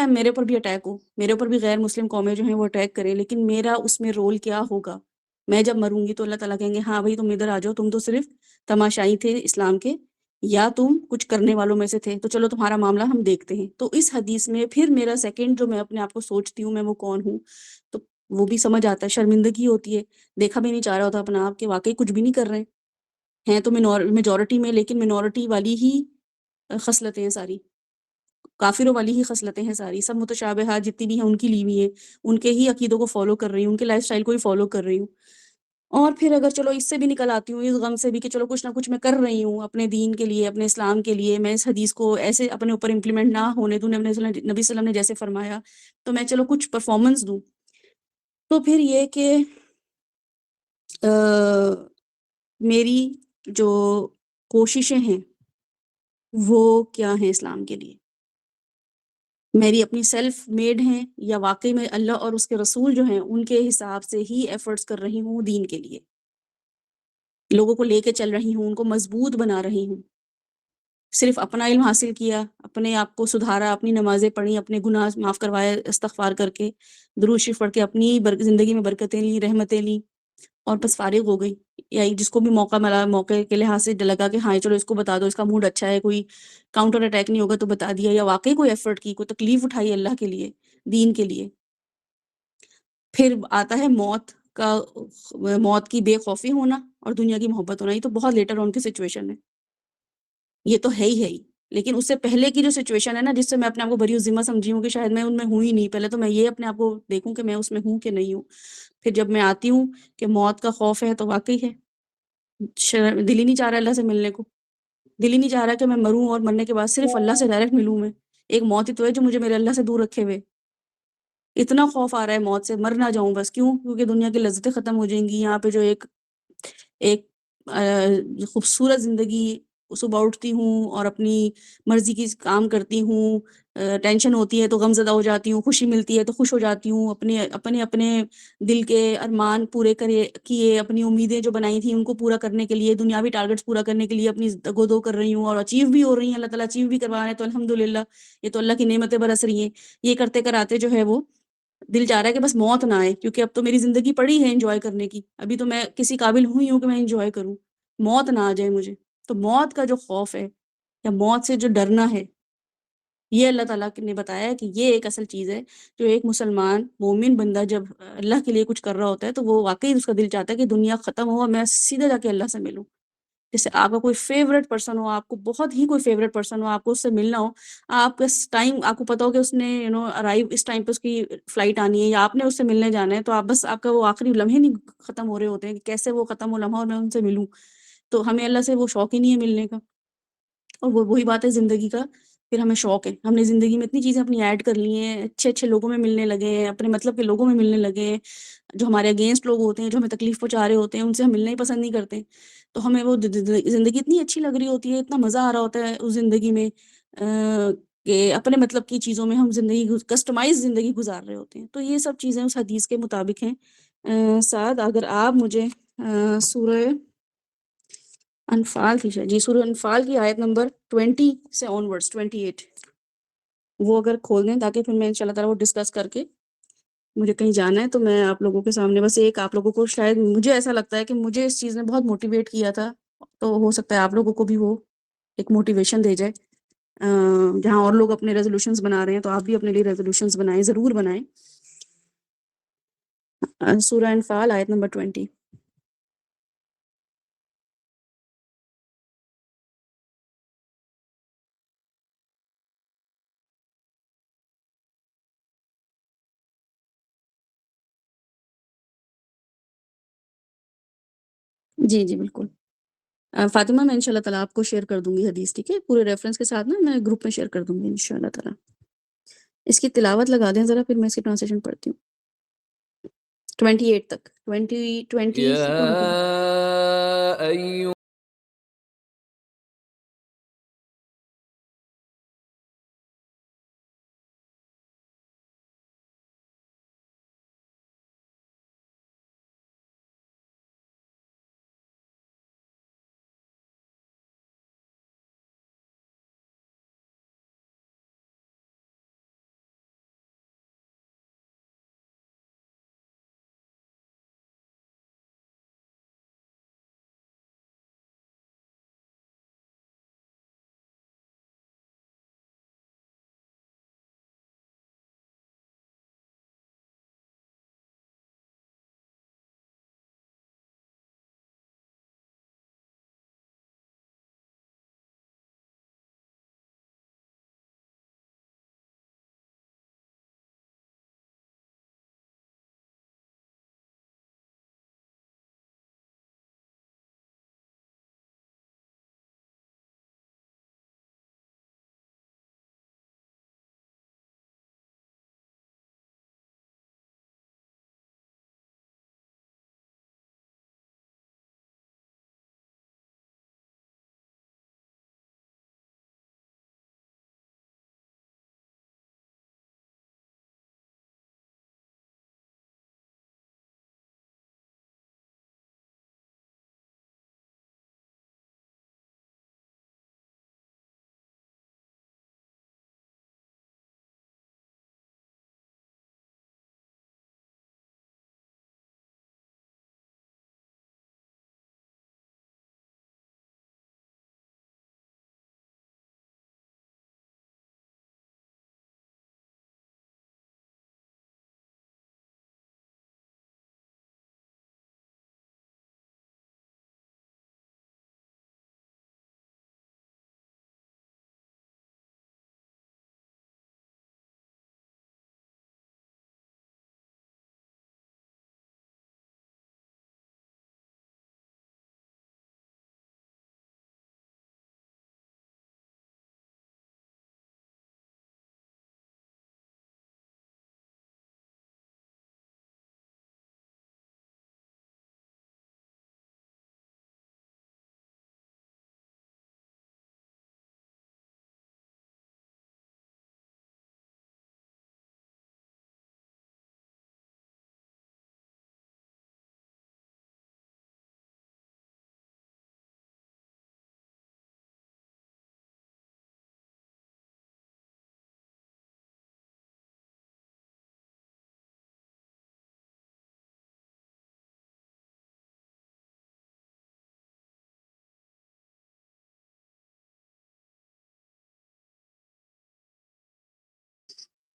ہے میرے اوپر بھی اٹیک ہو، میرے اوپر بھی غیر مسلم قومیں جو ہیں وہ اٹیک کریں، لیکن میرا اس میں رول کیا ہوگا؟ میں جب مروں گی تو اللہ تعالیٰ کہیں گے ہاں بھائی تم ادھر آ جاؤ، تم تو صرف تماشائی تھے اسلام کے، یا تم کچھ کرنے والوں میں سے تھے، تو چلو تمہارا معاملہ ہم دیکھتے ہیں۔ تو اس حدیث میں پھر میرا سیکنڈ جو میں اپنے آپ کو سوچتی ہوں میں وہ کون ہوں، تو وہ بھی سمجھ آتا ہے، شرمندگی ہوتی ہے، دیکھا بھی نہیں چاہ رہا ہوتا اپنا آپ کہ واقعی کچھ بھی نہیں کر رہے ہیں تو میجورٹی میں، لیکن مینورٹی والی ہی خصلتیں ہیں ساری، کافروں والی ہی خصلتیں ہیں ساری، سب متشابہات جتنی بھی ہیں ان کی لی ہوئی ہیں، ان کے ہی عقیدوں کو فالو کر رہی ہوں، ان کے لائف سٹائل کو ہی فالو کر رہی ہوں۔ اور پھر اگر چلو اس سے بھی نکل آتی ہوں، اس غم سے بھی کہ چلو کچھ نہ کچھ میں کر رہی ہوں اپنے دین کے لیے، اپنے اسلام کے لیے، میں اس حدیث کو ایسے اپنے اوپر امپلیمنٹ نہ ہونے دوں، نبی صلی اللہ علیہ وسلم نے جیسے فرمایا، تو میں چلو کچھ پرفارمنس دوں، تو پھر یہ کہ میری جو کوششیں ہیں وہ کیا ہیں اسلام کے لیے، میری اپنی سیلف میڈ ہیں یا واقعی میں اللہ اور اس کے رسول جو ہیں ان کے حساب سے ہی ایفرٹس کر رہی ہوں دین کے لیے، لوگوں کو لے کے چل رہی ہوں، ان کو مضبوط بنا رہی ہوں، صرف اپنا علم حاصل کیا، اپنے آپ کو سدھارا، اپنی نمازیں پڑھی، اپنے گناہ معاف کروائے استغفار کر کے، درود شریف پڑھ کے اپنی زندگی میں برکتیں لی، رحمتیں لی، اور بس فارغ ہو گئی، یا جس کو بھی موقع ملا موقع کے لحاظ سے لگا کہ ہاں چلو اس کو بتا دو، اس کا موڈ اچھا ہے، کوئی کاؤنٹر اٹیک نہیں ہوگا تو بتا دیا، یا واقعی کوئی ایفرٹ کی، کوئی تکلیف اٹھائی اللہ کے لیے، دین کے لیے۔ پھر آتا ہے موت کا، موت کی بے خوفی ہونا اور دنیا کی محبت ہونا، یہ تو بہت لیٹر آن کی سچویشن ہے، یہ تو ہے ہی، لیکن اس سے پہلے کی جو سچویشن ہے نا، جس سے میں اپنے آپ کو بری ذمہ سمجھی ہوں کہ شاید میں ان میں ہوں ہی نہیں، پہلے تو میں یہ اپنے آپ کو دیکھوں کہ میں اس میں ہوں کہ نہیں ہوں، پھر جب میں آتی ہوں کہ موت کا خوف ہے تو واقعی ہے، دل ہی نہیں چاہ رہا اللہ سے ملنے کو، دل ہی نہیں چاہ رہا کہ میں مروں اور مرنے کے بعد صرف اللہ سے ڈائریکٹ ملوں، میں ایک موت ہی تو ہے جو مجھے میرے اللہ سے دور رکھے ہوئے، اتنا خوف آ رہا ہے موت سے، مر نہ جاؤں بس، کیوں؟ کیونکہ دنیا کی لذتیں ختم ہو جائیں گی، یہاں پہ جو ایک خوبصورت زندگی، صبح اٹھتی ہوں اور اپنی مرضی کی کام کرتی ہوں، ٹینشن ہوتی ہے تو غم زدہ ہو جاتی ہوں، خوشی ملتی ہے تو خوش ہو جاتی ہوں، اپنے دل کے ارمان پورے کیے، اپنی امیدیں جو بنائی تھیں ان کو پورا کرنے کے لیے، دنیاوی ٹارگٹس پورا کرنے کے لیے اپنی دگو کر رہی ہوں اور اچیو بھی ہو رہی ہیں، اللہ تعالیٰ اچیو بھی کروا رہے ہیں، تو الحمدللہ یہ تو اللہ کی نعمتیں برس رہی ہیں، یہ کرتے کراتے جو ہے وہ دل چاہ رہا ہے کہ بس موت نہ آئے، کیونکہ اب تو میری زندگی پڑی ہے انجوائے کرنے کی، ابھی تو میں کسی قابل ہوں کہ میں انجوائے کروں، موت نہ آ جائے مجھے۔ تو موت کا جو خوف ہے یا موت سے جو ڈرنا ہے، یہ اللہ تعالیٰ نے بتایا ہے کہ یہ ایک اصل چیز ہے جو ایک مسلمان مومن بندہ جب اللہ کے لیے کچھ کر رہا ہوتا ہے تو وہ واقعی اس کا دل چاہتا ہے کہ دنیا ختم ہو اور میں سیدھا جا کے اللہ سے ملوں۔ جیسے آپ کا کوئی فیوریٹ پرسن ہو، آپ کو بہت ہی کوئی فیوریٹ پرسن ہو، آپ کو اس سے ملنا ہو، آپ کا ٹائم آپ کو پتا ہو کہ اس نے ارائیو اس ٹائم پہ اس کی فلائٹ آنی ہے یا آپ نے اس سے ملنے جانا ہے، تو آپ بس آپ کا وہ آخری لمحے نہیں ختم ہو رہے ہوتے ہیں کہ کیسے وہ ختم ہو لمحہ اور میں ان سے ملوں، تو ہمیں اللہ سے وہ شوق ہی نہیں ہے ملنے کا۔ اور وہی بات ہے زندگی کا، پھر ہمیں شوق ہے، ہم نے زندگی میں اتنی چیزیں اپنی ایڈ کر لی ہیں، اچھے اچھے لوگوں میں ملنے لگے ہیں، اپنے مطلب کے لوگوں میں ملنے لگے ہیں، جو ہمارے اگینسٹ لوگ ہوتے ہیں، جو ہمیں تکلیف پہنچا رہے ہوتے ہیں، ان سے ہم ملنا ہی پسند نہیں کرتے، تو ہمیں وہ زندگی اتنی اچھی لگ رہی ہوتی ہے، اتنا مزہ آ رہا ہوتا ہے اس زندگی میں کہ اپنے مطلب کی چیزوں میں ہم زندگی کسٹمائز زندگی گزار رہے ہوتے ہیں۔ تو یہ سب چیزیں اس حدیث کے مطابق ہیں۔ سعد اگر آپ مجھے سورہ انفال کی جی سورہ انفال کی آیت نمبر 20 سے آن ورڈز 28 وہ اگر کھول دیں تاکہ پھر میں انشاءاللہ تعالیٰ وہ ڈسکس کر کے، مجھے کہیں جانا ہے تو میں آپ لوگوں کے سامنے بس ایک آپ لوگوں کو، شاید مجھے ایسا لگتا ہے کہ مجھے اس چیز نے بہت موٹیویٹ کیا تھا، تو ہو سکتا ہے آپ لوگوں کو بھی وہ ایک موٹیویشن دے جائے، جہاں اور لوگ اپنے ریزولوشنز بنا رہے ہیں تو آپ بھی اپنے لیے ریزولوشنز بنائیں، ضرور بنائیں۔ سورہ انفال آیت نمبر 20۔ جی جی بالکل، فاطمہ میں انشاءاللہ تعالیٰ آپ کو شیئر کر دوں گی حدیث، ٹھیک ہے، پورے ریفرنس کے ساتھ نا میں گروپ میں شیئر کر دوں گی انشاءاللہ تعالیٰ۔ اس کی تلاوت لگا دیں ذرا، پھر میں اس کی ٹرانسلیشن پڑھتی ہوں 28 تک، 20 سے 20۔ يا أيها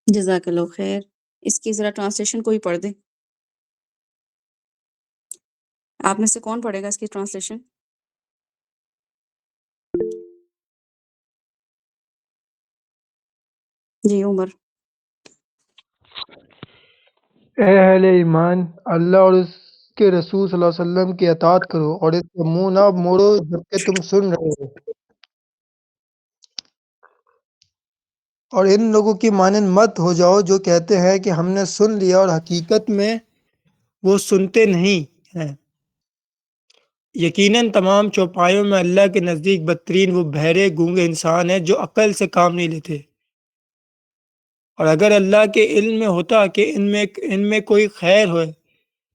جزاک اللہ خیر. اس کی ذرا ٹرانسلیشن کوئی پڑھ دے. آپ میں سے کون پڑھے گا اس کی ٹرانسلیشن؟ جی عمر. اے اہل ایمان، اللہ اور اس کے رسول صلی اللہ علیہ وسلم کی اطاعت کرو اور اس سے منہ نہ موڑو جبکہ تم سن رہے ہو، اور ان لوگوں کی مانند مت ہو جاؤ جو کہتے ہیں کہ ہم نے سن لیا اور حقیقت میں وہ سنتے نہیں ہیں۔ یقیناً تمام چوپایوں میں اللہ کے نزدیک بدترین وہ بہرے گونگے انسان ہیں جو عقل سے کام نہیں لیتے، اور اگر اللہ کے علم میں ہوتا کہ ان میں کوئی خیر ہوئے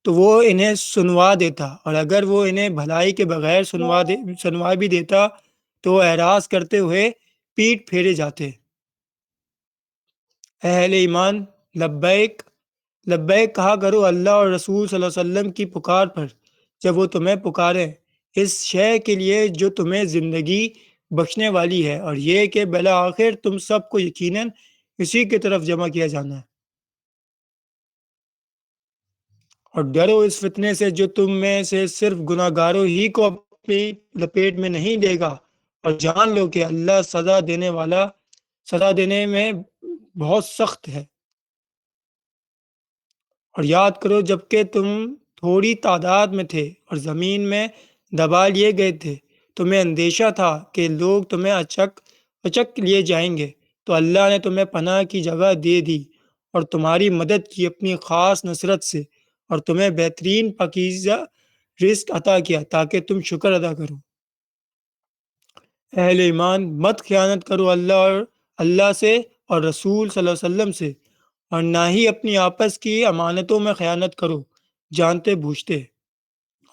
تو وہ انہیں سنوا دیتا، اور اگر وہ انہیں بھلائی کے بغیر سنوا بھی دیتا تو وہ اعراض کرتے ہوئے پیٹ پھیرے جاتے۔ اے اہل ایمان، لبیک لبیک کہا کرو اللہ اور رسول صلی اللہ علیہ وسلم کی پکار پر جب وہ تمہیں پکاریں اس شے کے لیے جو تمہیں زندگی بخشنے والی ہے، اور یہ کہ بالآخر تم سب کو یقیناً اسی کی طرف جمع کیا جانا ہے۔ اور ڈرو اس فتنے سے جو تم میں سے صرف گناہ گاروں ہی کو اپنی لپیٹ میں نہیں لے گا، اور جان لو کہ اللہ سزا دینے میں بہت سخت ہے۔ اور یاد کرو جبکہ تم تھوڑی تعداد میں تھے اور زمین میں دبا لیے گئے تھے، تمہیں اندیشہ تھا کہ لوگ تمہیں اچک لیے جائیں گے، تو اللہ نے تمہیں پناہ کی جگہ دے دی اور تمہاری مدد کی اپنی خاص نصرت سے، اور تمہیں بہترین پاکیزہ رزق عطا کیا تاکہ تم شکر ادا کرو۔ اہل ایمان، مت خیانت کرو اللہ سے اور رسول صلی اللہ علیہ وسلم سے، اور نہ ہی اپنی آپس کی امانتوں میں خیانت کرو جانتے بوجھتے،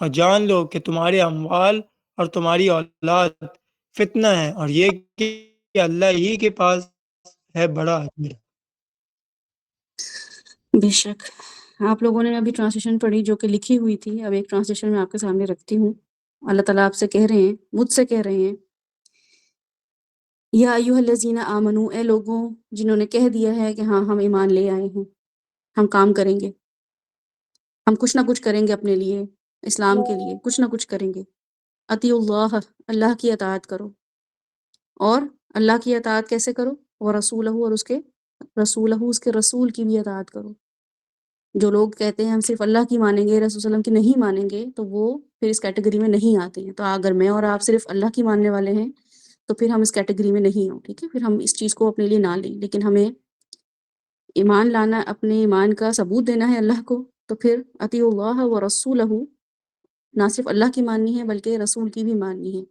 اور جان لو کہ تمہارے اموال اور تمہاری اولاد فتنہ ہے، اور یہ کہ اللہ ہی کے پاس ہے بڑا اجر۔ بے شک. آپ لوگوں نے ابھی ٹرانسلیشن پڑھی جو کہ لکھی ہوئی تھی، اب ایک ٹرانسلیشن میں آپ کے سامنے رکھتی ہوں. اللہ تعالیٰ آپ سے کہہ رہے ہیں، مجھ سے کہہ رہے ہیں، یا ایھا الذین آمنو، اے لوگوں جنہوں نے کہہ دیا ہے کہ ہاں ہم ایمان لے آئے ہیں، ہم کام کریں گے، ہم کچھ نہ کچھ کریں گے اپنے لیے، اسلام کے لیے کچھ نہ کچھ کریں گے. اطیعوا اللہ، اللہ کی اطاعت کرو. اور اللہ کی اطاعت کیسے کرو؟ ورسولہ، اور اس کے رسول کی بھی اطاعت کرو. جو لوگ کہتے ہیں ہم صرف اللہ کی مانیں گے، رسول صلی اللہ علیہ وسلم کی نہیں مانیں گے، تو وہ پھر اس کیٹیگری میں نہیں آتے ہیں. تو اگر میں اور آپ صرف اللہ کی ماننے والے ہیں تو پھر ہم اس کیٹیگری میں نہیں ہوں، ٹھیک ہے؟ پھر ہم اس چیز کو اپنے لیے نہ لیں، لیکن ہمیں ایمان لانا، اپنے ایمان کا ثبوت دینا ہے اللہ کو. تو پھر اطیعوا اللہ ورسولہ، نہ صرف اللہ کی ماننی ہے بلکہ رسول کی بھی ماننی ہے.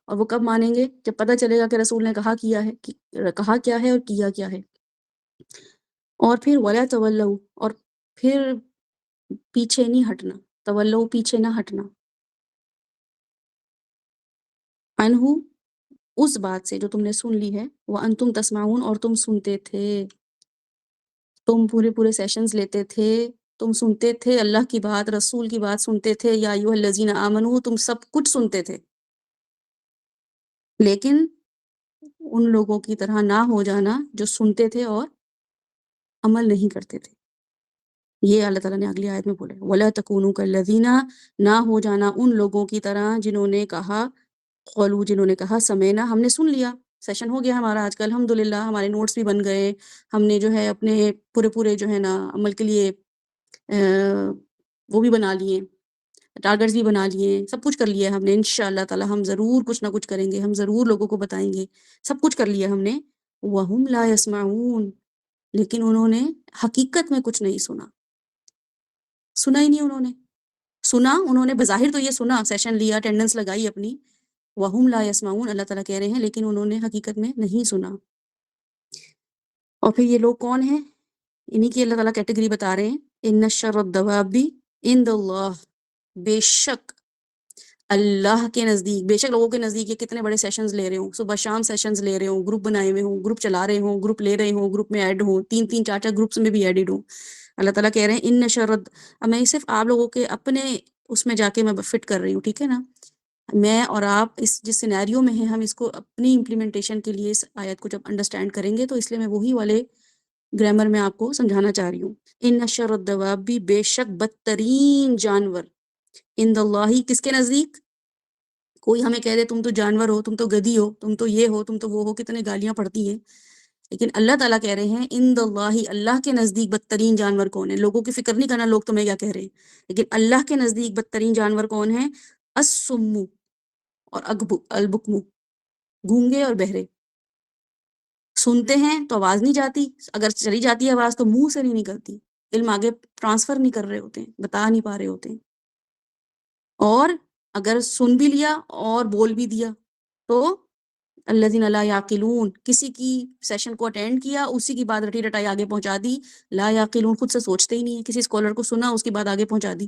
اور وہ کب مانیں گے؟ جب پتہ چلے گا کہ رسول نے کہا کیا ہے اور کیا کیا ہے. اور پھر ولا تولوا، اور پھر پیچھے نہیں ہٹنا، تولو پیچھے نہ ہٹنا، عنہ اس بات سے جو تم نے سن لی ہے، وانتم تسمعون، اور تم سنتے تھے، تم پورے سیشنز لیتے تھے، تم سنتے تھے اللہ کی بات، رسول کی بات سنتے تھے، یا ایھا الذین آمنو، تم سب کچھ سنتے تھے، لیکن ان لوگوں کی طرح نہ ہو جانا جو سنتے تھے اور عمل نہیں کرتے تھے. یہ اللہ تعالیٰ نے اگلی آیت میں بولا، وَلَا تَكُونُوا كَالَّذِينَ، نہ ہو جانا ان لوگوں کی طرح جنہوں نے کہا سمینا، ہم نے سن لیا، سیشن ہو گیا ہمارا آج کل الحمدللہ، ہمارے نوٹس بھی بن گئے، ہم نے جو ہے اپنے پورے جو ہے نا عمل کے لیے وہ بھی بنا لیے، ٹارگٹس بھی بنا لیے، سب کچھ کر لیا ہم نے، انشاءاللہ تعالیٰ ہم ضرور کچھ نہ کچھ کریں گے، ہم ضرور لوگوں کو بتائیں گے، سب کچھ کر لیا ہم نے. وَهُمْ لَا يَسْمَعُونَ، لیکن انہوں نے حقیقت میں کچھ نہیں سنا ہی نہیں. انہوں نے بظاہر تو یہ سنا، سیشن لیا، اٹینڈنس لگائی اپنی، وَهُمْ لَا يَسْمَعُونَ، اللہ تعالیٰ کہہ رہے ہیں لیکن انہوں نے حقیقت میں نہیں سنا. اور پھر یہ لوگ کون ہیں؟ انہی کی اللہ تعالیٰ کیٹیگری بتا رہے ہیں، ان شر الدواب عند اللہ، بے شک اللہ کے نزدیک، بے شک لوگوں کے نزدیک، یہ کتنے بڑے سیشنز لے رہے ہوں، صبح شام سیشنز لے رہے ہوں، گروپ بنائے ہوئے ہوں، گروپ چلا رہے ہوں، گروپ لے رہے ہوں، گروپ میں ایڈ ہوں، 3 4 گروپس میں بھی ایڈڈ ہوں. اللہ تعالیٰ کہہ رہے ہیں ان شرد، اب میں صرف آپ لوگوں کے اپنے اس میں جا کے میں فٹ کر رہی ہوں، ٹھیک ہے نا؟ میں اور آپ جس سینیریو میں ہیں، ہم اس کو اپنی امپلیمنٹیشن کے لیے اس آیت کو جب انڈرسٹینڈ کریں گے تو اس لیے میں وہی والے گرامر میں آپ کو سمجھانا چاہ رہی ہوں. ان شر الدواب، بے شک بدترین جانور، عند اللہ، کس کے نزدیک؟ کوئی ہمیں کہہ دے تم تو جانور ہو، تم تو گدی ہو، تم تو یہ ہو، تم تو وہ ہو، کتنے گالیاں پڑتی ہیں. لیکن اللہ تعالیٰ کہہ رہے ہیں عند اللہ، اللہ کے نزدیک بدترین جانور کون ہے؟ لوگوں کی فکر نہیں کرنا لوگ تمہیں کیا کہہ رہے ہیں، لیکن اللہ کے نزدیک بدترین جانور کون ہے؟ السم اور البکم، گونگے اور بہرے. سنتے ہیں تو آواز نہیں جاتی، اگر چلی جاتی ہے آواز تو منہ سے نہیں نکلتی، علم آگے ٹرانسفر نہیں کر رہے ہوتے ہیں، بتا نہیں پا رہے ہوتے ہیں. اور اگر سن بھی لیا اور بول بھی دیا تو الذین لا یعقلون، کسی کی سیشن کو اٹینڈ کیا، اسی کی بات رٹی رٹائی آگے پہنچا دی. لا یعقلون، خود سے سوچتے ہی نہیں ہے. کسی اسکالر کو سنا، اس کی بات آگے پہنچا دی،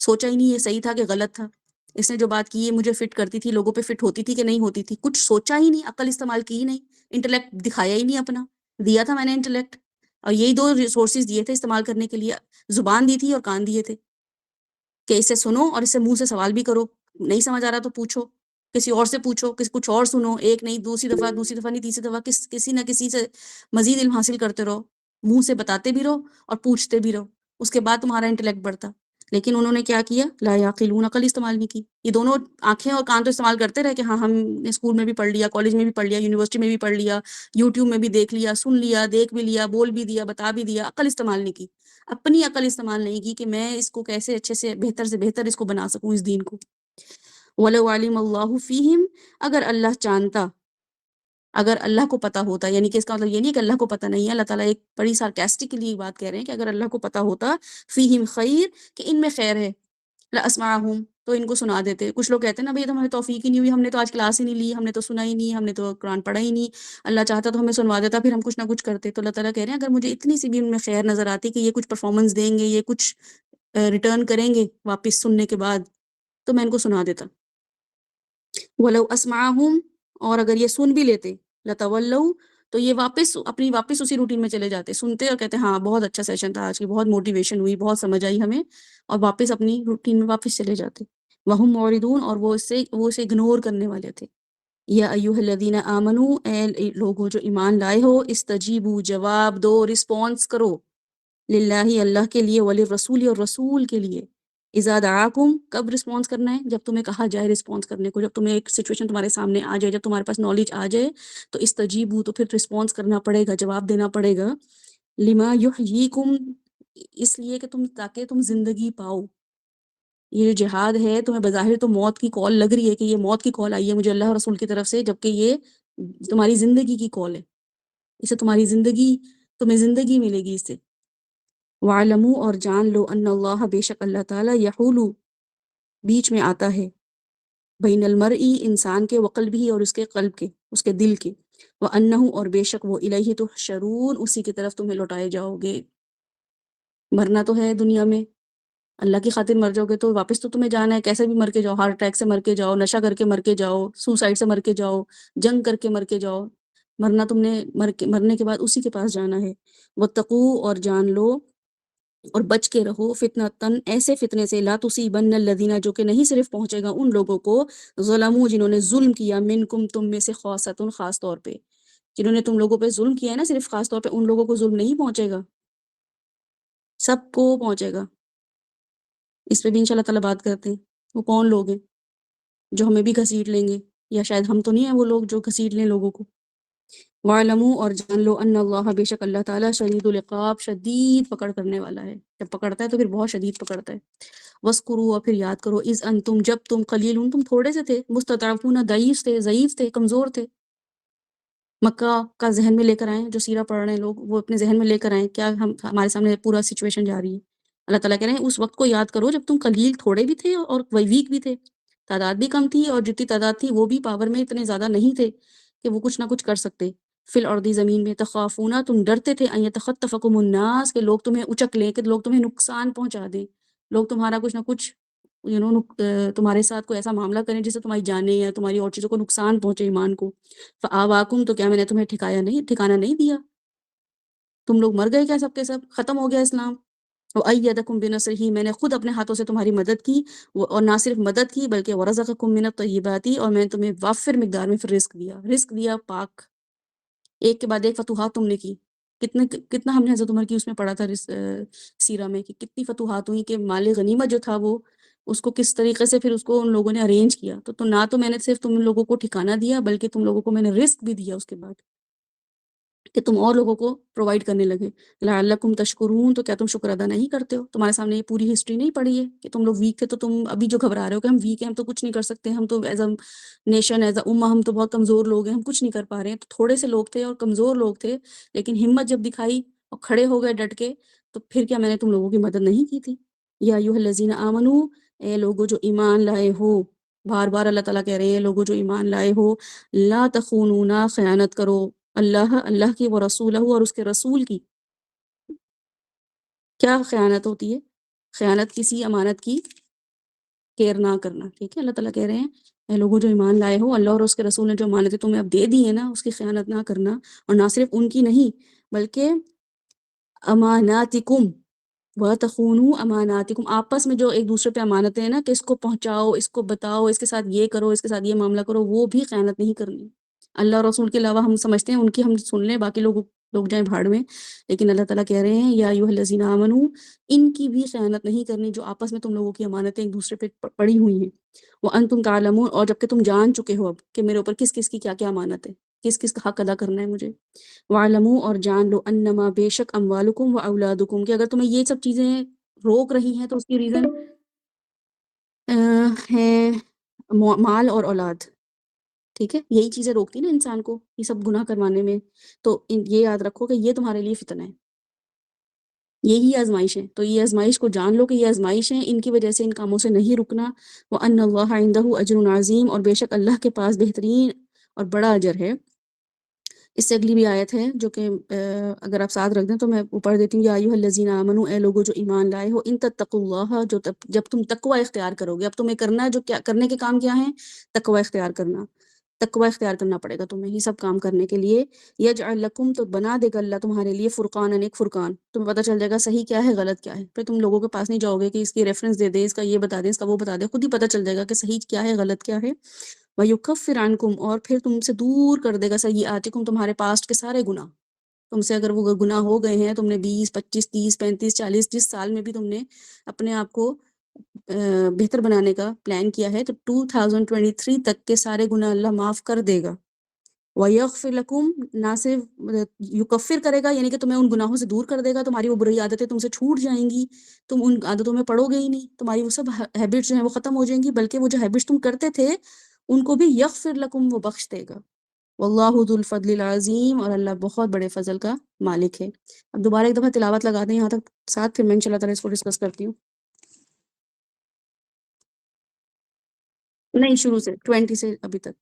سوچا ہی نہیں ہے صحیح تھا کہ غلط تھا، اس نے جو بات کی ہے مجھے فٹ کرتی تھی، لوگوں پہ فٹ ہوتی تھی کہ نہیں ہوتی تھی، کچھ سوچا ہی نہیں، عقل استعمال کی ہی نہیں، انٹلیکٹ دکھایا ہی نہیں اپنا. دیا تھا میں نے انٹلیکٹ، اور یہی دو ریسورسز دیے تھے استعمال کرنے کے لیے، زبان دی تھی اور کان دیے تھے کہ اسے سنو اور اس سے منہ سے سوال بھی کرو، نہیں سمجھ آ رہا تو پوچھو، کسی اور سے پوچھو، کچھ اور سنو، ایک نہیں، دوسری دفعہ نہیں، تیسری دفعہ کسی نہ کسی سے مزید علم حاصل کرتے رہو، منہ سے بتاتے بھی رہو اور پوچھتے بھی رہو، اس کے بعد تمہارا انٹلیکٹ بڑھتا. لیکن انہوں نے کیا کیا؟ لا یعقلون، عقل استعمال نہیں کی. یہ دونوں آنکھیں اور کان تو استعمال کرتے رہے کہ ہاں ہم نے اسکول میں بھی پڑھ لیا، کالج میں بھی پڑھ لیا، یونیورسٹی میں بھی پڑھ لیا، یوٹیوب میں بھی دیکھ لیا، سن لیا، دیکھ بھی لیا، بول بھی دیا، بتا بھی دیا، عقل استعمال نہیں کی. اپنی عقل استعمال نہیں کی کہ میں اس کو کیسے اچھے سے بہتر اس کو بنا سکوں اس دین کو. وَلَوْ عَلِمَ اللَّهُ فِيهِمْ، اگر اللہ چانتا، اگر اللہ کو پتہ ہوتا، یعنی کہ اس کا مطلب یہ نہیں کہ اللہ کو پتہ نہیں ہے، اللہ تعالیٰ ایک بڑی سارکیسٹکلی بات کہہ رہے ہیں کہ اگر اللہ کو پتہ ہوتا فیہم خیر، کہ ان میں خیر ہے، لاسمعہم، تو ان کو سنا دیتے. کچھ لوگ کہتے ہیں نا بھئی تو ہمیں توفیق ہی نہیں ہوئی، ہم نے تو آج کلاس ہی نہیں لی، ہم نے تو سنا ہی نہیں، ہم نے تو قرآن پڑھا ہی نہیں، اللہ چاہتا تو ہمیں سنوا دیتا، پھر ہم کچھ نہ کچھ کرتے. تو اللہ تعالیٰ کہہ رہے ہیں اگر مجھے اتنی سی بھی ان میں خیر نظر آتی کہ یہ کچھ پرفارمنس دیں گے، یہ کچھ ریٹرن کریں گے واپس سننے کے بعد، تو میں ان کو سنا دیتا. وَلَوْ أَسْمَعَهُمْ، اور اگر یہ سن بھی لیتے، لَتَوَلَّوْا، تو یہ واپس اسی روٹین میں چلے جاتے، سنتے اور کہتے ہاں بہت اچھا سیشن تھا آج کی، بہت موٹیویشن ہوئی، بہت سمجھ آئی ہمیں، اور واپس اپنی روٹین میں واپس چلے جاتے. وَهُمْ مُعْرِضُونَ، اور وہ اسے اگنور کرنے والے تھے. یا ایھا الذین آمنو، اے لوگو جو ایمان لائے ہو، استجیبو، جواب دو، رسپانس کرو، للہ، اللہ کے لیے، وللرسول، اور رسول کے لیے، اذا دعاکم، کب رسپانس کرنا ہے؟ جب تمہیں کہا جائے رسپانس کرنے کو، جب تمہیں ایک سچویشن تمہارے سامنے آ جائے، جب تمہارے پاس نالج آ جائے تو استجیبو، تو پھر رسپانس کرنا پڑے گا، جواب دینا پڑے گا. لما یحییکم، اس لیے کہ تاکہ تم زندگی پاؤ. یہ جو جہاد ہے تمہیں بظاہر تو موت کی کال لگ رہی ہے کہ یہ موت کی کال آئی ہے مجھے اللہ اور رسول کی طرف سے، جبکہ یہ تمہاری زندگی کی کال ہے، اسے تمہیں زندگی ملے گی اس سے. وَاعْلَمُوا، اور جان لو، ان اللہ، بے شک اللہ تعالیٰ، یحول، بیچ میں آتا ہے، بین المرئی، انسان کے، وقلبہ، اور اس کے قلب کے، اس کے دل کے، وَأَنَّهُ، اور بے شک وہ، الیہ تحشرون، اسی کی طرف تمہیں لوٹائے جاؤ گے. مرنا تو ہے دنیا میں، اللہ کی خاطر مر جاؤ گے تو واپس تو تمہیں جانا ہے، کیسے بھی مر کے جاؤ، ہارٹ اٹیک سے مر کے جاؤ، نشہ کر کے مر کے جاؤ، سوسائڈ سے مر کے جاؤ، جنگ کر کے مر کے جاؤ، مرنا تم نے مرنے کے بعد اسی کے پاس جانا ہے. واتقوا، اور جان لو اور بچ کے رہو، فتنتن، ایسے فتنے سے، لا تصیبن الذین، جو کہ نہیں صرف پہنچے گا ان لوگوں کو، ظلموا، جنہوں نے ظلم کیا، منکم، تم میں سے، خاصتن، خاص طور پہ، جنہوں نے تم لوگوں پہ ظلم کیا ہے نا، صرف خاص طور پہ ان لوگوں کو ظلم نہیں پہنچے گا، سب کو پہنچے گا. اس پہ بھی انشاءاللہ تعالیٰ بات کرتے ہیں، وہ کون لوگ ہیں جو ہمیں بھی گھسیٹ لیں گے، یا شاید ہم تو نہیں ہیں وہ لوگ جو گھسیٹ لیں لوگوں کو. وَاعْلَمُوا، اور جان لو، ان اللہ، بے شک اللہ تعالیٰ، شدید العقاب، شدید پکڑ کرنے والا ہے، جب پکڑتا ہے تو پھر بہت شدید پکڑتا ہے. وَاذْكُرُوا، اور پھر یاد کرو، اذ انتم، جب تم، قلیل، تم تھوڑے سے تھے، مستضعفون، ضعیف تھے، کمزور تھے. مکہ کا ذہن میں لے کر آئیں، جو سیرہ پڑھ رہے ہیں لوگ وہ اپنے ذہن میں لے کر آئیں، کیا ہمارے سامنے پورا سچویشن جا رہی ہے. اللہ تعالیٰ کہہ رہے ہیں اس وقت کو یاد کرو جب تم قلیل، تھوڑے بھی تھے اور ویک بھی تھے، تعداد بھی کم تھی، اور جتنی تعداد تھی وہ بھی پاور میں اتنے زیادہ نہیں تھے کہ وہ کچھ نہ کچھ کر سکتے. فی الارض، زمین میں، تخافون، تم ڈرتے تھے، ان یتخطفکم الناس، کہ لوگ تمہیں اچک لیں، کہ لوگ تمہیں نقصان پہنچا دیں، لوگ تمہارا کچھ نہ کچھ تمہارے ساتھ کوئی ایسا معاملہ کریں جس سے تمہاری جانیں یا تمہاری اور چیزوں کو نقصان پہنچے، ایمان کو. فآواکم، تو کیا میں نے تمہیں ٹھکانہ نہیں دیا، تم لوگ مر گئے کیا سب کے سب، ختم ہو گیا اسلام. وَأَيَّدَكُم بِنَصْرِهِ، میں نے خود اپنے ہاتھوں سے تمہاری مدد کی، اور نہ صرف مدد کی بلکہ وَرَزَقَكُم مِّنَ الطَّيِّبَاتِ، اور میں نے تمہیں وافر مقدار میں پھر رزق دیا پاک. ایک کے بعد ایک فتوحات تم نے کی، کتنا ہم نے حضرت عمر کی اس میں پڑھا تھا سیرہ میں کہ کتنی فتوحات ہوئی کہ مال غنیمت جو تھا وہ اس کو کس طریقے سے پھر اس کو ان لوگوں نے ارینج کیا. تو نہ تو میں نے صرف تم لوگوں کو ٹھکانہ دیا بلکہ تم لوگوں کو میں نے رزق بھی دیا اس کے بعد کہ تم اور لوگوں کو پرووائڈ کرنے لگے. لعلکم تشکرون، تو کیا تم شکر ادا نہیں کرتے ہو؟ تمہارے سامنے یہ پوری ہسٹری نہیں پڑھی ہے کہ تم لوگ ویک تھے تو تم ابھی جو گھبرا رہے ہو کہ ہم ویک ہیں، ہم تو کچھ نہیں کر سکتے، ہم تو as a nation as a امہ ہم تو بہت کمزور لوگ ہیں، ہم کچھ نہیں کر پا رہے ہیں. تو تھوڑے سے لوگ تھے اور کمزور لوگ تھے، لیکن ہمت جب دکھائی اور کھڑے ہو گئے ڈٹ کے، تو پھر کیا میں نے تم لوگوں کی مدد نہیں کی تھی؟ یا ایھا الذین آمنو، اے لوگو جو ایمان لائے ہو. بار بار اللہ تعالیٰ کہہ رہے ہیں لوگوں جو ایمان لائے ہو، لا تخونونا، خیانت کرو اللہ کی، وہ رسولہ، اور اس کے رسول کی. کیا خیانت ہوتی ہے؟ خیانت کسی امانت کی کیئر نہ کرنا. ٹھیک ہے، اللہ تعالیٰ کہہ رہے ہیں اے لوگوں جو ایمان لائے ہو، اللہ اور اس کے رسول نے جو امانتیں تمہیں اب دے دی ہیں نا، اس کی خیانت نہ کرنا. اور نہ صرف ان کی نہیں بلکہ اماناتکم وَتَخُونُوا اماناتکم، آپس میں جو ایک دوسرے پہ امانتیں ہیں نا کہ اس کو پہنچاؤ، اس کو بتاؤ، اس کے ساتھ یہ کرو، اس کے ساتھ یہ معاملہ کرو، وہ بھی خیانت نہیں کرنی. اللہ اور رسول کے علاوہ ہم سمجھتے ہیں ان کی ہم سن لیں، باقی لوگ جائیں بھاڑ میں، لیکن اللہ تعالیٰ کہہ رہے ہیں یا ایھا الذین آمنو، ان کی بھی خیانت نہیں کرنی جو آپس میں تم لوگوں کی امانتیں ایک دوسرے پہ پڑی ہوئی ہیں. وانتم تعلمون، اور جبکہ تم جان چکے ہو اب کہ میرے اوپر کس کس کی کیا کیا امانت ہے، کس کس کا حق ادا کرنا ہے مجھے. وَاعْلَمُوا، اور جان لو، انما بے شک اموالکم و اولادکم، کہ اگر تمہیں یہ سب چیزیں روک رہی ہیں تو اس کی ریزن ہے مال اور اولاد. ٹھیک ہے، یہی چیزیں روکتی نا انسان کو یہ سب گناہ کروانے میں. تو یہ یاد رکھو کہ یہ تمہارے لیے فتنہ ہے، یہی آزمائش ہے. تو یہ آزمائش کو جان لو کہ یہ آزمائش ہیں، ان کی وجہ سے ان کاموں سے نہیں رکنا. وَأَنَّ اللَّهَ عِندَهُ أَجْرٌ عَظِيمٌ، اور بے شک اللہ کے پاس بہترین اور بڑا اجر ہے. اس سے اگلی بھی آیت ہے جو کہ اگر آپ ساتھ رکھ دیں تو میں پڑھ دیتی ہوں. یا ایھا الذین آمنوا، اے لوگو جو ایمان لائے ہو، ان تتقوا اللہ، جب تم تقوی اختیار کرو گے. اب تمہیں کرنا ہے جو کیا کرنے کے کام کیا ہیں؟ تقوی اختیار کرنا. تقوی اختیار کرنا پڑے گا تمہیں یہ سب کام کرنے کے لیے. یجعل لکم، تو بنا دے گا اللہ تمہارے لیے فرقانا، ایک فرقان. تمہیں پتہ چل جائے گا صحیح کیا ہے غلط کیا ہے. پھر تم لوگوں کے پاس نہیں جاؤ گے کہ اس کی ریفرنس دے دے، اس کا یہ بتا دے، اس کا وہ بتا دے. خود ہی پتہ چل جائے گا کہ صحیح کیا ہے غلط کیا ہے. وَيُكَفِّرْ عَنْكُمْ، اور پھر تم سے دور کر دے گا سیئاتکم، تمہارے پاسٹ کے سارے گناہ. تم سے اگر وہ گناہ ہو گئے ہیں، تم نے 20 25 30 35 40 جس سال میں بھی تم نے اپنے آپ کو بہتر بنانے کا پلان کیا ہے، تو 2023 تک کے سارے گناہ اللہ معاف کر دے گا. وَيَغْفِرْ لَكُمْ، نہ صرف یکفر کرے گا یعنی کہ تمہیں ان گناہوں سے دور کر دے گا، تمہاری وہ بری عادتیں تم سے چھوٹ جائیں گی، تم ان عادتوں میں پڑو گے ہی نہیں، تمہاری وہ سب ہیبٹس جو ہیں وہ ختم ہو جائیں گی، بلکہ وہ جو ہیبٹس تم کرتے تھے ان کو بھی یغفر لکم، وہ بخش دے گا. واللہ ذو الفضل العظیم، اور اللہ بہت بڑے فضل کا مالک ہے. اب دوبارہ ایک دفعہ تلاوت لگا دیں یہاں تک ساتھ، پھر میں انشاءاللہ تعالیٰ اس کو ڈسکس کرتی ہوں. نہیں، شروع سے 20 سے ابھی تک.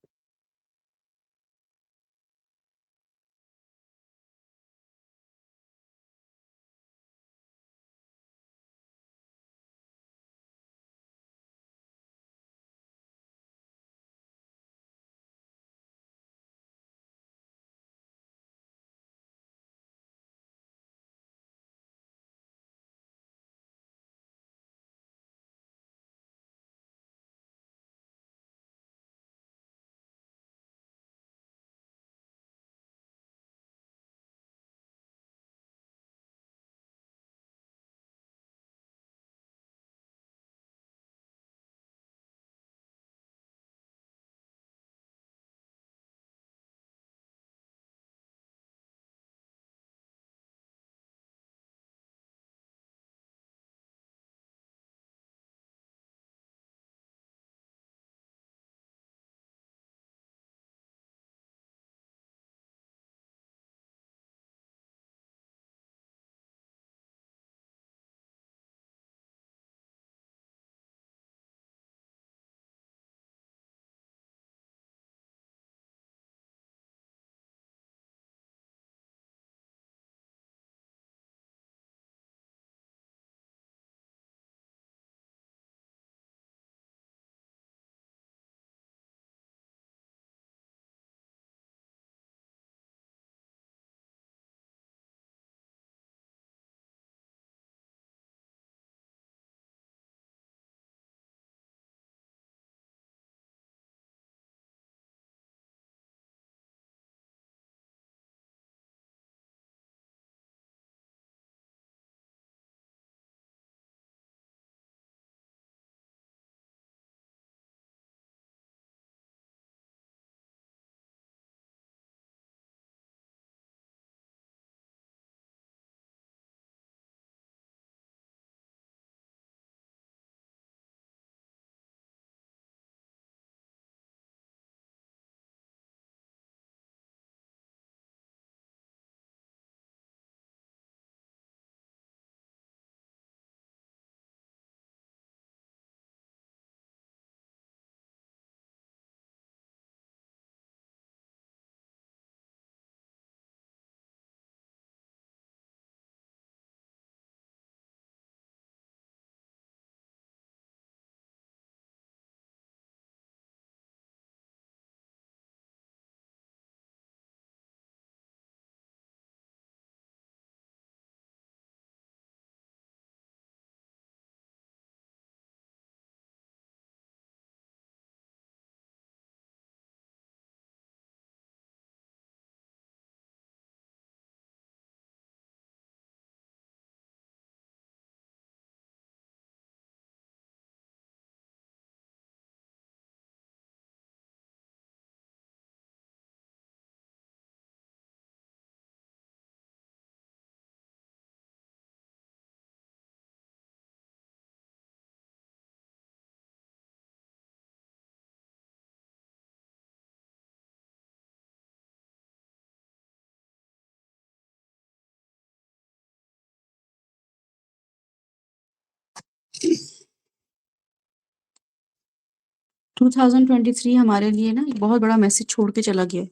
2023 ہمارے لیے نا ایک بہت بڑا میسج چھوڑ کے چلا گیا ہے،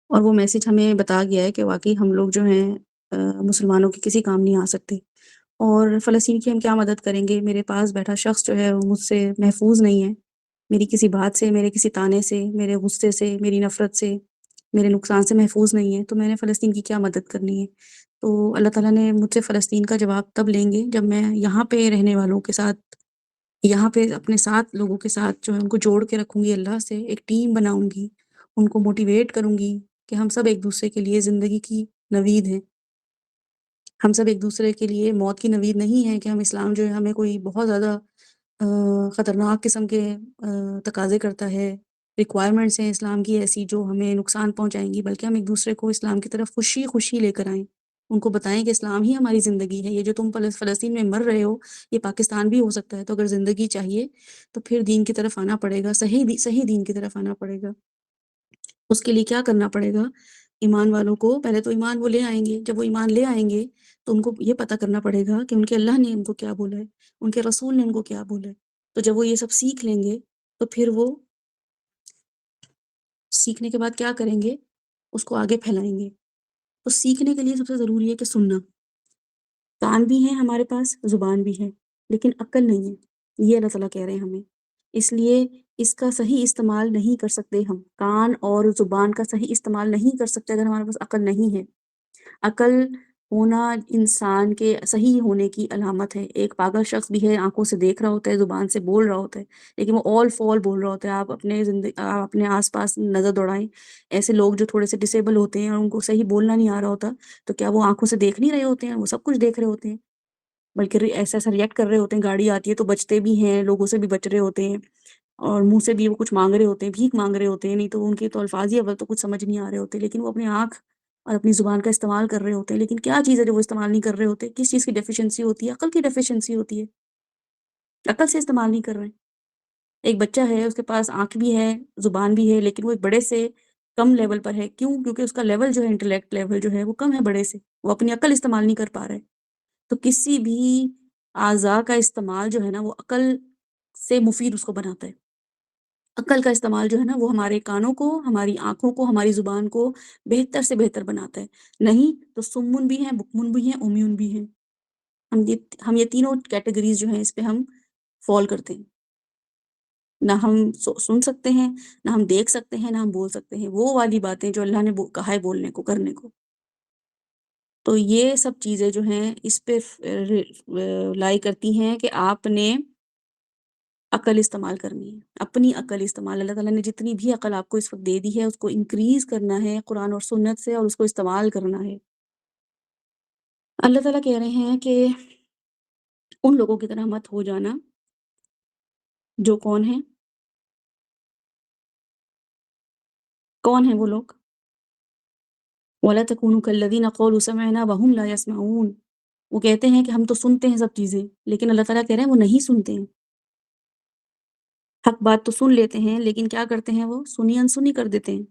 اور وہ میسج ہمیں بتا گیا ہے کہ واقعی ہم لوگ جو ہیں مسلمانوں کے کسی کام نہیں آ سکتے، اور فلسطین کی ہم کیا مدد کریں گے؟ میرے پاس بیٹھا شخص جو ہے وہ مجھ سے محفوظ نہیں ہے، میری کسی بات سے، میرے کسی تانے سے، میرے غصے سے، میری نفرت سے، میرے نقصان سے محفوظ نہیں ہے، تو میں نے فلسطین کی کیا مدد کرنی ہے؟ تو اللہ تعالیٰ نے مجھ سے فلسطین کا جواب تب لیں گے جب میں یہاں پہ رہنے والوں کے ساتھ، یہاں پہ اپنے ساتھ لوگوں کے ساتھ جو ہے ان کو جوڑ کے رکھوں گی، اللہ سے ایک ٹیم بناؤں گی، ان کو موٹیویٹ کروں گی کہ ہم سب ایک دوسرے کے لیے زندگی کی نوید ہیں، ہم سب ایک دوسرے کے لیے موت کی نوید نہیں ہے کہ ہم اسلام جو ہے ہمیں کوئی بہت زیادہ خطرناک قسم کے تقاضے کرتا ہے، ریکوائرمنٹس ہیں اسلام کی ایسی جو ہمیں نقصان پہنچائیں گی، بلکہ ہم ایک دوسرے کو اسلام کی طرف خوشی خوشی لے کر آئیں، ان کو بتائیں کہ اسلام ہی ہماری زندگی ہے، یہ جو تم فلسطین میں مر رہے ہو یہ پاکستان بھی ہو سکتا ہے، تو اگر زندگی چاہیے تو پھر دین کی طرف آنا پڑے گا، صحیح دین کی طرف آنا پڑے گا۔ اس کے لیے کیا کرنا پڑے گا؟ ایمان والوں کو پہلے تو ایمان وہ لے آئیں گے، جب وہ ایمان لے آئیں گے تو ان کو یہ پتہ کرنا پڑے گا کہ ان کے اللہ نے ان کو کیا بولا ہے، ان کے رسول نے ان کو کیا بولا ہے، تو جب وہ یہ سب سیکھ لیں گے تو پھر وہ سیکھنے کے بعد کیا کریں گے؟ اس کو آگے پھیلائیں گے۔ تو سیکھنے کے لیے سب سے ضروری ہے کہ سننا، کان بھی ہیں ہمارے پاس، زبان بھی ہے، لیکن عقل نہیں ہے، یہ اللہ تعالیٰ کہہ رہے ہیں ہمیں، اس لیے اس کا صحیح استعمال نہیں کر سکتے ہم، کان اور زبان کا صحیح استعمال نہیں کر سکتے اگر ہمارے پاس عقل نہیں ہے۔ عقل ہونا انسان کے صحیح ہونے کی علامت ہے۔ ایک پاگل شخص بھی ہے، آنکھوں سے دیکھ رہا ہوتا ہے، زبان سے بول رہا ہوتا ہے، لیکن وہ آل فال بول رہا ہوتا ہے۔ آپ اپنے آس پاس نظر دوڑائیں، ایسے لوگ جو تھوڑے سے ڈسیبل ہوتے ہیں اور ان کو صحیح بولنا نہیں آ رہا ہوتا، تو کیا وہ آنکھوں سے دیکھ نہیں رہے ہوتے ہیں؟ وہ سب کچھ دیکھ رہے ہوتے ہیں، بلکہ ایسا ریئیکٹ کر رہے ہوتے ہیں، گاڑی آتی ہے تو بچتے بھی ہیں، لوگوں سے بھی بچ رہے ہوتے ہیں، اور منہ سے بھی وہ کچھ مانگ رہے ہوتے ہیں، بھیک مانگ رہے ہوتے ہیں، نہیں تو ان کے تو الفاظ ہی اول تو کچھ سمجھ نہیں آ رہے ہوتے، لیکن وہ اپنی آنکھ اور اپنی زبان کا استعمال کر رہے ہوتے ہیں۔ لیکن کیا چیز ہے جو وہ استعمال نہیں کر رہے ہوتے؟ کس چیز کی ڈیفیشنسی ہوتی ہے؟ عقل کی ڈیفیشنسی ہوتی ہے، عقل سے استعمال نہیں کر رہے ہیں۔ ایک بچہ ہے، اس کے پاس آنکھ بھی ہے، زبان بھی ہے، لیکن وہ ایک بڑے سے کم لیول پر ہے، کیوں؟ کیونکہ اس کا لیول جو ہے، انٹلیکٹ لیول جو ہے وہ کم ہے بڑے سے، وہ اپنی عقل استعمال نہیں کر پا رہے۔ تو کسی بھی اعضاء کا استعمال جو ہے نا وہ عقل سے مفید اس کو بناتا ہے۔ عقل کا استعمال جو ہے نا وہ ہمارے کانوں کو، ہماری آنکھوں کو، ہماری زبان کو بہتر سے بہتر بناتا ہے، نہیں تو سمن بھی ہیں، بکمن بھی ہیں، امیون بھی ہیں۔ ہم یہ تینوں کیٹیگریز جو ہیں اس پہ ہم فال کرتے ہیں، نہ ہم سن سکتے ہیں، نہ ہم دیکھ سکتے ہیں، نہ ہم بول سکتے ہیں وہ والی باتیں جو اللہ نے کہا ہے بولنے کو، کرنے کو۔ تو یہ سب چیزیں جو ہیں اس پہ لائی کرتی ہیں کہ آپ نے عقل استعمال کرنی ہے، اپنی عقل استعمال، اللہ تعالیٰ نے جتنی بھی عقل آپ کو اس وقت دے دی ہے اس کو انکریز کرنا ہے قرآن اور سنت سے، اور اس کو استعمال کرنا ہے۔ اللہ تعالیٰ کہہ رہے ہیں کہ ان لوگوں کی طرح مت ہو جانا جو کون ہیں وہ لوگ؟ وَلَا تَكُونُوا كَالَّذِينَ قَالُوا سَمِعْنَا وَهُمْ لَا يَسْمَعُونَ، وہ کہتے ہیں کہ ہم تو سنتے ہیں سب چیزیں، لیکن اللہ تعالیٰ کہہ رہے ہیں وہ نہیں سنتے ہیں۔ حق بات تو سن لیتے ہیں لیکن کیا کرتے ہیں؟ وہ سنی انسنی کر دیتے ہیں۔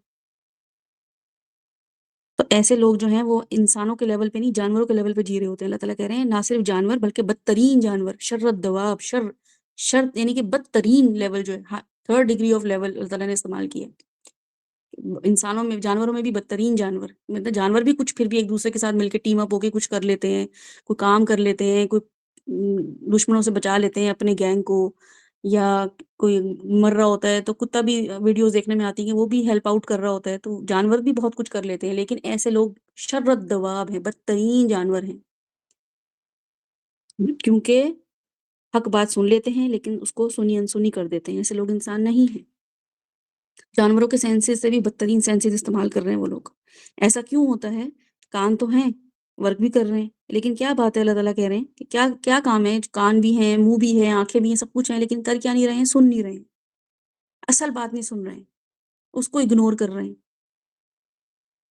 تو ایسے لوگ جو ہیں وہ انسانوں کے لیول پہ نہیں، جانوروں کے لیول پہ جی رہے ہوتے ہیں۔ اللہ تعالیٰ کہہ رہے ہیں نہ صرف جانور بلکہ بدترین جانور، شر الدواب، شر یعنی کہ بدترین لیول جو ہے، تھرڈ ڈگری آف لیول اللہ تعالیٰ نے استعمال کیا ہے۔ انسانوں میں، جانوروں میں بھی بدترین جانور، مطلب جانور بھی کچھ پھر بھی ایک دوسرے کے ساتھ مل کے ٹیم اپ ہو کے کچھ کر لیتے ہیں، کوئی کام کر لیتے ہیں، کوئی دشمنوں سے بچا لیتے ہیں اپنے گینگ کو، یا کوئی مر رہا ہوتا ہے تو کتا بھی ویڈیوز دیکھنے میں آتی ہیں وہ بھی ہیلپ آؤٹ کر رہا ہوتا ہے، تو جانور بھی بہت کچھ کر لیتے ہیں، لیکن ایسے لوگ شر الدواب ہیں، بدترین جانور ہیں، کیونکہ حق بات سن لیتے ہیں لیکن اس کو سنی انسنی کر دیتے ہیں۔ ایسے لوگ انسان نہیں ہیں، جانوروں کے سینسز سے بھی بدترین سینسز استعمال کر رہے ہیں وہ لوگ۔ ایسا کیوں ہوتا ہے؟ کان تو ہیں، ورک بھی کر رہے ہیں، لیکن کیا بات ہے، اللہ تعالیٰ کہہ رہے ہیں کہ کیا کام ہے؟ کان بھی ہیں، منہ بھی ہے، آنکھیں بھی ہیں، سب کچھ ہیں، لیکن کر کیا نہیں رہے ہیں؟ سن نہیں رہے ہیں، اصل بات نہیں سن رہے ہیں، اس کو اگنور کر رہے ہیں۔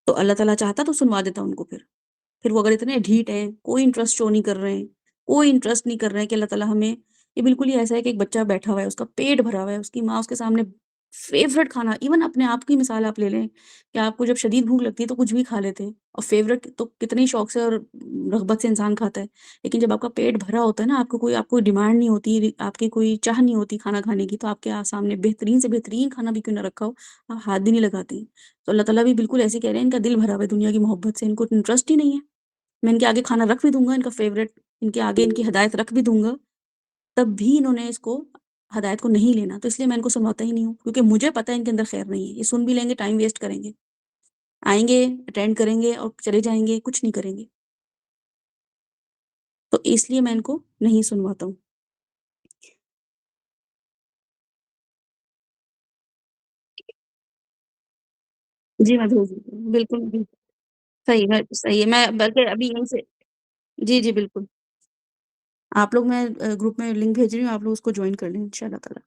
تو اللہ تعالیٰ چاہتا تو سنوا دیتا ان کو، پھر وہ اگر اتنے ڈھیٹ ہیں، کوئی انٹرسٹ شو نہیں کر رہے ہیں، کوئی انٹرسٹ نہیں کر رہے ہیں کہ اللہ تعالیٰ ہمیں، یہ بالکل ہی ایسا ہے کہ ایک بچہ بیٹھا ہوا ہے، اس کا پیٹ بھرا ہوا ہے، اس کی ماں اس کے سامنے فیوریٹ کھانا ایون اپنے آپ کی مثال آپ لے لیں کہ آپ کو جب شدید بھوک لگتی ہے تو کچھ بھی کھا لیتے ہیں، اور فیوریٹ تو کتنے ہی شوق سے اور رغبت سے انسان کھاتا ہے، لیکن جب آپ کا پیٹ بھرا ہوتا ہے نا، آپ کو ڈیمانڈ نہیں ہوتی، آپ کی کوئی چاہ نہیں ہوتی کھانا کھانے کی، تو آپ کے سامنے بہترین سے بہترین کھانا بھی کیوں نہ رکھا ہو، آپ ہاتھ بھی نہیں لگاتے ہیں۔ تو اللہ تعالیٰ بھی بالکل ایسے کہہ رہے ہیں، ان کا دل بھرا ہوا ہے دنیا کی محبت سے، ان کو انٹرسٹ ہی نہیں ہے، میں ان کے آگے کھانا رکھ بھی دوں گا، ان کا فیوریٹ، ان کے آگے ان کی ہدایت رکھ بھی دوں گا، تب بھی انہوں نے اس کو ہدایت کو نہیں لینا، تو اس لیے میں ان کو سنواتا ہی نہیں ہوں، کیونکہ مجھے پتہ ہے ان کے اندر خیر نہیں ہے، یہ سن بھی لیں گے ٹائم ویسٹ کریں گے، آئیں گے اٹینڈ کریں گے اور چلے جائیں گے، کچھ نہیں کریں گے، تو اس لیے میں ان کو نہیں سنواتا ہوں۔ جی میں بھیج دیتی ہوں، بالکل بھی صحیح ہے، میں بلکہ ابھی یہیں سے جی جی بالکل، آپ لوگ، میں گروپ میں لنک بھیج رہی ہوں، آپ لوگ اس کو جوائن کر لیں ان شاء اللہ تعالیٰ۔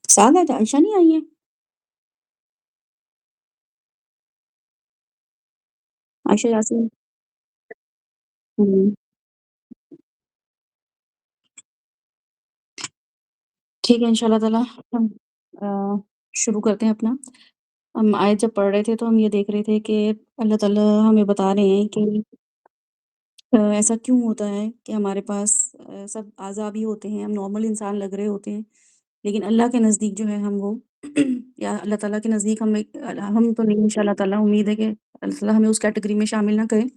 سعادت ہے عائشہ نہیں آئی ہے؟ عائشہ یاسین، ہوں، ٹھیک ہے ان شاء اللہ تعالیٰ ہم شروع کرتے ہیں اپنا۔ ہم آیت جب پڑھ رہے تھے تو ہم یہ دیکھ رہے تھے کہ اللہ تعالیٰ ہمیں بتا رہے ہیں کہ ایسا کیوں ہوتا ہے کہ ہمارے پاس سب اعضاء بھی ہوتے ہیں، ہم نارمل انسان لگ رہے ہوتے ہیں، لیکن اللہ کے نزدیک جو ہے ہم وہ یا اللہ تعالیٰ کے نزدیک ہم تو نہیں، ان شاء اللہ تعالیٰ امید ہے کہ اللہ تعالیٰ ہمیں اس کیٹیگری میں شامل نہ کریں،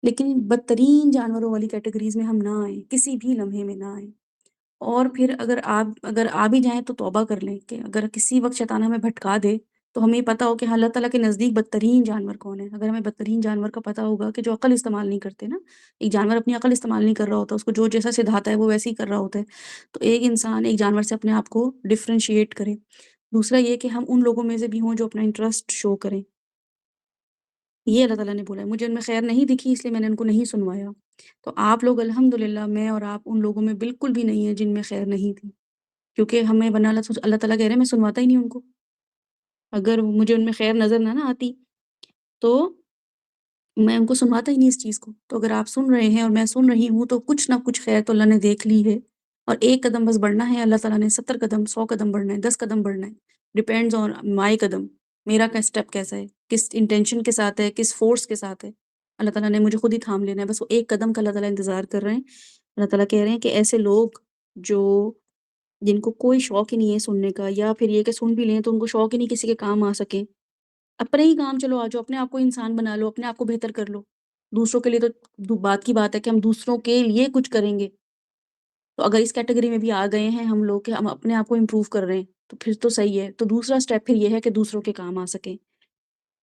لیکن بدترین جانوروں والی کیٹیگریز میں ہم نہ آئیں، کسی بھی لمحے میں نہ آئیں۔ اور پھر اگر آ بھی جائیں تو توبہ کر لیں کہ اگر کسی وقت شیطان ہمیں بھٹکا دے تو ہمیں پتہ ہو کہ ہاں اللہ تعالیٰ کے نزدیک بدترین جانور کون ہے۔ اگر ہمیں بدترین جانور کا پتہ ہوگا کہ جو عقل استعمال نہیں کرتے نا، ایک جانور اپنی عقل استعمال نہیں کر رہا ہوتا، اس کو جو جیسا سدھاتا ہے وہ ویسے ہی کر رہا ہوتا ہے، تو ایک انسان ایک جانور سے اپنے آپ کو ڈفرینشیٹ کرے۔ دوسرا یہ کہ ہم ان لوگوں میں سے بھی ہوں جو اپنا انٹرسٹ شو کریں، یہ اللہ تعالیٰ نے بولا ہے۔ مجھے ان میں خیر نہیں دکھی اس لیے میں نے ان کو نہیں سنوایا، تو آپ لوگ الحمدللہ، میں اور آپ ان لوگوں میں بالکل بھی نہیں ہیں جن میں خیر نہیں تھی، کیونکہ ہمیں بنا اللہ تعالیٰ کہہ رہے ہیں میں سنواتا ہی نہیں ان کو، اگر مجھے ان میں خیر نظر نہ آتی تو میں ان کو سنواتا ہی نہیں اس چیز کو۔ تو اگر آپ سن رہے ہیں اور میں سن رہی ہوں تو کچھ نہ کچھ خیر تو اللہ نے دیکھ لی ہے، اور ایک قدم بس بڑھنا ہے، اللہ تعالیٰ نے 70 قدم 100 قدم بڑھنا ہے، 10 قدم بڑھنا ہے، ڈیپینڈز آن مائی قدم، میرا کا اسٹیپ کیسا ہے، کس انٹینشن کے ساتھ ہے، کس فورس کے ساتھ ہے۔ اللہ تعالیٰ نے مجھے خود ہی تھام لینا ہے، بس وہ ایک قدم کا اللہ تعالیٰ انتظار کر رہے ہیں۔ اللہ تعالیٰ کہہ رہے ہیں کہ ایسے لوگ جو جن کو کوئی شوق ہی نہیں ہے سننے کا، یا پھر یہ کہ سن بھی لیں تو ان کو شوق ہی نہیں کسی کے کام آ سکے، اپنے ہی کام چلو آ جاؤ، اپنے آپ کو انسان بنا لو، اپنے آپ کو بہتر کر لو، دوسروں کے لیے تو بات کی بات ہے کہ ہم دوسروں کے لیے کچھ کریں گے. تو اگر اس کیٹیگری میں بھی آ گئے ہیں ہم لوگ کہ ہم اپنے آپ کو امپروو کر رہے ہیں تو پھر تو صحیح ہے. تو دوسرا اسٹیپ پھر یہ ہے کہ دوسروں کے کام آ سکیں.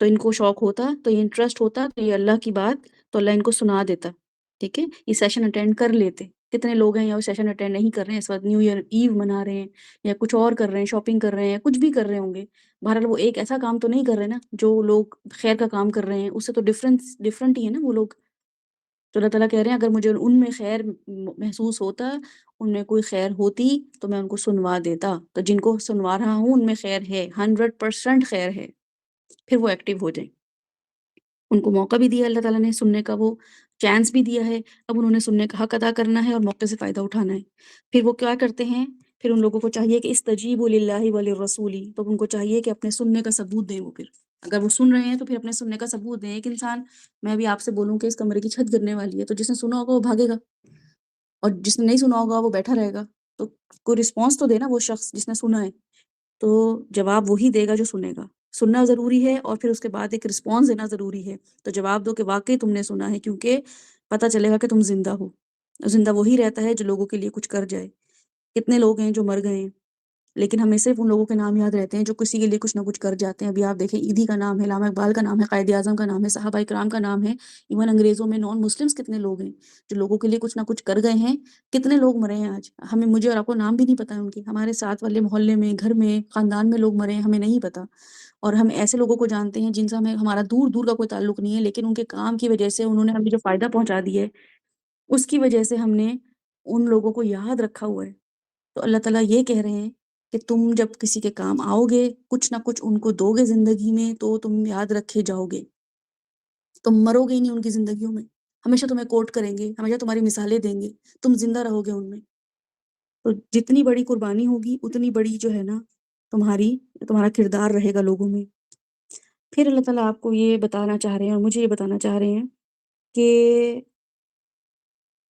تو ان کو شوق ہوتا، تو یہ انٹرسٹ ہوتا، تو یہ اللہ کی بات تو اللہ ان کو سنا دیتا. ٹھیک ہے، یہ سیشن اٹینڈ کر لیتے. کتنے لوگ ہیں یا وہ سیشن اٹینڈ نہیں کر رہے ہیں، اس وقت نیو ایئر ایو منا رہے ہیں یا کچھ اور کر رہے ہیں، شاپنگ کر رہے ہیں، کچھ بھی کر رہے ہوں گے. بہرحال وہ ایک ایسا کام تو نہیں کر رہے نا جو لوگ خیر کا کام کر رہے ہیں، اس سے تو ڈفرنٹ ہی ہے نا وہ لوگ. تو اللہ تعالیٰ کہہ رہے ہیں اگر مجھے ان میں خیر محسوس ہوتا، ان میں کوئی خیر ہوتی تو میں ان کو سنوا دیتا. تو جن کو سنوا رہا ہوں ان میں خیر ہے، 100% خیر ہے. پھر وہ ایکٹیو ہو جائیں. ان کو موقع بھی دیا اللہ تعالیٰ نے سننے کا، وہ چانس بھی دیا ہے. اب انہوں نے سننے کا حق ادا کرنا ہے اور موقع سے فائدہ اٹھانا ہے. پھر وہ کیا کرتے ہیں، پھر ان لوگوں کو چاہیے کہ استجیبوا للہ وللرسول، تو ان کو چاہیے کہ اپنے سننے کا ثبوت دیں. وہ پھر اگر وہ سن رہے ہیں تو پھر اپنے سننے کا ثبوت دیں. ایک انسان، میں بھی آپ سے بولوں کہ اس کمرے کی چھت گرنے والی ہے، تو جس نے سنا ہوگا وہ بھاگے گا، اور جس نے نہیں سنا ہوگا وہ بیٹھا رہے گا. تو کوئی رسپانس تو دے نا وہ شخص جس نے سنا ہے. تو جواب وہی دے گا جو سنے گا. سننا ضروری ہے اور پھر اس کے بعد ایک رسپانس دینا ضروری ہے. تو جواب دو کہ واقعی تم نے سنا ہے، کیونکہ پتہ چلے گا کہ تم زندہ ہو. زندہ وہی رہتا ہے جو لوگوں کے لیے کچھ کر جائے. کتنے لوگ ہیں جو مر گئے ہیں، لیکن ہمیں صرف ان لوگوں کے نام یاد رہتے ہیں جو کسی کے لیے کچھ نہ کچھ کر جاتے ہیں. ابھی آپ دیکھیں، عیدی کا نام ہے، علامہ اقبال کا نام ہے، قائد اعظم کا نام ہے، صحابہ کرام کا نام ہے. ایون انگریزوں میں نان مسلمس کتنے لوگ ہیں جو لوگوں کے لیے کچھ نہ کچھ کر گئے ہیں. کتنے لوگ مرے ہیں آج، مجھے اور آپ کو نام بھی نہیں پتا ہے ان کے. ہمارے ساتھ والے محلے میں، گھر میں، خاندان میں لوگ مرے ہیں، ہمیں نہیں پتا. اور ہم ایسے لوگوں کو جانتے ہیں جن سے ہمارا دور دور کا کوئی تعلق نہیں ہے، لیکن ان کے کام کی وجہ سے انہوں نے ہمیں جو فائدہ پہنچا دیا ہے، اس کی وجہ سے ہم نے ان لوگوں کو یاد رکھا ہوا ہے. تو اللہ تعالیٰ یہ کہہ رہے ہیں کہ تم جب کسی کے کام آؤ گے، کچھ نہ کچھ ان کو دو گے زندگی میں، تو تم یاد رکھے جاؤ گے. تم مرو گے ہی نہیں ان کی زندگیوں میں، ہمیشہ تمہیں کوٹ کریں گے، ہمیشہ تمہاری مثالیں دیں گے، تم زندہ رہو گے ان میں. تو جتنی بڑی قربانی ہوگی اتنی بڑی جو ہے نا تمہارا کردار رہے گا لوگوں میں. پھر اللہ تعالیٰ آپ کو یہ بتانا چاہ رہے ہیں اور مجھے یہ بتانا چاہ رہے ہیں کہ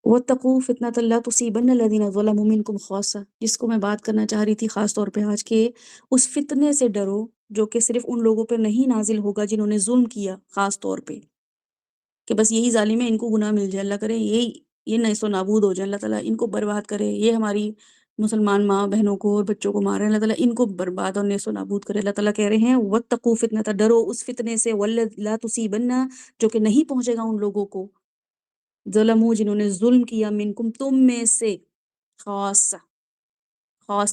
وَاتَّقُوا فِتْنَةً لَا تُصِيبَنَّ الَّذِينَ ظَلَمُوا مِنْكُمْ خَاصَّةً، جس کو میں بات کرنا چاہ رہی تھی خاص طور پہ آج، کے اس فتنے سے ڈرو جو کہ صرف ان لوگوں پہ نہیں نازل ہوگا جنہوں نے ظلم کیا. خاص طور پہ کہ بس یہی ظالم ہے، ان کو گناہ مل جائے، اللہ کرے یہ نیست و نابود ہو جائے، اللہ تعالیٰ ان کو برباد کرے. یہ ہماری مسلمان ماں بہنوں کو اور بچوں کو مار رہے ہیں، اللہ تعالیٰ ان کو برباد اور نیست و نابود کرے. اللہ تعالیٰ کہہ رہے ہیں وَاتَّقُوا فِتْنَةً، ڈرو اس فتنے سے، لَا تُصِيبَنَّ، جو کہ نہیں پہنچے گا ان لوگوں کو، ظلموا، جنہوں نے ظلم کیا، منکم، تم میں سے، خاص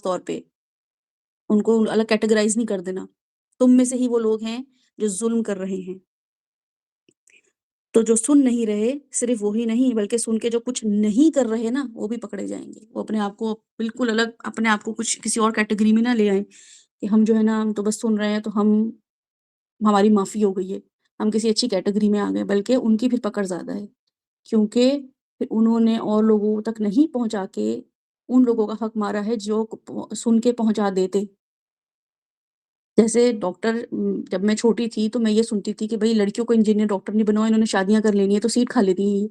طور پہ. ان کو الگ کیٹیگرائز نہیں کر دینا، تم میں سے ہی وہ لوگ ہیں جو ظلم کر رہے ہیں. تو جو سن نہیں رہے، صرف وہی نہیں بلکہ سن کے جو کچھ نہیں کر رہے نا، وہ بھی پکڑے جائیں گے. وہ اپنے آپ کو بالکل الگ، اپنے آپ کو کچھ کسی اور کیٹیگری میں نہ لے آئیں کہ ہم جو ہے نا، ہم تو بس سن رہے ہیں تو ہماری معافی ہو گئی ہے، ہم کسی اچھی کیٹیگری میں آ گئے. بلکہ ان کی پھر پکڑ زیادہ ہے، کیونکہ پھر انہوں نے اور لوگوں تک نہیں پہنچا کے ان لوگوں کا حق مارا ہے جو سن کے پہنچا دیتے. جیسے ڈاکٹر، جب میں چھوٹی تھی تو میں یہ سنتی تھی کہ بھئی لڑکیوں کو انجینئر ڈاکٹر نہیں بناؤ، انہوں نے شادیاں کر لینی ہے تو سیٹ کھا لیتی ہیں یہ.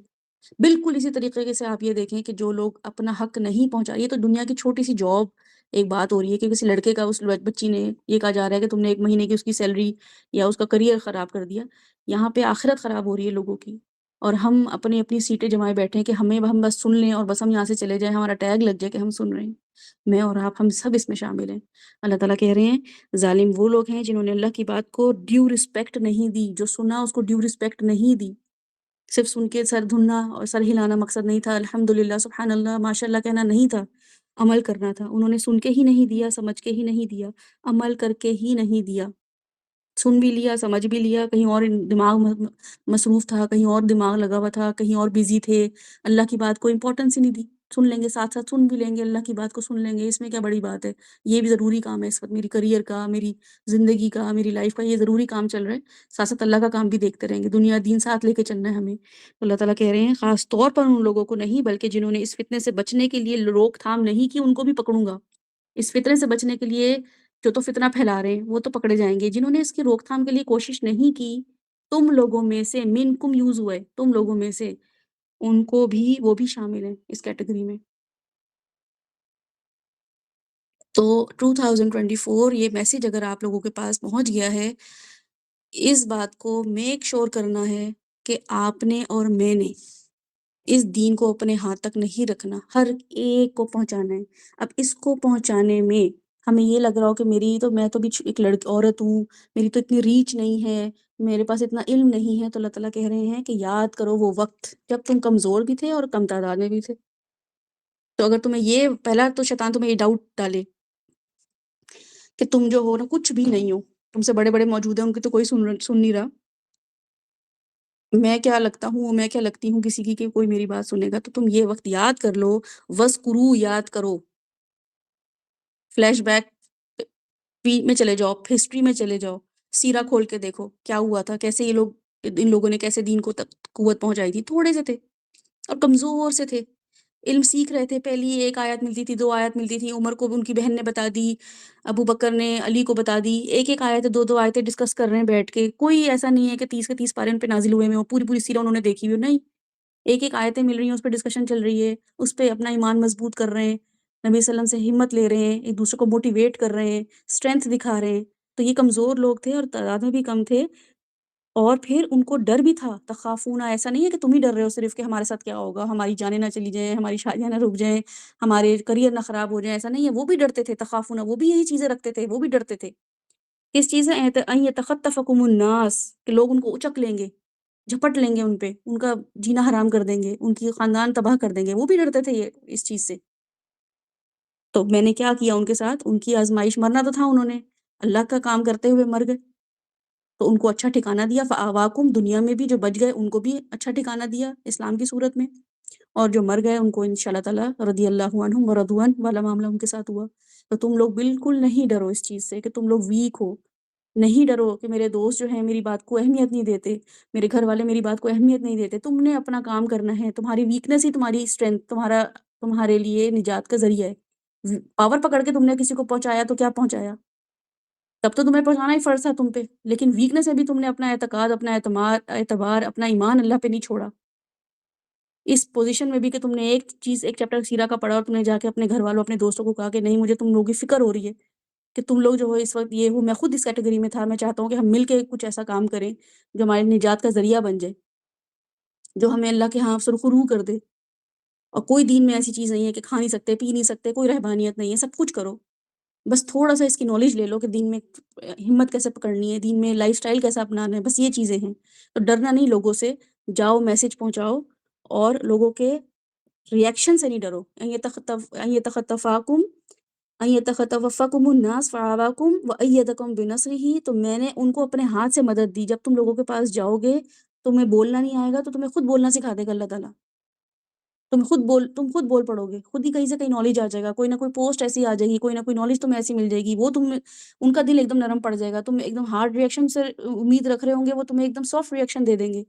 بالکل اسی طریقے سے آپ یہ دیکھیں کہ جو لوگ اپنا حق نہیں پہنچا، یہ تو دنیا کی چھوٹی سی جاب ایک بات ہو رہی ہے کہ کسی لڑکے کا، اس بچی نے یہ کہا جا رہا ہے کہ تم نے 1 مہینے کی اس کی سیلری یا اس کا کریئر خراب کر دیا. یہاں پہ آخرت خراب ہو رہی ہے لوگوں کی، اور ہم اپنی سیٹیں جمائے بیٹھے ہیں کہ ہم بس سن لیں اور بس ہم یہاں سے چلے جائیں، ہمارا ٹیگ لگ جائے کہ ہم سن رہے ہیں. میں اور آپ، ہم سب اس میں شامل ہیں. اللہ تعالیٰ کہہ رہے ہیں ظالم وہ لوگ ہیں جنہوں نے اللہ کی بات کو ڈیو رسپیکٹ نہیں دی، جو سنا اس کو ڈیو رسپیکٹ نہیں دی. صرف سن کے سر دھننا اور سر ہلانا مقصد نہیں تھا، الحمدللہ سبحان اللہ ماشاء اللہ کہنا نہیں تھا، عمل کرنا تھا. انہوں نے سن کے ہی نہیں دیا، سمجھ کے ہی نہیں دیا، عمل کر کے ہی نہیں دیا. سن بھی لیا، سمجھ بھی لیا، کہیں اور دماغ مصروف تھا، کہیں اور دماغ لگا ہوا تھا، کہیں اور بیزی تھے، اللہ کی بات کو امپورٹنس ہی نہیں دی. سن لیں گے، ساتھ ساتھ سن بھی لیں گے، اللہ کی بات کو سن لیں گے، اس میں کیا بڑی بات ہے. یہ بھی ضروری کام ہے اس وقت، میری کریئر کا، میری زندگی کا، میری لائف کا، یہ ضروری کام چل رہا ہے. ساتھ ساتھ اللہ کا کام بھی دیکھتے رہیں گے، دنیا دین ساتھ لے کے چلنا ہے ہمیں. تو اللہ تعالیٰ کہہ رہے ہیں خاص طور پر ان لوگوں کو نہیں، بلکہ جنہوں نے اس فتنے سے بچنے کے لیے روک تھام نہیں کی، ان کو بھی پکڑوں گا. اس فتنے سے بچنے کے لیے جو تو فتنہ پھیلا رہے ہیں وہ تو پکڑے جائیں گے. جنہوں نے اس کی روک تھام کے لیے کوشش نہیں کی، تم لوگوں میں سے، منکم یوز ہوا ہے، تم لوگوں میں سے، ان کو بھی، وہ بھی شامل ہیں اس کیٹیگری میں. تو 2024 یہ میسیج اگر آپ لوگوں کے پاس پہنچ گیا ہے، اس بات کو میک شور کرنا ہے کہ آپ نے اور میں نے اس دین کو اپنے ہاتھ تک نہیں رکھنا، ہر ایک کو پہنچانا ہے۔ اب اس کو پہنچانے میں ہمیں یہ لگ رہا ہو کہ میں تو بھی ایک لڑکی عورت ہوں، میری تو اتنی ریچ نہیں ہے، میرے پاس اتنا علم نہیں ہے، تو اللہ تعالیٰ کہہ رہے ہیں کہ یاد کرو وہ وقت جب تم کمزور بھی تھے اور کم تعداد میں بھی تھے۔ تو اگر تمہیں یہ پہلا تو شیطان تمہیں یہ ڈاؤٹ ڈالے کہ تم جو ہو نا کچھ بھی نہیں ہو، تم سے بڑے بڑے موجود ہیں، ان کی تو کوئی سن نہیں رہا، میں کیا لگتا ہوں، میں کیا لگتی ہوں کسی کی کہ کوئی میری بات سنے گا، تو تم یہ وقت یاد کر لو، وَاذْکُرُوا یاد کرو، فلیش بیک میں چلے جاؤ، ہسٹری میں چلے جاؤ، سیرہ کھول کے دیکھو کیا ہوا تھا، کیسے یہ لوگ، ان لوگوں نے کیسے دین کو قوت پہنچائی تھی، تھوڑے سے تھے اور کمزور سے تھے، علم سیکھ رہے تھے، پہلی ایک آیت ملتی تھی، 2 آیت ملتی تھی، عمر کو ان کی بہن نے بتا دی، ابو بکر نے علی کو بتا دی، ایک ایک آیت 2 آیتیں ڈسکس کر رہے ہیں بیٹھ کے، کوئی ایسا نہیں ہے کہ 30 کے 30 پارے ان پہ نازل ہوئے ہیں، پوری سیرہ انہوں نے دیکھی ہوئی، نہیں، ایک ایک آیتیں مل رہی ہیں، اس پہ ڈسکشن چل رہی ہے، اس پہ اپنا ایمان مضبوط کر رہے ہیں، نبی صلی اللہ علیہ وسلم سے ہمت لے رہے ہیں، ایک دوسرے کو موٹیویٹ کر رہے ہیں، اسٹرینتھ دکھا رہے ہیں، تو یہ کمزور لوگ تھے اور تعداد میں بھی کم تھے، اور پھر ان کو ڈر بھی تھا، تخافون، ایسا نہیں ہے کہ تم ہی ڈر رہے ہو صرف کہ ہمارے ساتھ کیا ہوگا، ہماری جانیں نہ چلی جائیں، ہماری شادیاں نہ رک جائیں، ہمارے کریئر نہ خراب ہو جائیں، ایسا نہیں ہے، وہ بھی ڈرتے تھے، تخافون وہ بھی یہی چیزیں رکھتے تھے، وہ بھی ڈرتے تھے، اس چیز سے ان یتخطفکم الناس، کہ لوگ ان کو اچک لیں گے، جھپٹ لیں گے ان پہ، ان کا جینا حرام کر دیں گے، ان کی خاندان تباہ کر دیں گے، وہ بھی ڈرتے تھے یہ اس چیز سے۔ تو میں نے کیا کیا ان کے ساتھ، ان کی آزمائش، مرنا تو تھا انہوں نے، اللہ کا کام کرتے ہوئے مر گئے، تو ان کو اچھا ٹھکانہ دیا، فآواکم، دنیا میں بھی جو بچ گئے ان کو بھی اچھا ٹھکانہ دیا اسلام کی صورت میں، اور جو مر گئے ان کو انشاءاللہ تعالیٰ رضی اللہ عنہم ورضوا عنہ والا معاملہ ان کے ساتھ ہوا۔ تو تم لوگ بالکل نہیں ڈرو اس چیز سے کہ تم لوگ ویک ہو، نہیں ڈرو کہ میرے دوست جو ہیں میری بات کو اہمیت نہیں دیتے، میرے گھر والے میری بات کو اہمیت نہیں دیتے، تم نے اپنا کام کرنا ہے، تمہاری ویکنس ہی تمہاری اسٹرینتھ، تمہارے لیے نجات کا ذریعہ ہے، پاور پکڑ کے تم نے کسی کو پہنچایا تو کیا پہنچایا، تب تو تمہیں پہنچانا ہی فرض تھا تم پہ، لیکن ویکنس میں بھی تم نے اپنا اعتقاد، اپنا اعتبار، اپنا ایمان اللہ پہ نہیں چھوڑا، اس پوزیشن میں بھی کہ تم نے ایک چیز، ایک چیپٹر سیرہ کا پڑھا اور تم نے جا کے اپنے گھر والوں، اپنے دوستوں کو کہا کہ نہیں مجھے تم لوگوں کی فکر ہو رہی ہے کہ تم لوگ جو ہو اس وقت یہ ہو، میں خود اس کیٹیگری میں تھا، میں چاہتا ہوں کہ ہم مل کے کچھ ایسا کام کریں جو ہمارے نجات کا ذریعہ بن جائے، جو ہمیں اللہ کے ہاں سرخرو کر دے، اور کوئی دین میں ایسی چیز نہیں ہے کہ کھا نہیں سکتے، پی نہیں سکتے، کوئی رہبانیت نہیں ہے، سب کچھ کرو، بس تھوڑا سا اس کی نالج لے لو کہ دین میں ہمت کیسے پکڑنی ہے، دین میں لائف سٹائل کیسا اپنانا ہے، بس یہ چیزیں ہیں، تو ڈرنا نہیں لوگوں سے، جاؤ میسج پہنچاؤ، اور لوگوں کے ریئیکشن سے نہیں ڈرو، ان یتخطفکم الناس فآواکم وأیدکم بنصرہ، تو میں نے ان کو اپنے ہاتھ سے مدد دی، جب تم لوگوں کے پاس جاؤ گے تمہیں بولنا نہیں آئے گا تو تمہیں خود بولنا سکھا دے گا اللہ تعالیٰ، تم خود بول پڑو گے، خود ہی کہیں سے کہیں نالج آ جائے گا، کوئی نہ کوئی پوسٹ ایسی آ جائے گی، کوئی نہ کوئی نالج تمہیں ایسی مل جائے گی، وہ ان کا دل ایک دم نرم پڑ جائے گا، تم ایک دم ہارڈ ریئیکشن سے امید رکھ رہے ہوں گے، وہ تمہیں ایک دم سافٹ ریئیکشن دے دیں گے،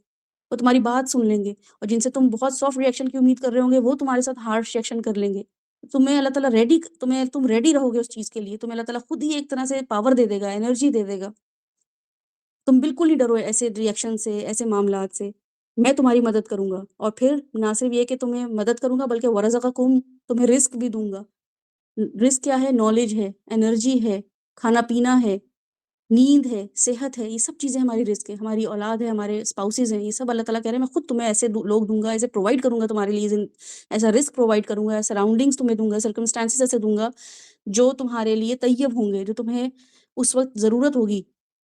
وہ تمہاری بات سن لیں گے، اور جن سے تم بہت سافٹ ریئیکشن کی امید کر رہے ہوں گے وہ تمہارے ساتھ ہارڈ ریئیکشن کر لیں گے، تمہیں اللہ تعالیٰ تم ریڈی رہو گے اس چیز کے لیے، تمہیں اللہ تعالیٰ خود ہی ایک طرح سے پاور دے دے گا، انرجی دے دے گا، تم بالکل نہیں ڈرو ایسے ریئیکشن سے، ایسے معاملات سے، میں تمہاری مدد کروں گا، اور پھر نہ صرف یہ کہ تمہیں مدد کروں گا بلکہ ورزقکم، تمہیں رزق بھی دوں گا، رزق کیا ہے، نالج ہے، انرجی ہے، کھانا پینا ہے، نیند ہے، صحت ہے، یہ سب چیزیں ہماری رزق ہے، ہماری اولاد ہے، ہمارے اسپاؤسز ہیں، یہ سب اللہ تعالیٰ کہہ رہے ہیں میں خود تمہیں ایسے لوگ دوں گا، ایسے پرووائڈ کروں گا تمہارے لیے، ایسا رزق پرووائڈ کروں گا، سراؤنڈنگس تمہیں دوں گا، سرکمسٹانسز ایسے دوں گا جو تمہارے لیے طیب ہوں گے، جو تمہیں اس وقت ضرورت ہوگی،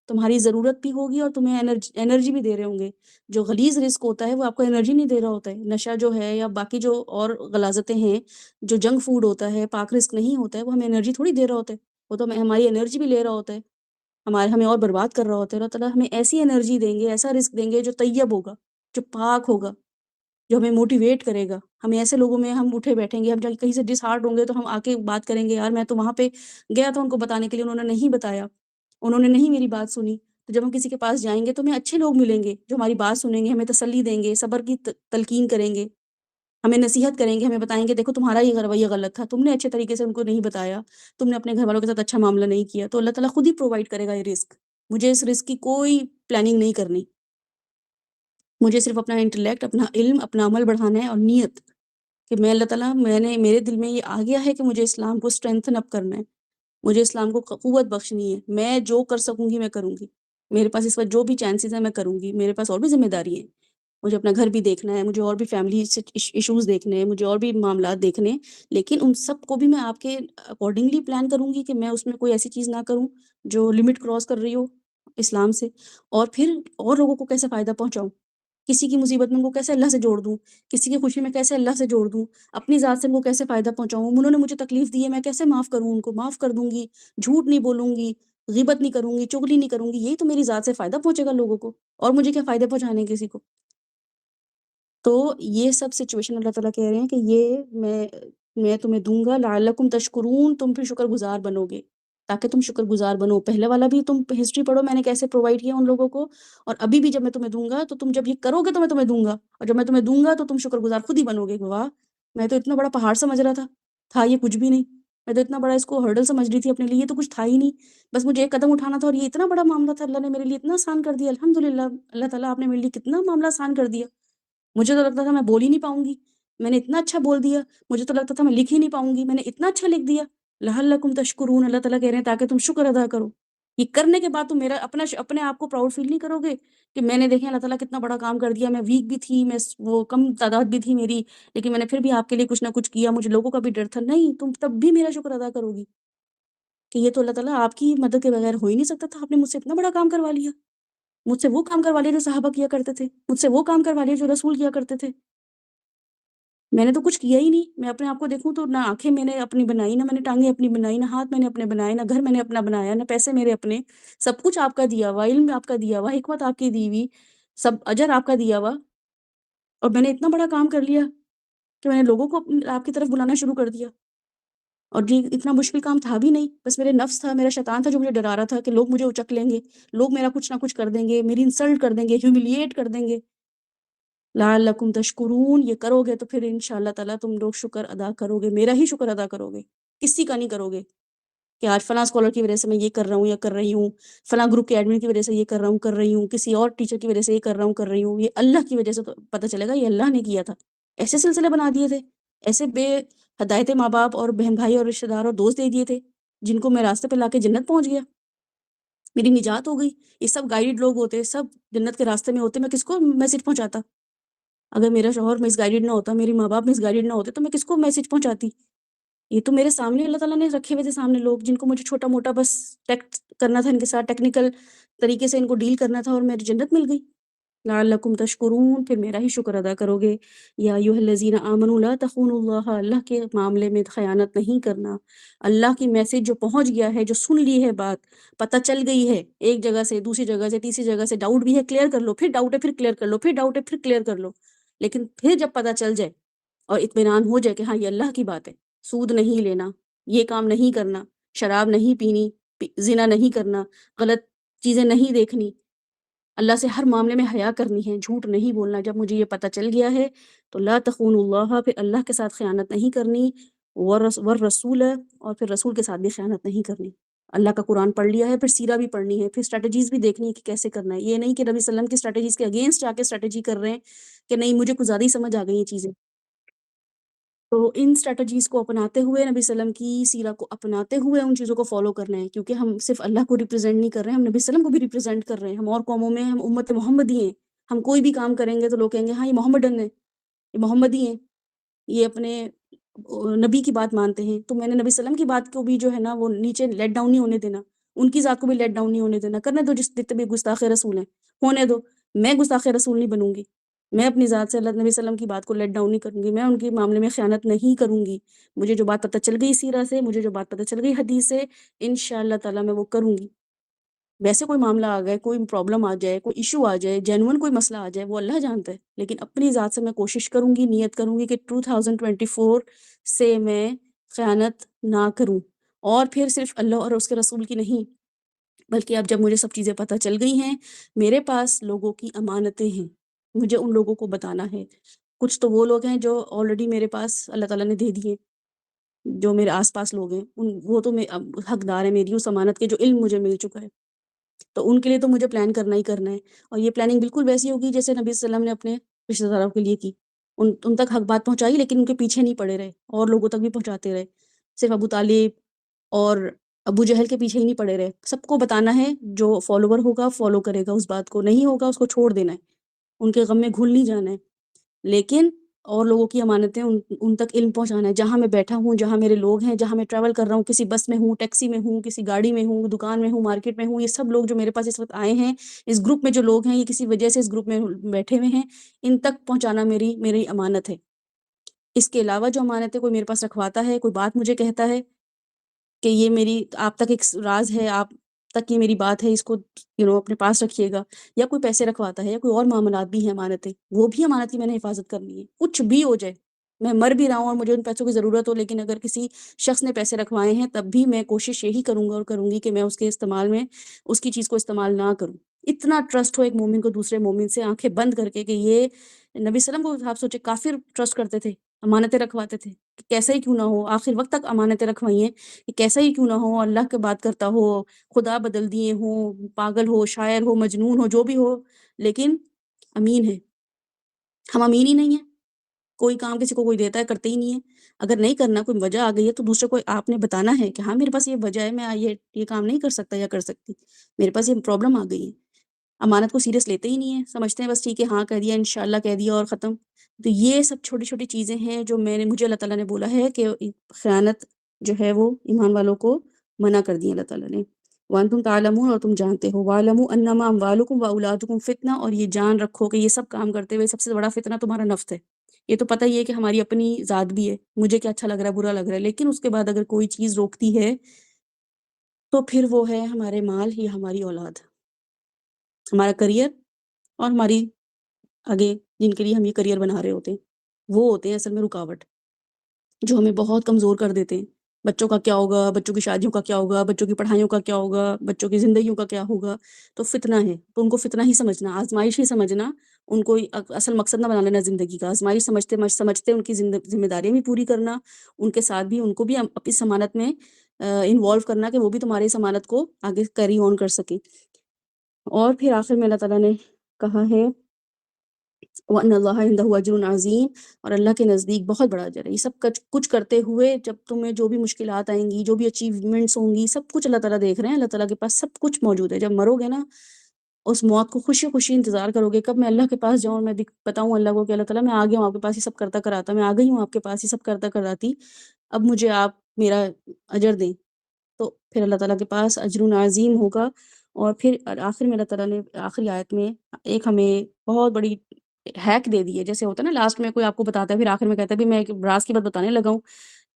تمہاری ضرورت بھی ہوگی، اور تمہیں انرجی بھی دے رہے ہوں گے، جو غلیظ رزق ہوتا ہے وہ آپ کو انرجی نہیں دے رہا ہوتا ہے، نشہ جو ہے یا باقی جو اور غلاظتیں ہیں، جو جنک فوڈ ہوتا ہے، پاک رزق نہیں ہوتا ہے، وہ ہمیں انرجی تھوڑی دے رہا ہوتا ہے، وہ تو ہماری انرجی بھی لے رہا ہوتا ہے، ہمیں اور برباد کر رہا ہوتا ہے، اللہ تعالیٰ ہمیں ایسی انرجی دیں گے، ایسا رزق دیں گے جو طیب ہوگا، جو پاک ہوگا، جو ہمیں موٹیویٹ کرے گا، ہمیں ایسے لوگوں میں ہم اٹھے بیٹھیں گے، ہم جب کہیں سے ڈس ہارٹ ہوں گے تو ہم آ کے بات کریں گے، یار میں تو وہاں پہ گیا تھا ان کو بتانے کے لیے، انہوں نے نہیں بتایا، انہوں نے نہیں میری بات سنی، تو جب ہم کسی کے پاس جائیں گے تو ہمیں اچھے لوگ ملیں گے جو ہماری بات سنیں گے، ہمیں تسلی دیں گے، صبر کی تلقین کریں گے، ہمیں نصیحت کریں گے، ہمیں بتائیں گے دیکھو تمہارا یہ رویہ غلط تھا، تم نے اچھے طریقے سے ان کو نہیں بتایا، تم نے اپنے گھر والوں کے ساتھ اچھا معاملہ نہیں کیا، تو اللہ تعالیٰ خود ہی پرووائڈ کرے گا یہ رزق، مجھے اس رزق کی کوئی پلاننگ نہیں کرنی، مجھے صرف اپنا انٹلیکٹ، اپنا علم، اپنا عمل بڑھانا ہے، اور نیت کہ میں اللہ تعالیٰ میرے دل میں یہ آ گیا ہے کہ مجھے اسلام کو اسٹرینتھن اپ کرنا ہے، مجھے اسلام کو قوت بخشنی ہے، میں جو کر سکوں گی میں کروں گی، میرے پاس اس وقت جو بھی چانسز ہیں میں کروں گی، میرے پاس اور بھی ذمہ داری ہیں، مجھے اپنا گھر بھی دیکھنا ہے، مجھے اور بھی فیملی ایشوز دیکھنے ہیں، مجھے اور بھی معاملات دیکھنے ہیں، لیکن ان سب کو بھی میں آپ کے اکارڈنگلی پلان کروں گی کہ میں اس میں کوئی ایسی چیز نہ کروں جو لمٹ کراس کر رہی ہو اسلام سے، اور پھر اور لوگوں کو کیسے فائدہ پہنچاؤں، کسی کی مصیبت میں ان کو کیسے اللہ سے جوڑ دوں، کسی کی خوشی میں کیسے اللہ سے جوڑ دوں، اپنی ذات سے ان کو کیسے فائدہ پہنچاؤں، انہوں نے مجھے تکلیف دی ہے میں کیسے معاف کروں، ان کو معاف کر دوں گی، جھوٹ نہیں بولوں گی، غیبت نہیں کروں گی، چغلی نہیں کروں گی، یہی تو میری ذات سے فائدہ پہنچے گا لوگوں کو، اور مجھے کیا فائدے پہنچانے ہیں کسی کو۔ تو یہ سب سچویشن اللہ تعالیٰ کہہ رہے ہیں کہ یہ میں تمہیں دوں گا لعلکم تشکرون، تم پھر شکر گزار بنو گے، تاکہ تم شکر گزار بنو۔ پہلے والا بھی تم ہسٹری پڑھو میں نے کیسے پرووائڈ کیا ان لوگوں کو، اور ابھی بھی جب میں تمہیں دوں گا تو تم جب یہ کرو گے تو میں تمہیں دوں گا، اور جب میں تمہیں دوں گا تو تم شکر گزار خود ہی بنو گے۔ واہ، میں تو اتنا بڑا پہاڑ سمجھ رہا تھا یہ کچھ بھی نہیں، میں تو اتنا بڑا اس کو ہرڈل سمجھ رہی تھی اپنے لیے، یہ تو کچھ تھا ہی نہیں، بس مجھے ایک قدم اٹھانا تھا اور یہ اتنا بڑا معاملہ تھا، اللہ نے میرے لیے اتنا آسان کر دیا، الحمدللہ اللہ تعالیٰ آپ نے میرے لیے کتنا معاملہ آسان کر دیا۔ مجھے تو لگتا تھا میں بول ہی نہیں پاؤں گی، میں نے اتنا اچھا بول دیا، مجھے تو لگتا تھا میں لکھ ہی نہیں پاؤں گی، میں نے اتنا اچھا لکھ دیا۔ لعلکم تشکرون، اللہ تعالیٰ کہہ رہے ہیں تاکہ تم شکر ادا کرو۔ یہ کرنے کے بعد تم میرا اپنے آپ کو پراؤڈ فیل نہیں کرو گے کہ میں نے دیکھیں اللہ تعالیٰ کتنا بڑا کام کر دیا، میں ویک بھی تھی، میں وہ کم تعداد بھی تھی میری، لیکن میں نے پھر بھی آپ کے لیے کچھ نہ کچھ کیا، مجھے لوگوں کا بھی ڈر تھا۔ نہیں، تم تب بھی میرا شکر ادا کرو گی کہ یہ تو اللہ تعالیٰ آپ کی مدد کے بغیر ہو ہی نہیں سکتا تھا، آپ نے مجھ سے اتنا بڑا کام کروا لیا، مجھ سے وہ کام کروا لیا جو صحابہ کیا کرتے تھے، مجھ سے وہ کام کروا لیا جو رسول کیا کرتے تھے۔ میں نے تو کچھ کیا ہی نہیں، میں اپنے آپ کو دیکھوں تو نہ آنکھیں میں نے اپنی بنائی، نہ میں نے ٹانگیں اپنی بنائی، نہ ہاتھ میں نے اپنے بنائے، نہ گھر میں نے اپنا بنایا، نہ پیسے میرے اپنے، سب کچھ آپ کا دیا ہوا، علم آپ کا دیا ہوا، حکمت آپ کی دی ہوئی، سب اجر آپ کا دیا ہوا، اور میں نے اتنا بڑا کام کر لیا کہ میں نے لوگوں کو آپ کی طرف بلانا شروع کر دیا، اور یہ اتنا مشکل کام تھا بھی نہیں، بس میرے نفس تھا، میرا شیطان تھا جو مجھے ڈرا رہا تھا کہ لوگ مجھے اچک لیں گے، لوگ میرا کچھ نہ کچھ کر دیں گے، میری انسلٹ کر دیں گے، ہیوملیٹ کر دیں گے۔ لعلکم تشکرون، یہ کرو گے تو پھر انشاءاللہ تعالیٰ تم لوگ شکر ادا کرو گے، میرا ہی شکر ادا کرو گے، کسی کا نہیں کرو گے کہ آج فلاں اسکالر کی وجہ سے میں یہ کر رہا ہوں یا کر رہی ہوں، فلاں گروپ کے ایڈمن کی وجہ سے یہ کر رہا ہوں کر رہی ہوں، کسی اور ٹیچر کی وجہ سے یہ کر رہا ہوں کر رہی ہوں، یہ اللہ کی وجہ سے تو پتہ چلے گا یہ اللہ نے کیا تھا۔ ایسے سلسلے بنا دیے تھے، ایسے بے ہدایت ماں باپ اور بہن بھائی اور رشتہ دار اور دوست دے دیے تھے جن کو میں راستے پہ لا کے جنت پہنچ گیا، میری نجات ہو گئی۔ یہ سب گائیڈ لوگ ہوتے، سب جنت کے راستے میں ہوتے، میں کس کو میسج پہنچاتا؟ اگر میرا شوہر مس گائیڈڈ نہ ہوتا، میری ماں باپ مس گائیڈڈ نہ ہوتے تو میں کس کو میسج پہنچاتی؟ یہ تو میرے سامنے اللہ تعالیٰ نے رکھے ہوئے تھے سامنے لوگ جن کو مجھے چھوٹا موٹا بس کرنا تھا، ان کے ساتھ ٹیکنیکل طریقے سے ان کو ڈیل کرنا تھا، اور میری جنت مل گئی۔ لعلکم تشکرون، پھر میرا ہی شکر ادا کرو گے۔ یا ایھا الذین آمنوا لا تخونوا اللہ، اللہ کے معاملے میں خیانت نہیں کرنا۔ اللہ کی میسج جو پہنچ گیا ہے، جو سن لی ہے بات، پتہ چل گئی ہے، ایک جگہ سے دوسری جگہ سے تیسری جگہ سے، ڈاؤٹ بھی ہے کلیئر کر لو، پھر ڈاؤٹ ہے پھر کلیئر کر لو، پھر ڈاؤٹ ہے پھر کلیئر کر لو، لیکن پھر جب پتہ چل جائے اور اطمینان ہو جائے کہ ہاں یہ اللہ کی بات ہے، سود نہیں لینا، یہ کام نہیں کرنا، شراب نہیں پینی، زنا نہیں کرنا، غلط چیزیں نہیں دیکھنی، اللہ سے ہر معاملے میں حیا کرنی ہے، جھوٹ نہیں بولنا، جب مجھے یہ پتہ چل گیا ہے تو لا تخونوا اللہ، پھر اللہ کے ساتھ خیانت نہیں کرنی، والرسول، اور پھر رسول کے ساتھ بھی خیانت نہیں کرنی۔ اللہ کا قرآن پڑھ لیا ہے، پھر سیرہ بھی پڑھنی ہے، پھر اسٹریٹجیز بھی دیکھنی ہے کہ کیسے کرنا ہے، یہ نہیں کہ نبی صلی اللہ علیہ وسلم کی اسٹریٹجیز کے اگینسٹ جا کے اسٹریٹجی کر رہے ہیں کہ نہیں مجھے کچھ زیادہ ہی سمجھ آ گئی یہ چیزیں۔ تو ان اسٹریٹجیز کو اپناتے ہوئے، نبی صلی اللہ علیہ وسلم کی سیرہ کو اپناتے ہوئے ان چیزوں کو فالو کرنا ہے، کیونکہ ہم صرف اللہ کو ریپرزینٹ نہیں کر رہے ہیں، ہم نبی صلی اللہ علیہ وسلم کو بھی ریپرزینٹ کر رہے ہیں، ہم اور قوموں میں ہم امت محمدی ہیں، ہم کوئی بھی کام کریں گے تو لوگ کہیں گے ہاں یہ محمدن ہے، یہ محمدی ہیں، یہ اپنے نبی کی بات مانتے ہیں، تو میں نے نبی صلی اللہ علیہ وسلم کی بات کو بھی جو ہے نا وہ نیچے لیٹ ڈاؤن نہیں ہونے دینا، ان کی ذات کو بھی لیٹ ڈاؤن نہیں ہونے دینا، کرنے دو جس جتنے بھی گستاخ رسول ہیں ہونے دو، میں گستاخ رسول نہیں بنوں گی، میں اپنی ذات سے اللہ نبی صلی اللہ علیہ وسلم کی بات کو لیٹ ڈاؤن نہیں کروں گی، میں ان کے معاملے میں خیانت نہیں کروں گی، مجھے جو بات پتہ چل گئی سیرہ سے، مجھے جو بات پتہ چل گئی حدیث سے، انشاءاللہ تعالیٰ میں وہ کروں گی۔ ویسے کوئی معاملہ آ گئے، کوئی پرابلم آ جائے، کوئی ایشو آ جائے، جینون کوئی مسئلہ آ جائے، وہ اللہ جانتا ہے، لیکن اپنی ذات سے میں کوشش کروں گی، نیت کروں گی کہ 2024 سے میں خیانت نہ کروں، اور پھر صرف اللہ اور اس کے رسول کی نہیں، بلکہ اب جب مجھے سب چیزیں پتہ چل گئی ہیں، میرے پاس لوگوں کی امانتیں ہیں، مجھے ان لوگوں کو بتانا ہے۔ کچھ تو وہ لوگ ہیں جو آلریڈی میرے پاس اللہ تعالیٰ نے دے دیے، جو میرے آس پاس لوگ ہیں، وہ تو حقدار ہیں میری اس امانت کے جو علم مجھے مل چکا ہے، تو ان کے لیے تو مجھے پلان کرنا ہی کرنا ہے، اور یہ پلاننگ بالکل ویسی ہوگی جیسے نبی صلی اللہ علیہ وسلم نے اپنے رشتہ داروں کے لیے کی، ان تک حق بات پہنچائی، لیکن ان کے پیچھے نہیں پڑے رہے، اور لوگوں تک بھی پہنچاتے رہے، صرف ابو طالب اور ابو جہل کے پیچھے ہی نہیں پڑے رہے، سب کو بتانا ہے، جو فالوور ہوگا فالو کرے گا اس بات کو، نہیں ہوگا اس کو چھوڑ دینا ہے۔ ان کے غم میں گھل نہیں جانا ہے، لیکن اور لوگوں کی امانتیں ان تک علم پہنچانا ہے. جہاں میں بیٹھا ہوں، جہاں میرے لوگ ہیں، جہاں میں ٹریول کر رہا ہوں، کسی بس میں ہوں، ٹیکسی میں ہوں، کسی گاڑی میں ہوں، دکان میں ہوں، مارکیٹ میں ہوں، یہ سب لوگ جو میرے پاس اس وقت آئے ہیں، اس گروپ میں جو لوگ ہیں، یہ کسی وجہ سے اس گروپ میں بیٹھے ہوئے ہیں، ان تک پہنچانا میری امانت ہے. اس کے علاوہ جو امانتیں کوئی میرے پاس رکھواتا ہے، کوئی بات مجھے کہتا ہے کہ یہ میری آپ تک ایک راز ہے، آپ تک یہ میری بات ہے، اس کو اپنے پاس رکھیے گا، یا کوئی پیسے رکھواتا ہے، یا کوئی اور معاملات بھی ہیں امانتیں، وہ بھی امانت کی میں نے حفاظت کرنی ہے. کچھ بھی ہو جائے، میں مر بھی رہا ہوں اور مجھے ان پیسوں کی ضرورت ہو، لیکن اگر کسی شخص نے پیسے رکھوائے ہیں تب بھی میں کوشش یہی کروں گا اور کروں گی کہ میں اس کے استعمال میں اس کی چیز کو استعمال نہ کروں. اتنا ٹرسٹ ہو ایک مومن کو دوسرے مومن سے، آنکھیں بند کر کے، کہ یہ نبی صلی اللہ علیہ وسلم کو آپ سوچے کافر ٹرسٹ کرتے تھے، امانتیں رکھواتے تھے، کہ کیسا ہی کیوں نہ ہو، آخر وقت تک امانتیں رکھوائی ہیں، کہ کیسا ہی کیوں نہ ہو، اللہ کے بات کرتا ہو، خدا بدل دیے ہوں، پاگل ہو، شاعر ہو، مجنون ہو، جو بھی ہو، لیکن امین ہے. ہم امین ہی نہیں ہیں. کوئی کام کسی کو کوئی دیتا ہے، کرتے ہی نہیں ہے. اگر نہیں کرنا، کوئی وجہ آ گئی ہے تو دوسرے کو آپ نے بتانا ہے کہ ہاں میرے پاس یہ وجہ ہے، میں یہ کام نہیں کر سکتا یا کر سکتی، میرے پاس یہ پرابلم آ گئی ہے. امانت کو سیریس لیتے ہی نہیں ہیں، سمجھتے ہیں بس ٹھیک ہے، ہاں کہہ دیا، انشاءاللہ کہہ دیا اور ختم. تو یہ سب چھوٹی چھوٹی چیزیں ہیں جو مجھے اللہ تعالیٰ نے بولا ہے کہ خیانت جو ہے وہ ایمان والوں کو منع کر دی اللہ تعالیٰ نے. وَأَنْتُمْ تَعْلَمُونَ، اور تم جانتے ہو، وَاعْلَمُوا أَنَّمَا أَمْوَالُكُمْ وَأَوْلَادُكُمْ فِتْنَةٌ، اور یہ جان رکھو کہ یہ سب کام کرتے ہوئے سب سے بڑا فتنہ تمہارا نفس ہے. یہ تو پتہ ہی ہے کہ ہماری اپنی ذات بھی ہے، مجھے کیا اچھا لگ رہا ہے، برا لگ رہا ہے، لیکن اس کے بعد اگر کوئی چیز روکتی ہے تو پھر وہ ہے ہمارے مال یا ہماری اولاد، ہمارا کریئر، اور ہماری آگے جن کے لیے ہم یہ کریئر بنا رہے ہوتے ہیں، وہ ہوتے ہیں اصل میں رکاوٹ، جو ہمیں بہت کمزور کر دیتے ہیں. بچوں کا کیا ہوگا، بچوں کی شادیوں کا کیا ہوگا، بچوں کی پڑھائیوں کا کیا ہوگا، بچوں کی زندگیوں کا کیا ہوگا. تو فتنہ ہے، تو ان کو فتنہ ہی سمجھنا، آزمائش ہی سمجھنا، ان کو اصل مقصد نہ بنا لینا زندگی کا. آزمائش سمجھتے ان کی ذمہ داریاں بھی پوری کرنا، ان کے ساتھ بھی ان کو بھی اپنی ضمانت میں انوالو کرنا کہ وہ بھی تمہاری ضمانت کو آگے کیری آن کر سکیں. اور پھر آخر میں اللہ تعالیٰ نے کہا ہے وَأَنَّ اللَّهَ عِندَهُ أَجْرٌ عَظِيمٌ، اور اللہ کے نزدیک بہت بڑا اجر ہے. یہ سب کچھ کرتے ہوئے جب تمہیں جو بھی مشکلات آئیں گی، جو بھی اچیومنٹس ہوں گی، سب کچھ اللہ تعالیٰ دیکھ رہے ہیں. اللہ تعالیٰ کے پاس سب کچھ موجود ہے. جب مرو گے نا، اس موت کو خوشی خوشی انتظار کرو گے، کب میں اللہ کے پاس جاؤں، میں بتاؤں اللہ کو کہ اللہ تعالیٰ میں آ گیا ہوں آپ کے پاس، یہ سب کرتا کراتا، میں آ گئی ہوں آپ کے پاس یہ سب کرتا کراتی، اب مجھے آپ میرا اجر دیں. تو پھر اللہ تعالیٰ کے پاس اجر عظیم ہوگا. اور پھر آخر میں اللہ تعالیٰ نے آخری آیت میں ایک ہمیں بہت بڑی ہیک دے دی ہے. جیسے ہوتا ہے نا، لاسٹ میں کوئی آپ کو بتاتا ہے، پھر آخر میں کہتا ہے بھی میں ایک راز کی بات بتانے لگا ہوں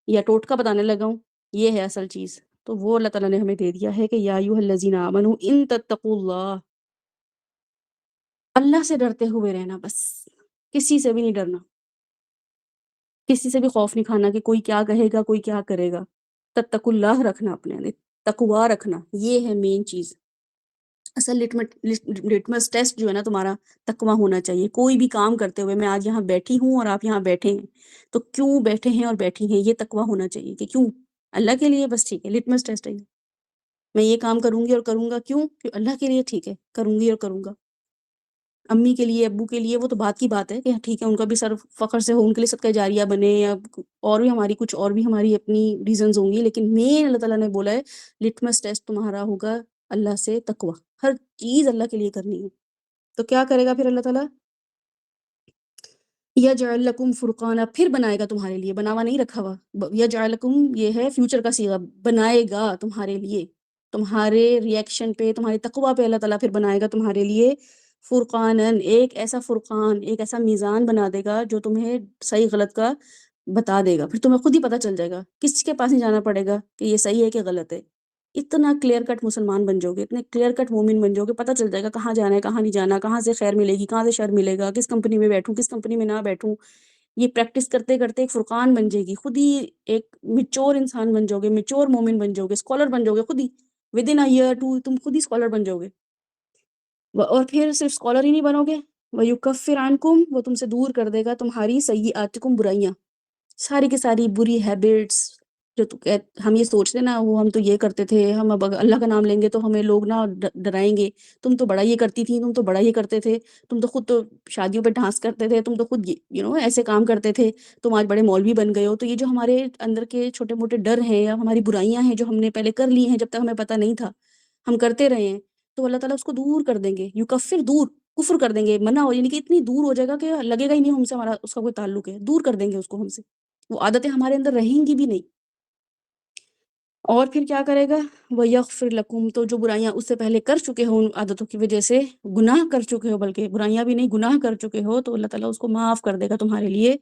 یا ٹوٹکا بتانے لگا ہوں، یہ ہے اصل چیز. تو وہ اللہ تعالیٰ نے ہمیں دے دیا ہے کہ یا ایھا الذین آمنوا ان تتقوا اللہ، اللہ سے ڈرتے ہوئے رہنا، بس کسی سے بھی نہیں ڈرنا، کسی سے بھی خوف نہیں کھانا کہ کوئی کیا کہے گا، کوئی کیا کرے گا. تتقوا اللہ رکھنا، اپنے اندر تقوا رکھنا، یہ ہے مین چیز. اصل لٹمس ٹیسٹ جو ہے نا تمہارا، تقویٰ ہونا چاہیے. کوئی بھی کام کرتے ہوئے، میں آج یہاں بیٹھی ہوں اور آپ یہاں بیٹھے ہیں، تو کیوں بیٹھے ہیں اور بیٹھی ہیں، یہ تقویٰ ہونا چاہیے کہ کیوں، اللہ کے لیے، بس ٹھیک ہے، لٹمس ٹیسٹ ہے یہ. میں یہ کام کروں گی اور کروں گا، کیوں اللہ کے لیے، ٹھیک ہے کروں گی اور کروں گا. امی کے لیے، ابو کے لیے، وہ تو بات کی بات ہے کہ ٹھیک ہے ان کا بھی سر فخر سے ہو، ان کے لیے صدقہ جاریہ بنے، یا اور بھی ہماری کچھ اور بھی ہماری اپنی ریزنز ہوں گی، لیکن مین اللہ تعالیٰ نے بولا ہے لٹمس ٹیسٹ تمہارا ہوگا اللہ سے تقویٰ. ہر چیز اللہ کے لیے کرنی ہے. تو کیا کرے گا پھر اللہ تعالیٰ؟ یجعل لکم فرقانا، پھر بنائے گا تمہارے لیے، بناوا نہیں رکھا ہوا. یجعل لکم یہ ہے فیوچر کا صیغہ، بنائے گا تمہارے لیے، تمہارے ریئیکشن پہ، تمہاری تقویٰ پہ اللہ تعالیٰ پھر بنائے گا تمہارے لیے فرقانن، ایک ایسا فرقان، ایک ایسا میزان بنا دے گا جو تمہیں صحیح غلط کا بتا دے گا. پھر تمہیں خود ہی پتہ چل جائے گا، کسی کے پاس نہیں جانا پڑے گا کہ یہ صحیح ہے کہ غلط ہے. اتنا کلیئر کٹ مسلمان بن جاؤ گے، اتنے کلیئر کٹ مومن بن جاؤ گے، پتہ چل جائے گا کہاں جانا ہے، کہاں نہیں جانا، کہاں سے خیر ملے گی، کہاں سے شر ملے گا، کس کمپنی میں بیٹھوں، کس کمپنی میں نہ بیٹھوں. یہ پریکٹس کرتے کرتے ایک فرقان بن جائے گی، خود ہی ایک میچور انسان بن جاؤ گے، میچور مومن بن جاؤ گے، اسکالر بن جاؤ گے خود ہی. ود ان ایئر ٹو تم خود ہی اسکالر بن جاؤ گے. اور پھر صرف اسکالر ہی نہیں بنو گے، وَيُكَفِّرْ عَنْكُمْ، وہ تم سے دور کر دے گا تمہاری سیئاتکم، برائیاں، ساری کی ساری بری ہیبٹس جو ہم یہ سوچتے نا، وہ ہم تو یہ کرتے تھے، ہم اب اللہ کا نام لیں گے تو ہمیں لوگ نا ڈرائیں گے، تم تو بڑا یہ کرتی تھی، تم تو بڑا یہ کرتے تھے، تم تو خود تو شادیوں پہ ڈانس کرتے تھے، تم تو خود ایسے کام کرتے تھے، تم آج بڑے مولوی بن گئے ہو. تو یہ جو ہمارے اندر کے چھوٹے موٹے ڈر ہیں یا ہماری برائیاں ہیں جو ہم نے پہلے کر لی ہیں جب تک ہمیں پتہ نہیں تھا، ہم کرتے رہے ہیں، تو اللہ تعالیٰ اس کو دور کر دیں گے. یکفر، دور، کفر کر دیں گے، منع ہو، یعنی کہ اتنی دور ہو جائے گا کہ لگے گا ہی نہیں ہم سے ہمارا اس کا کوئی تعلق ہے، دور کر دیں گے اس کو ہم سے، وہ عادتیں ہمارے اندر رہیں گی بھی نہیں۔ اور پھر کیا کرے گا؟ وَيَغْفِرْ لَكُمْ، تو جو برائیاں اس سے پہلے کر چکے ہو ان عادتوں کی وجہ سے، گناہ کر چکے ہو، بلکہ برائیاں بھی نہیں گناہ کر چکے ہو، تو اللہ تعالیٰ اس کو معاف کر دے گا تمہارے لیے۔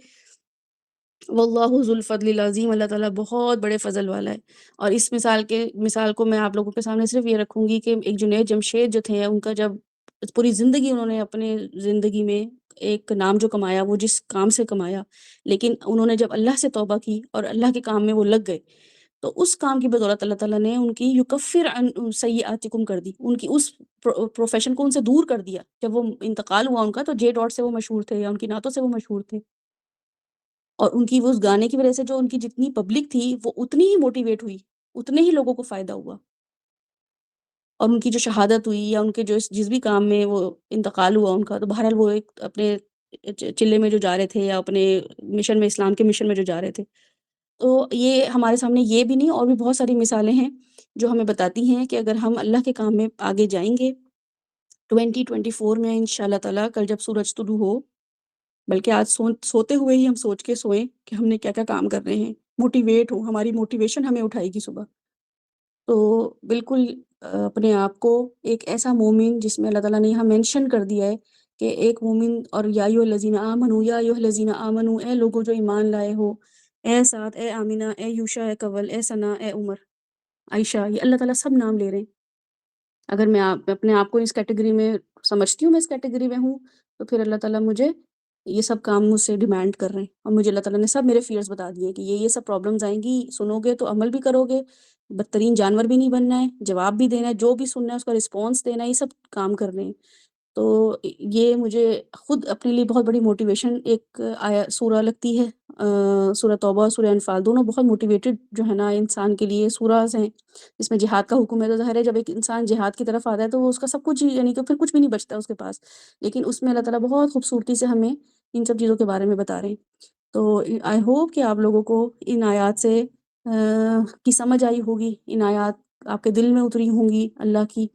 واللہ ذو الفضل العظیم، اللہ تعالیٰ بہت بڑے فضل والا ہے۔ اور اس مثال کو میں آپ لوگوں کے سامنے صرف یہ رکھوں گی کہ ایک جنید جمشید جو تھے، ان کا جب پوری زندگی انہوں نے اپنے زندگی میں ایک نام جو کمایا، وہ جس کام سے کمایا، لیکن انہوں نے جب اللہ سے توبہ کی اور اللہ کے کام میں وہ لگ گئے، تو اس کام کی بدولت اللہ تعالیٰ نے ان کی یکفر عن سیئاتکم کر دی، ان کی اس پروفیشن کو ان سے دور کر دیا۔ جب وہ انتقال ہوا ان کا، تو جے ڈاٹ سے وہ مشہور تھے، یا ان کی نعتوں سے وہ مشہور تھے، اور ان کی وہ اس گانے کی وجہ سے جو ان کی جتنی پبلک تھی وہ اتنی ہی موٹیویٹ ہوئی، اتنے ہی لوگوں کو فائدہ ہوا، اور ان کی جو شہادت ہوئی یا ان کے جو جس بھی کام میں وہ انتقال ہوا ان کا، تو بہرحال وہ ایک اپنے چلے میں جو جا رہے تھے، یا اپنے مشن میں، اسلام کے مشن میں جو جا رہے تھے، تو یہ ہمارے سامنے یہ بھی نہیں، اور بھی بہت ساری مثالیں ہیں جو ہمیں بتاتی ہیں کہ اگر ہم اللہ کے کام میں آگے جائیں گے 2024 میں انشاءاللہ تعالیٰ، کل جب سورج طلوع ہو، بلکہ آج سوتے ہوئے ہی ہم سوچ کے سوئیں کہ ہم نے کیا کیا کام کرنے ہیں، موٹیویٹ ہوں، ہماری موٹیویشن ہمیں اٹھائے گی صبح۔ تو بالکل اپنے آپ کو ایک ایسا مومن، جس میں اللہ تعالیٰ نے یہاں مینشن کر دیا ہے کہ ایک مومن، اور یا ایھا الذین آمنوا، یا ایھا الذین آمنوا، اے لوگوں جو ایمان لائے ہو، اے سعد، اے آمینہ، اے یوشا، اے کول، اے ثنا، اے عمر، عائشہ، یہ اللہ تعالیٰ سب نام لے رہے ہیں۔ اگر میں اپنے آپ کو اس کیٹیگری میں سمجھتی ہوں، میں اس کیٹیگری میں ہوں، تو پھر اللہ تعالیٰ مجھے یہ سب کام مجھ سے ڈیمانڈ کر رہے ہیں، اور مجھے اللہ تعالیٰ نے سب میرے فیئرز بتا دیے کہ یہ سب پرابلمز آئیں گی، سنو گے تو عمل بھی کرو گے، بدترین جانور بھی نہیں بننا ہے، جواب بھی دینا ہے، جو بھی سننا ہے اس کا رسپانس دینا ہے، یہ سب کام کرنے ہیں۔ تو یہ مجھے خود اپنے لیے بہت بڑی موٹیویشن ایک سورہ لگتی ہے، سورہ توبہ اور سورہ انفال، دونوں بہت موٹیویٹڈ جو ہے نا انسان کے لیے سوراز ہیں، جس میں جہاد کا حکم ہے۔ تو ظاہر ہے جب ایک انسان جہاد کی طرف آتا ہے تو وہ اس کا سب کچھ یعنی کہ پھر کچھ بھی نہیں بچتا اس کے پاس، لیکن اس میں اللہ تعالیٰ بہت خوبصورتی سے ہمیں ان سب چیزوں کے بارے میں بتا رہے ہیں۔ تو آئی ہوپ کہ آپ لوگوں کو ان آیات سے کی سمجھ آئی ہوگی، ان آیات آپ کے دل میں اتری ہوں گی اللہ کی،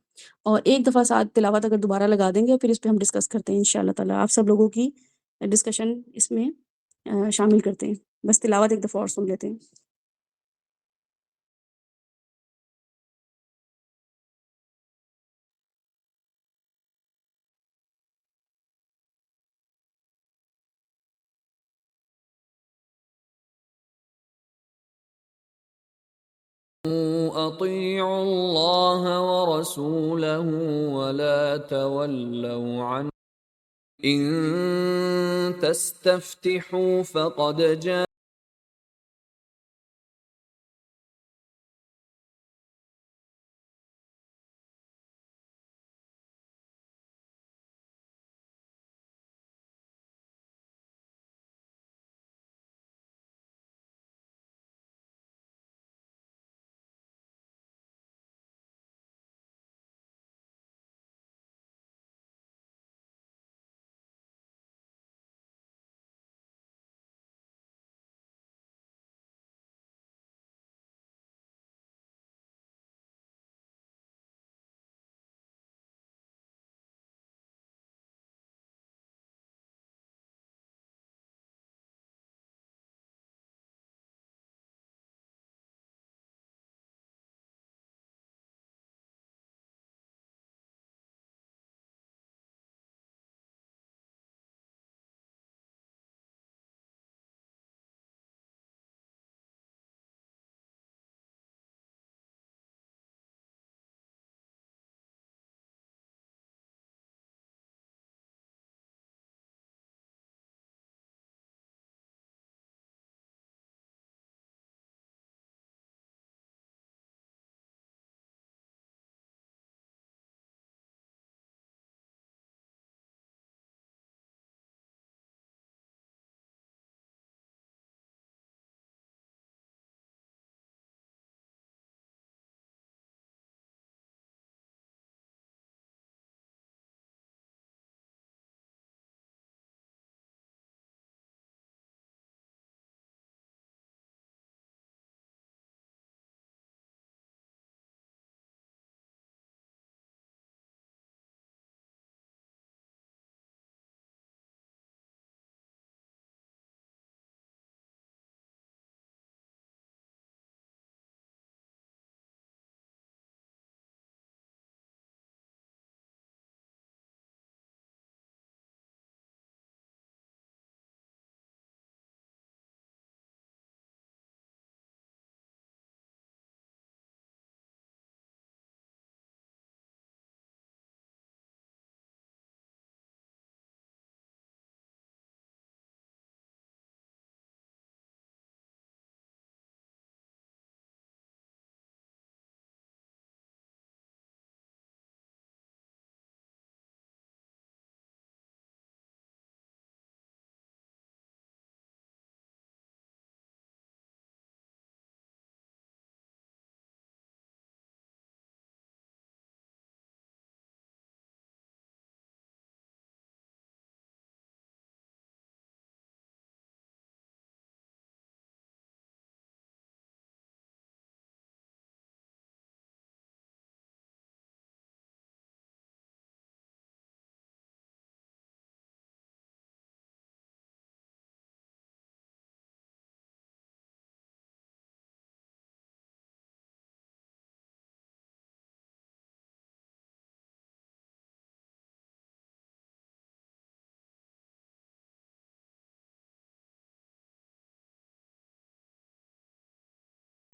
اور ایک دفعہ ساتھ تلاوت اگر دوبارہ لگا دیں گے، پھر اس پہ ہم ڈسکس کرتے ہیں انشاءاللہ تعالیٰ، آپ سب لوگوں کی ڈسکشن اس میں شامل کرتے ہیں۔ بس تلاوت ایک دفعہ اور سن لیتے ہیں۔ أطيعوا الله ورسوله ولا تولوا عنه إن تستفتحوا فقد جاء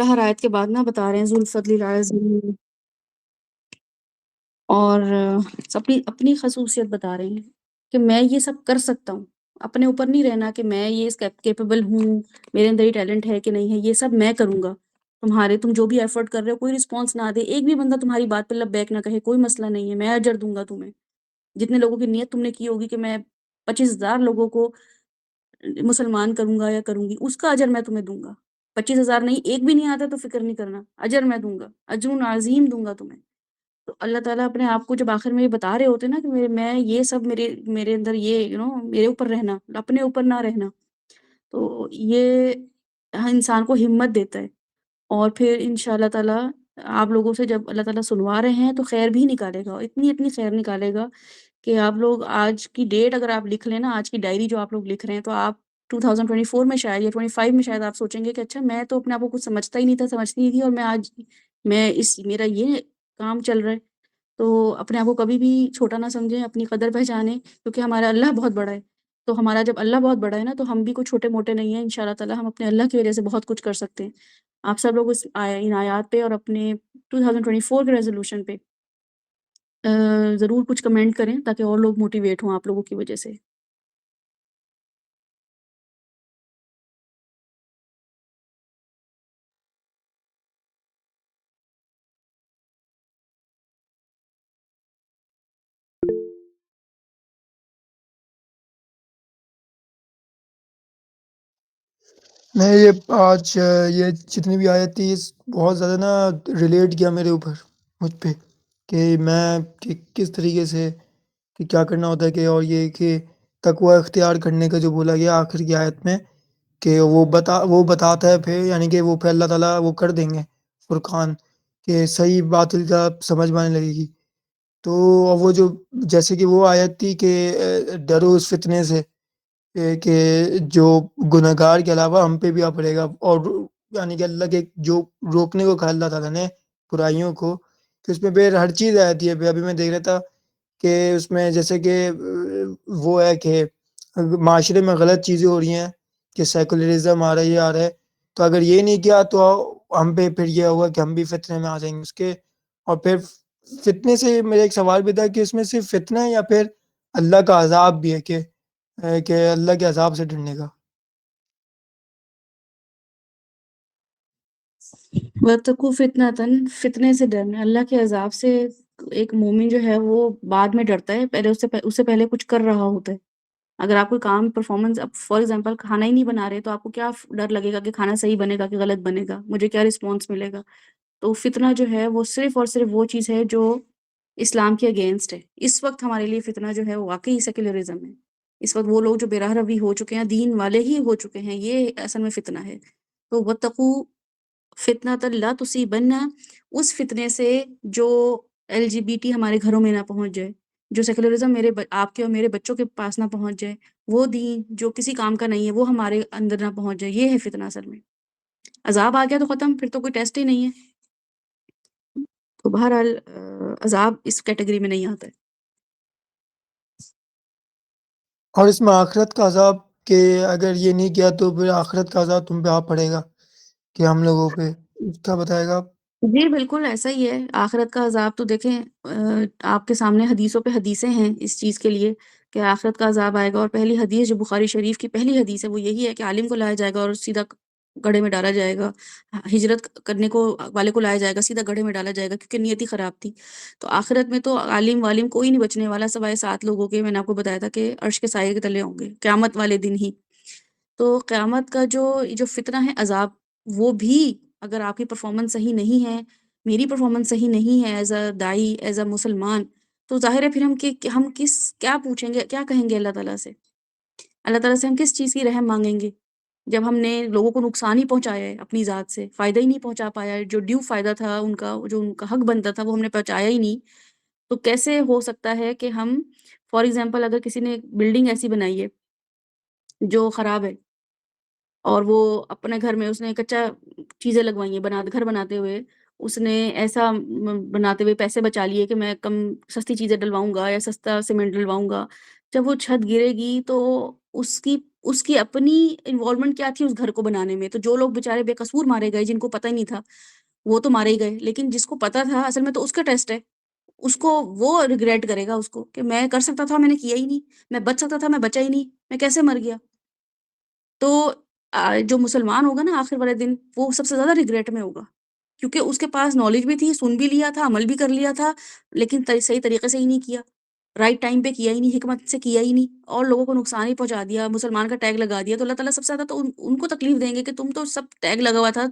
ہر آیت کے بعد نا بتا رہے ہیں ذو الفضل العظیم، اور اپنی اپنی خصوصیت بتا رہے ہیں کہ میں یہ سب کر سکتا ہوں. اپنے اوپر نہیں رہنا کہ میں یہ کیپیبل ہوں، میرے اندر یہ ٹیلنٹ ہے کہ نہیں ہے، یہ سب میں کروں گا. تم جو بھی ایفرٹ کر رہے ہو کوئی رسپانس نہ دے، ایک بھی بندہ تمہاری بات پہ لب بیک نہ کہے، کوئی مسئلہ نہیں ہے، میں اجر دوں گا تمہیں. جتنے لوگوں کی نیت تم نے کی ہوگی کہ میں 25,000 لوگوں کو مسلمان کروں گا یا کروں گی، اس کا اجر میں تمہیں دوں گا. 25,000 نہیں، ایک بھی نہیں آتا تو فکر نہیں کرنا، اجر میں دوں گا، اجر عظیم دوں گا تمہیں. تو اللہ تعالیٰ اپنے آپ کو جب آخر میں یہ بتا رہے ہوتے ہیں نا کہ میں یہ سب میرے اندر یہ میرے اوپر رہنا، اپنے اوپر نہ رہنا، تو یہ انسان کو ہمت دیتا ہے. اور پھر انشاء اللہ تعالیٰ آپ لوگوں سے جب اللہ تعالیٰ سنوا رہے ہیں تو خیر بھی نکالے گا، اتنی خیر نکالے گا کہ آپ لوگ آج کی ڈیٹ اگر آپ لکھ لیں نا، آج کی ڈائری جو آپ لوگ لکھ رہے ہیں، تو آپ 2024 میں شاید یا 25 میں شاید آپ سوچیں گے کہ اچھا میں تو اپنے آپ کو کچھ سمجھتا ہی نہیں تھا، سمجھتی نہیں تھی، اور میرا یہ کام چل رہا ہے. تو اپنے آپ کو کبھی بھی چھوٹا نہ سمجھیں، اپنی قدر پہچانیں، کیونکہ ہمارا اللہ بہت بڑا ہے. تو ہمارا جب اللہ بہت بڑا ہے نا، تو ہم بھی کوئی چھوٹے موٹے نہیں ہیں. انشاءاللہ تعالیٰ ہم اپنے اللہ کی وجہ سے بہت کچھ کر سکتے ہیں. آپ سب لوگ ان آیات پہ اور اپنے 2024 کے ریزولوشن پہ ضرور کچھ کمنٹ کریں تاکہ اور لوگ موٹیویٹ ہوں آپ لوگوں کی وجہ سے. میں یہ آج یہ جتنی بھی آیت تھی بہت زیادہ نا ریلیٹ کیا میرے اوپر، مجھ پہ، کہ میں کس طریقے سے کہ کیا کرنا ہوتا ہے، کہ اور یہ کہ تقوی اختیار کرنے کا جو بولا گیا آخر کی آیت میں، کہ وہ بتاتا ہے پھر، یعنی کہ وہ پھر اللہ تعالیٰ وہ کر دیں گے فرقان، کہ صحیح باطل کا سمجھ میں آنے لگے گی. تو وہ جو جیسے کہ وہ آیت تھی کہ ڈرو اس فتنے سے کہ جو گنہگار کے علاوہ ہم پہ بھی آ پڑے گا، اور یعنی کہ اللہ کے جو روکنے کو کہا اللہ تعالیٰ نے برائیوں کو، کہ اس میں پھر ہر چیز آتی ہے. ابھی میں دیکھ رہا تھا کہ اس میں جیسے کہ وہ ہے کہ معاشرے میں غلط چیزیں ہو رہی ہیں، کہ سیکولرزم آ رہا ہے، تو اگر یہ نہیں کیا تو ہم پہ پھر یہ ہوگا کہ ہم بھی فتنے میں آ جائیں گے اس کے. اور پھر فتنے سے میرا ایک سوال بھی تھا کہ اس میں صرف فتنہ ہے یا پھر اللہ کا عذاب بھی ہے، کہ اللہ کے عذاب سے ڈرنے کا. وَاتَّقُوا فِتْنَةً، فتنے سے ڈرنا، اللہ کے عذاب سے. ایک مومن جو ہے وہ بعد میں ڈرتا ہے، پہلے اس سے پہلے کچھ کر رہا ہوتا ہے. اگر آپ کوئی کام پرفارمنس، اب فار ایگزامپل کھانا ہی نہیں بنا رہے تو آپ کو کیا ڈر لگے گا کہ کھانا صحیح بنے گا کہ غلط بنے گا، مجھے کیا رسپانس ملے گا. تو فتنہ جو ہے وہ صرف اور صرف وہ چیز ہے جو اسلام کے اگینسٹ ہے. اس وقت ہمارے لیے فتنہ جو ہے وہ واقعی سیکولرزم ہے. اس وقت وہ لوگ جو بے راہ روی ہو چکے ہیں، دین والے ہی ہو چکے ہیں، یہ اصل میں فتنہ ہے. تو وَاتَّقُوا فِتْنَةً لَا تُصِيبَنَّ، اس فتنے سے جو LGBT ہمارے گھروں میں نہ پہنچ جائے، جو سیکولرزم آپ کے اور میرے بچوں کے پاس نہ پہنچ جائے، وہ دین جو کسی کام کا نہیں ہے وہ ہمارے اندر نہ پہنچ جائے. یہ ہے فتنہ اصل میں. عذاب آ گیا تو ختم، پھر تو کوئی ٹیسٹ ہی نہیں ہے. تو بہرحال عذاب اس کیٹیگری میں نہیں آتا ہے. اور اس میں آخرت کا عذاب، کہ اگر یہ نہیں کیا تو پھر آخرت کا عذاب تم پہ آ پڑے گا، کہ ہم لوگوں پہ کیا بتائے گا آپ؟ جی بالکل ایسا ہی ہے. آخرت کا عذاب تو دیکھیں، آپ کے سامنے حدیثوں پہ حدیثیں ہیں اس چیز کے لیے کہ آخرت کا عذاب آئے گا. اور پہلی حدیث جو بخاری شریف کی پہلی حدیث ہے وہ یہی ہے کہ عالم کو لایا جائے گا اور سیدھا گڑھے میں ڈالا جائے گا. ہجرت کرنے کو والے کو لایا جائے گا، سیدھا گڑھے میں ڈالا جائے گا کیونکہ نیتی خراب تھی. تو آخرت میں تو عالم کوئی نہیں بچنے والا سوائے 7 لوگوں کے. میں نے آپ کو بتایا تھا کہ عرش کے سائے کے تلے ہوں گے قیامت والے دن ہی. تو قیامت کا جو فتنہ ہے عذاب، وہ بھی اگر آپ کی پرفارمنس صحیح نہیں ہے، میری پرفارمنس صحیح نہیں ہے ایز اے دائی، ایز اے مسلمان، تو ظاہر ہے پھر ہم کیا پوچھیں گے، کیا کہیں گے اللہ تعالیٰ سے. اللہ تعالیٰ سے ہم کس چیز کی رحم مانگیں گے جب ہم نے لوگوں کو نقصان ہی پہنچایا ہے، اپنی ذات سے فائدہ ہی نہیں پہنچا پایا ہے. جو ڈیو فائدہ تھا ان کا، جو ان کا حق بنتا تھا وہ ہم نے پہنچایا ہی نہیں. تو کیسے ہو سکتا ہے کہ ہم فار ایگزامپل اگر کسی نے بلڈنگ ایسی بنائی ہے جو خراب ہے، اور وہ اپنے گھر میں اس نے کچا چیزیں لگوائی ہیں، گھر بناتے ہوئے اس نے ایسا بناتے ہوئے پیسے بچا لیے کہ میں کم سستی چیزیں ڈلواؤں گا یا سستا سیمنٹ ڈلواؤں گا. جب وہ چھت گرے گی تو اس کی اس کی اپنی انوالومنٹ کیا تھی اس گھر کو بنانے میں. تو جو لوگ بیچارے بے قصور مارے گئے، جن کو پتہ ہی نہیں تھا، وہ تو مارے ہی گئے، لیکن جس کو پتہ تھا اصل میں تو اس کا ٹیسٹ ہے. اس کو وہ ریگریٹ کرے گا اس کو کہ میں کر سکتا تھا، میں نے کیا ہی نہیں، میں بچ سکتا تھا، میں بچا ہی نہیں، میں کیسے مر گیا. تو جو مسلمان ہوگا نا آخر والے دن، وہ سب سے زیادہ ریگریٹ میں ہوگا، کیونکہ اس کے پاس نالج بھی تھی، سن بھی لیا تھا، عمل بھی کر لیا تھا، لیکن صحیح طریقے سے ہی نہیں کیا، رائٹ ٹائم پہ کیا ہی نہیں، حکمت سے کیا ہی نہیں، اور لوگوں کو نقصان ہی پہنچا دیا، مسلمان کا ٹیگ لگا دیا. تو اللہ تعالیٰ سب سے زیادہ تو ان کو تکلیف دیں گے کہ تم تو سب ٹیگ لگا ہوا تھا،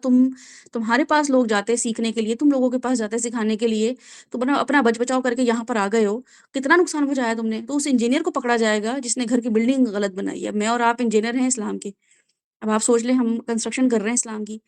تمہارے پاس لوگ جاتے سیکھنے کے لیے، تم لوگوں کے پاس جاتے سکھانے کے لیے، تو اپنا بچ بچاؤ کر کے یہاں پر آ گئے ہو، کتنا نقصان پہنچایا تم نے. تو اس انجینئر کو پکڑا جائے گا جس نے گھر کی بلڈنگ غلط بنائی ہے. میں اور آپ انجینئر ہیں اسلام کے. اب آپ سوچ لیں ہم کنسٹرکشن کر رہے ہیں اسلام کی،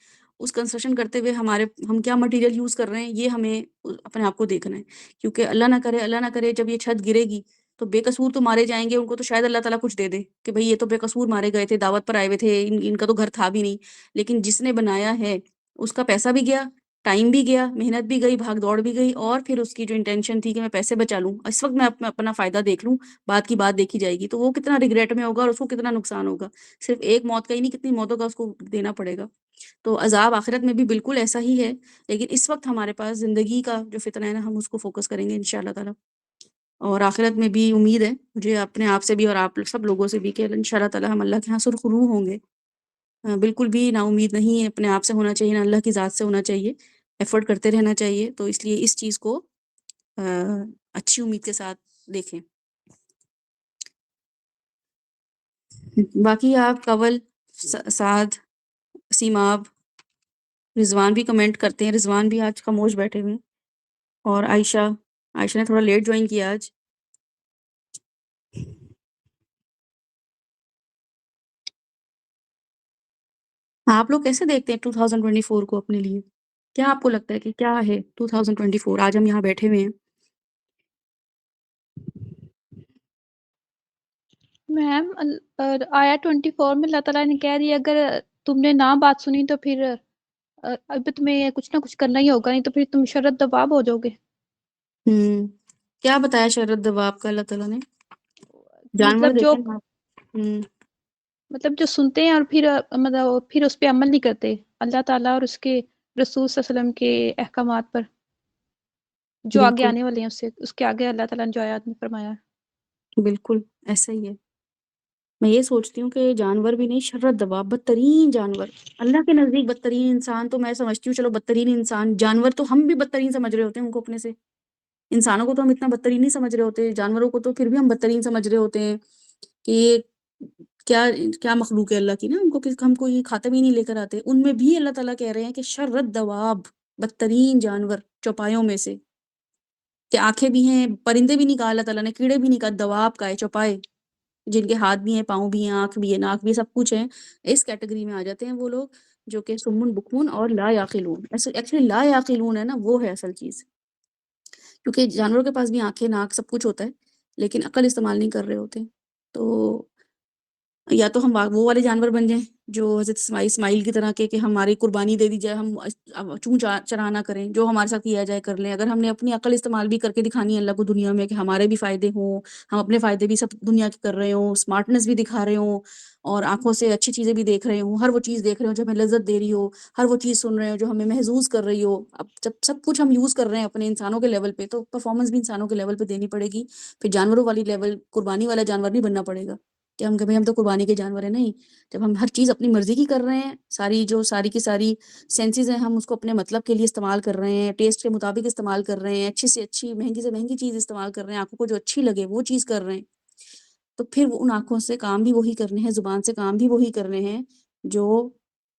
اس کنسٹرکشن کرتے ہوئے ہم کیا مٹیریل یوز کر رہے ہیں، یہ ہمیں اپنے آپ کو دیکھنا ہے. کیونکہ اللہ نہ کرے جب یہ چھت گرے گی تو بے قصور تو مارے جائیں گے، ان کو تو شاید اللہ تعالیٰ کچھ دے دے کہ بھئی یہ تو بے قصور مارے گئے تھے، دعوت پر آئے ہوئے تھے، ان کا تو گھر تھا بھی نہیں. لیکن جس نے بنایا ہے اس کا پیسہ بھی گیا، ٹائم بھی گیا، محنت بھی گئی، بھاگ دوڑ بھی گئی، اور پھر اس کی جو انٹینشن تھی کہ میں پیسے بچا لوں، اس وقت میں اپنا فائدہ دیکھ لوں، بات کی بات دیکھی جائے گی، تو وہ کتنا ریگریٹ میں ہوگا اور اس کو کتنا نقصان ہوگا. صرف ایک موت کا ہی نہیں، کتنی موتوں کا اس کو دینا پڑے گا. تو عذاب آخرت میں بھی بالکل ایسا ہی ہے. لیکن اس وقت ہمارے پاس زندگی کا جو فتنہ ہے نا، ہم اس کو فوکس کریں گے انشاءاللہ تعالی. اور آخرت میں بھی امید ہے مجھے اپنے آپ سے بھی اور آپ سب لوگوں سے بھی کہ انشاءاللہ تعالی ہم اللہ کے ہاں سرخرو ہوں گے. بالکل بھی نا امید نہیں ہے، اپنے آپ سے ہونا چاہیے، نہ اللہ کی ذات سے ہونا چاہیے، ایفرٹ کرتے رہنا چاہیے. تو اس لیے اس چیز کو اچھی امید کے ساتھ دیکھیں. باقی آپ کول، سعد، سیماب، رضوان بھی کمنٹ کرتے ہیں. رضوان بھی آج خاموش بیٹھے ہوئے ہیں. اور عائشہ نے تھوڑا لیٹ جوائن کیا آج. آپ لوگ کیسے دیکھتے ہیں 2024 کو اپنے لیے؟ کیا آپ کو لگتا ہے کہ کیا ہے 2024؟ آج ہم یہاں بیٹھے ہوئے ہیں. میم آیا 24 میں اللہ تعالیٰ نے کہہ دیا اگر تم نے نہ بات سنی تو پھر اب تمہیں کچھ نہ کچھ کرنا ہی ہوگا، نہیں تو پھر تم شرط دباب ہو جاؤ گے. کیا بتایا شرط دباب کا اللہ تعالیٰ نے؟ جانور مطلب دیکھیں آپ. مطلب جو سنتے ہیں اور پھر اس پہ عمل نہیں کرتے اللہ تعالیٰ اور اس کے رسول صلی اللہ علیہ وسلم کے احکامات پر جو آگے بالکل آنے والے ہیں، اس کے آگے اللہ تعالیٰ نے جو آیات میں فرمایا. بالکل ایسا ہی ہے. میں یہ سوچتی ہوں کہ جانور بھی نہیں، شرط دباب، بدترین جانور اللہ کے نزدیک بدترین انسان تو میں سمجھتی ہوں چلو بدترین انسان، جانور تو ہم بھی بدترین سمجھ رہے ہوتے ہیں ان کو اپنے سے. انسانوں کو تو ہم اتنا بدترین نہیں سمجھ رہے ہوتے، جانوروں کو تو پھر بھی ہم بدترین سمجھ رہے ہوتے ہیں کہ یہ کیا کیا مخلوق ہے اللہ کی نا، ان کو ہم کو یہ کھاتے بھی نہیں لے کر آتے. ان میں بھی اللہ تعالیٰ کہہ رہے ہیں کہ شرط دواب، بدترین جانور چوپایوں میں سے، کہ آنکھیں بھی ہیں، پرندے بھی نہیں کہا اللہ تعالیٰ نے، کیڑے بھی نہیں کہا، دواب کا ہے، چوپائے، جن کے ہاتھ بھی ہیں، پاؤں بھی ہیں، آنکھ بھی ہے، ناک بھی، سب کچھ ہے. اس کیٹیگری میں آ جاتے ہیں وہ لوگ جو کہ سمن بکمن اور لا یعقلون. ایکچولی لا یعقلون ہے نا، وہ ہے اصل چیز. کیونکہ جانوروں کے پاس بھی آنکھیں، ناک، سب کچھ ہوتا ہے، لیکن عقل استعمال نہیں کر رہے ہوتے. تو یا تو ہم وہ والے جانور بن جائیں جو حضرت اسماعیل کی طرح کہ ہماری قربانی دے دی جائے، ہم چون چرا نہ کریں، جو ہمارے ساتھ کیا جائے کر لیں. اگر ہم نے اپنی عقل استعمال بھی کر کے دکھانی ہے اللہ کو دنیا میں کہ ہمارے بھی فائدے ہوں، ہم اپنے فائدے بھی سب دنیا کے کر رہے ہوں، اسمارٹنس بھی دکھا رہے ہوں، اور آنکھوں سے اچھی چیزیں بھی دیکھ رہے ہوں، ہر وہ چیز دیکھ رہے ہوں جو ہمیں لذت دے رہی ہو، ہر وہ چیز سن رہے ہوں جو ہمیں محظوظ کر رہی ہو. اب جب سب کچھ ہم یوز کر رہے ہیں اپنے انسانوں کے لیول پہ، تو پرفارمنس بھی انسانوں کے لیول پہ دینی پڑے گی. پھر جانوروں والی لیول، قربانی والا جانور نہیں بننا پڑے گا کہ ہم کبھی ہم تو قربانی کے جانور ہیں. نہیں، جب ہم ہر چیز اپنی مرضی کی کر رہے ہیں، ساری کی ساری سینسز ہیں ہم اس کو اپنے مطلب کے لیے استعمال کر رہے ہیں، ٹیسٹ کے مطابق استعمال کر رہے ہیں، اچھی سے اچھی، مہنگی سے مہنگی چیز استعمال کر رہے ہیں، آنکھوں کو جو اچھی لگے وہ چیز کر رہے ہیں، تو پھر ان آنکھوں سے کام بھی وہی کرنے ہیں، زبان سے کام بھی وہی کرنے ہیں جو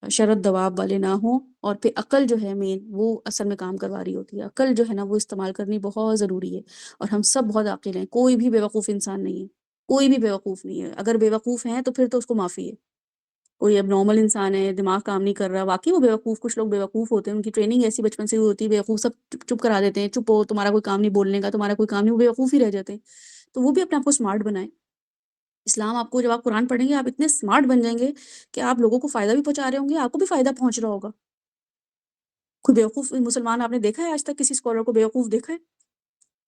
شرط دواب والے نہ ہوں. اور پھر عقل جو ہے مین، وہ اصل میں کام کروا رہی ہوتی ہے. عقل جو ہے نا وہ استعمال کرنی بہت ضروری ہے. اور ہم سب بہت عاقل ہیں، کوئی بھی بیوقوف انسان نہیں ہے، کوئی بھی بیوقوف نہیں ہے. اگر بیوقوف ہیں تو پھر تو اس کو معافی ہے. کوئی اب نارمل انسان ہے، دماغ کام نہیں کر رہا، واقعی وہ بیوقوف، کچھ لوگ بیوقوف ہوتے ہیں، ان کی ٹریننگ ایسی بچپن سے ہوتی ہے، بیوقوف سب چپ کرا دیتے ہیں، چپ ہو، تمہارا کوئی کام نہیں بولنے کا، تمہارا کوئی کام نہیں، وہ بیوقوف ہی رہ جاتے ہیں. تو وہ بھی اپنے آپ کو اسمارٹ بنائیں. اسلام آپ کو، جب آپ قرآن پڑھیں گے آپ اتنے اسمارٹ بن جائیں گے کہ آپ لوگوں کو فائدہ بھی پہنچا رہے ہوں گے، آپ کو بھی فائدہ پہنچ رہا ہوگا. کوئی بیوقوف مسلمان آپ نے دیکھا ہے آج تک کسی اسکالر کو بیوقوف دیکھا ہے؟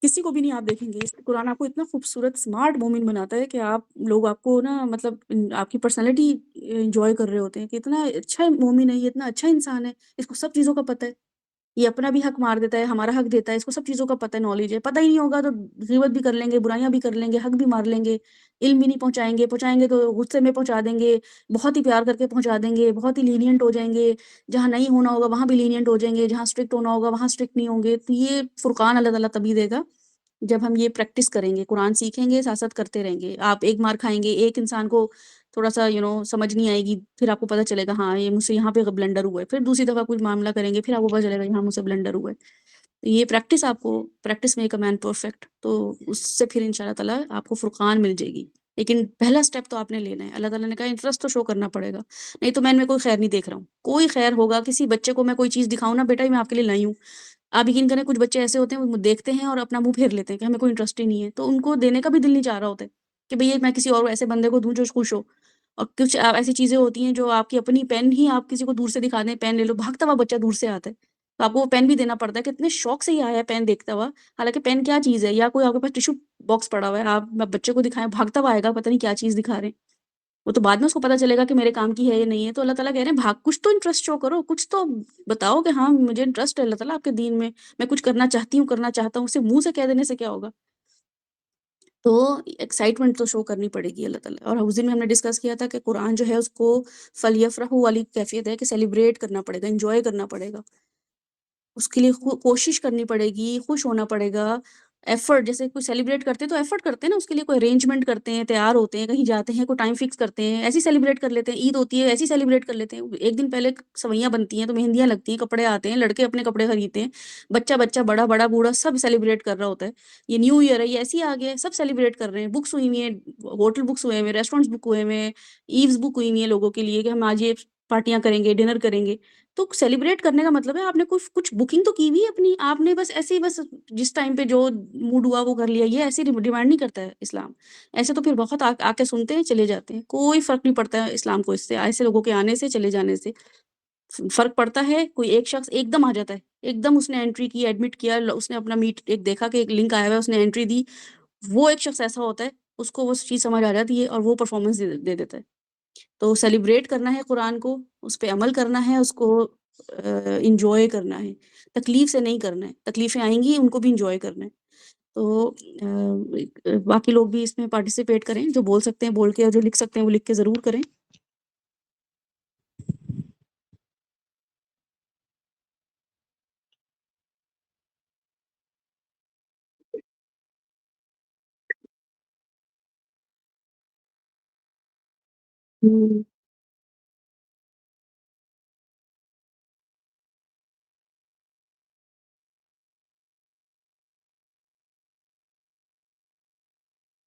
کسی کو بھی نہیں آپ دیکھیں گے. اس قرآن آپ کو اتنا خوبصورت اسمارٹ مومن بناتا ہے کہ آپ لوگ آپ کو نا مطلب آپ کی پرسنالٹی انجوائے کر رہے ہوتے ہیں کہ اتنا اچھا مومن ہے یہ، اتنا اچھا انسان ہے، اس کو سب چیزوں کا پتہ ہے، یہ اپنا بھی حق مار دیتا ہے، ہمارا حق دیتا ہے، اس کو سب چیزوں کا پتہ ہے، نالج ہے. پتہ ہی نہیں ہوگا تو غیبت بھی کر لیں گے، برائیاں بھی کر لیں گے، حق بھی مار لیں گے، علم بھی نہیں پہنچائیں گے تو غصے میں پہنچا دیں گے، بہت ہی پیار کر کے پہنچا دیں گے، بہت ہی لینینٹ ہو جائیں گے، جہاں نہیں ہونا ہوگا وہاں بھی لینینٹ ہو جائیں گے، جہاں اسٹرکٹ ہونا ہوگا وہاں اسٹرکٹ نہیں ہوں گے. تو یہ فرقان اللہ تعالیٰ تبھی دے گا جب ہم یہ پریکٹس کریں گے، قرآن سیکھیں گے، ساتھ ساتھ کرتے رہیں گے. آپ ایک مار کھائیں گے، ایک انسان کو تھوڑا سا سمجھ نہیں آئے گی، پھر آپ کو پتہ چلے گا ہاں یہ مجھ سے یہاں پہ بلنڈر ہوا ہے، پھر دوسری دفعہ کوئی معاملہ کریں گے، پھر آپ کو پتہ چلے گا یہاں مجھ سے بلنڈر ہوا ہے. تو یہ پریکٹس آپ کو practice make a man perfect, تو اس سے پھر ان شاء اللہ تعالیٰ آپ کو فرقان مل جائے گی. لیکن پہلا سٹیپ تو آپ نے لینا ہے. اللہ تعالیٰ نے کہا انٹرسٹ تو شو کرنا پڑے گا، نہیں تو میں کوئی خیر نہیں دیکھ رہا ہوں. کوئی خیر ہوگا کسی بچے کو میں کوئی چیز دکھاؤں نا، بیٹا میں آپ کے لیے لائی ہوں، آپ یقین کریں کچھ بچے ایسے ہوتے ہیں وہ دیکھتے ہیں اور اپنا منہ پھیر لیتے ہیں کہ ہمیں کوئی انٹرسٹ ہی نہیں ہے، تو ان کو دینے کا بھی دل نہیں چاہ رہا ہوتا ہے کہ بھئی میں کسی اور ایسے بندے کو دوں جو خوش ہو. اور کچھ ایسی چیزیں ہوتی ہیں جو آپ کی اپنی پین ہی آپ کسی کو دور سے دکھا دیں، پین لے لو، بھاگتا ہوا بچہ دور سے آتا ہے تو آپ کو وہ پین بھی دینا پڑتا ہے کہ اتنے شوق سے ہی آیا ہے پین دیکھتا ہوا، حالانکہ پین کیا چیز ہے، یا کوئی آپ کے پاس ٹیشو باکس پڑا ہوا ہے، آپ بچے کو دکھائیں بھاگتا ہوا آئے گا، پتہ نہیں کیا چیز دکھا رہے ہیں. وہ تو بعد میں اس کو پتہ چلے گا کہ میرے کام کی ہے یا نہیں ہے. تو اللہ تعالیٰ کہہ رہے ہیں بھاگ کچھ تو انٹرسٹ شو کرو، کچھ تو بتاؤ کہ ہاں مجھے انٹرسٹ ہے اللہ تعالیٰ آپ کے دین میں کچھ کرنا چاہتی ہوں، کرنا چاہتا ہوں. صرف منہ سے کہہ دینے سے کیا ہوگا؟ تو ایکسائٹمنٹ تو شو کرنی پڑے گی اللہ تعالیٰ. اور اس دن میں ہم نے ڈسکس کیا تھا کہ قرآن جو ہے اس کو فلیفرحوا والی کیفیت ہے کہ سیلیبریٹ کرنا پڑے گا، انجوائے کرنا پڑے گا، اس کے لیے کوشش کرنی پڑے گی، خوش ہونا پڑے گا. ایفرٹ، جیسے کوئی سیلیبریٹ کرتے ہیں تو ایفرٹ کرتے ہیں نا، اس کے لیے کوئی ارینجمنٹ کرتے ہیں، تیار ہوتے ہیں، کہیں جاتے ہیں، کوئی ٹائم فکس کرتے ہیں، ایسی سیلیبریٹ کر لیتے ہیں. عید ہوتی ہے ایسی سیلیبریٹ کر لیتے ہیں، ایک دن پہلے سوئیاں بنتی ہیں تو مہندیاں لگتی ہیں، کپڑے آتے ہیں، لڑکے اپنے کپڑے خریدتے ہیں، بچہ بڑا بڑا بوڑھا سب سیلیبریٹ کر رہا ہوتا ہے. یہ نیو ایئر ہے، یہ ایسی آ گیا ہے، سب سیلیبریٹ کر رہے ہیں. بکس ہوئی ہوئی ہیں، ہوٹل بکس ہوئے ہوئے، ریسٹورینٹس بک ہوئے ہوئے، ایوز بک ہوئی ہوئی ہیں لوگوں کے لیے کہ ہم آج یہ پارٹیاں کریں گے، ڈنر کریں گے. تو سیلیبریٹ کرنے کا مطلب ہے آپ نے کچھ بکنگ تو کی ہوئی ہے اپنی، آپ نے بس ایسے ہی بس جس ٹائم پہ جو موڈ ہوا وہ کر لیا. یہ ایسی ڈیمانڈ نہیں کرتا ہے اسلام. ایسے تو پھر بہت آ کے سنتے ہیں چلے جاتے ہیں، کوئی فرق نہیں پڑتا ہے اسلام کو اس سے، ایسے لوگوں کے آنے سے چلے جانے سے. فرق پڑتا ہے کوئی ایک شخص ایک دم آ جاتا ہے، ایک دم اس نے انٹری کی، ایڈمٹ کیا، اس نے اپنا میٹ ایک دیکھا کہ ایک لنک آیا ہوا ہے، اس نے انٹری دی. وہ ایک شخص ایسا ہوتا ہے اس کو وہ چیز سمجھ آ جاتی ہے اور وہ پرفارمنس دے دیتا ہے. تو سیلیبریٹ کرنا ہے قرآن کو، اس پہ عمل کرنا ہے، اس کو انجوائے کرنا ہے، تکلیف سے نہیں کرنا ہے. تکلیفیں آئیں گی ان کو بھی انجوائے کرنا ہے. تو باقی لوگ بھی اس میں پارٹیسپیٹ کریں، جو بول سکتے ہیں بول کے، اور جو لکھ سکتے ہیں وہ لکھ کے ضرور کریں.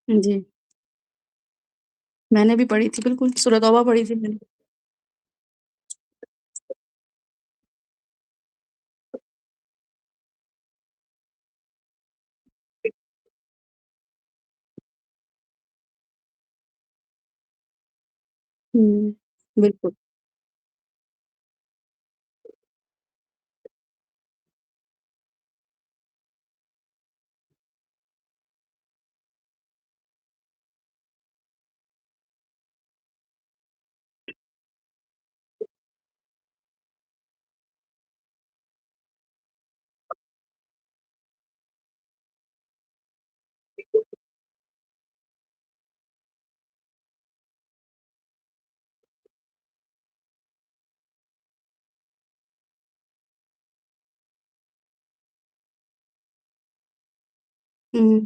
جی میں نے بھی پڑھی تھی، بالکل سورۃ توبہ پڑھی تھی میں نے. بالکل. ہوں.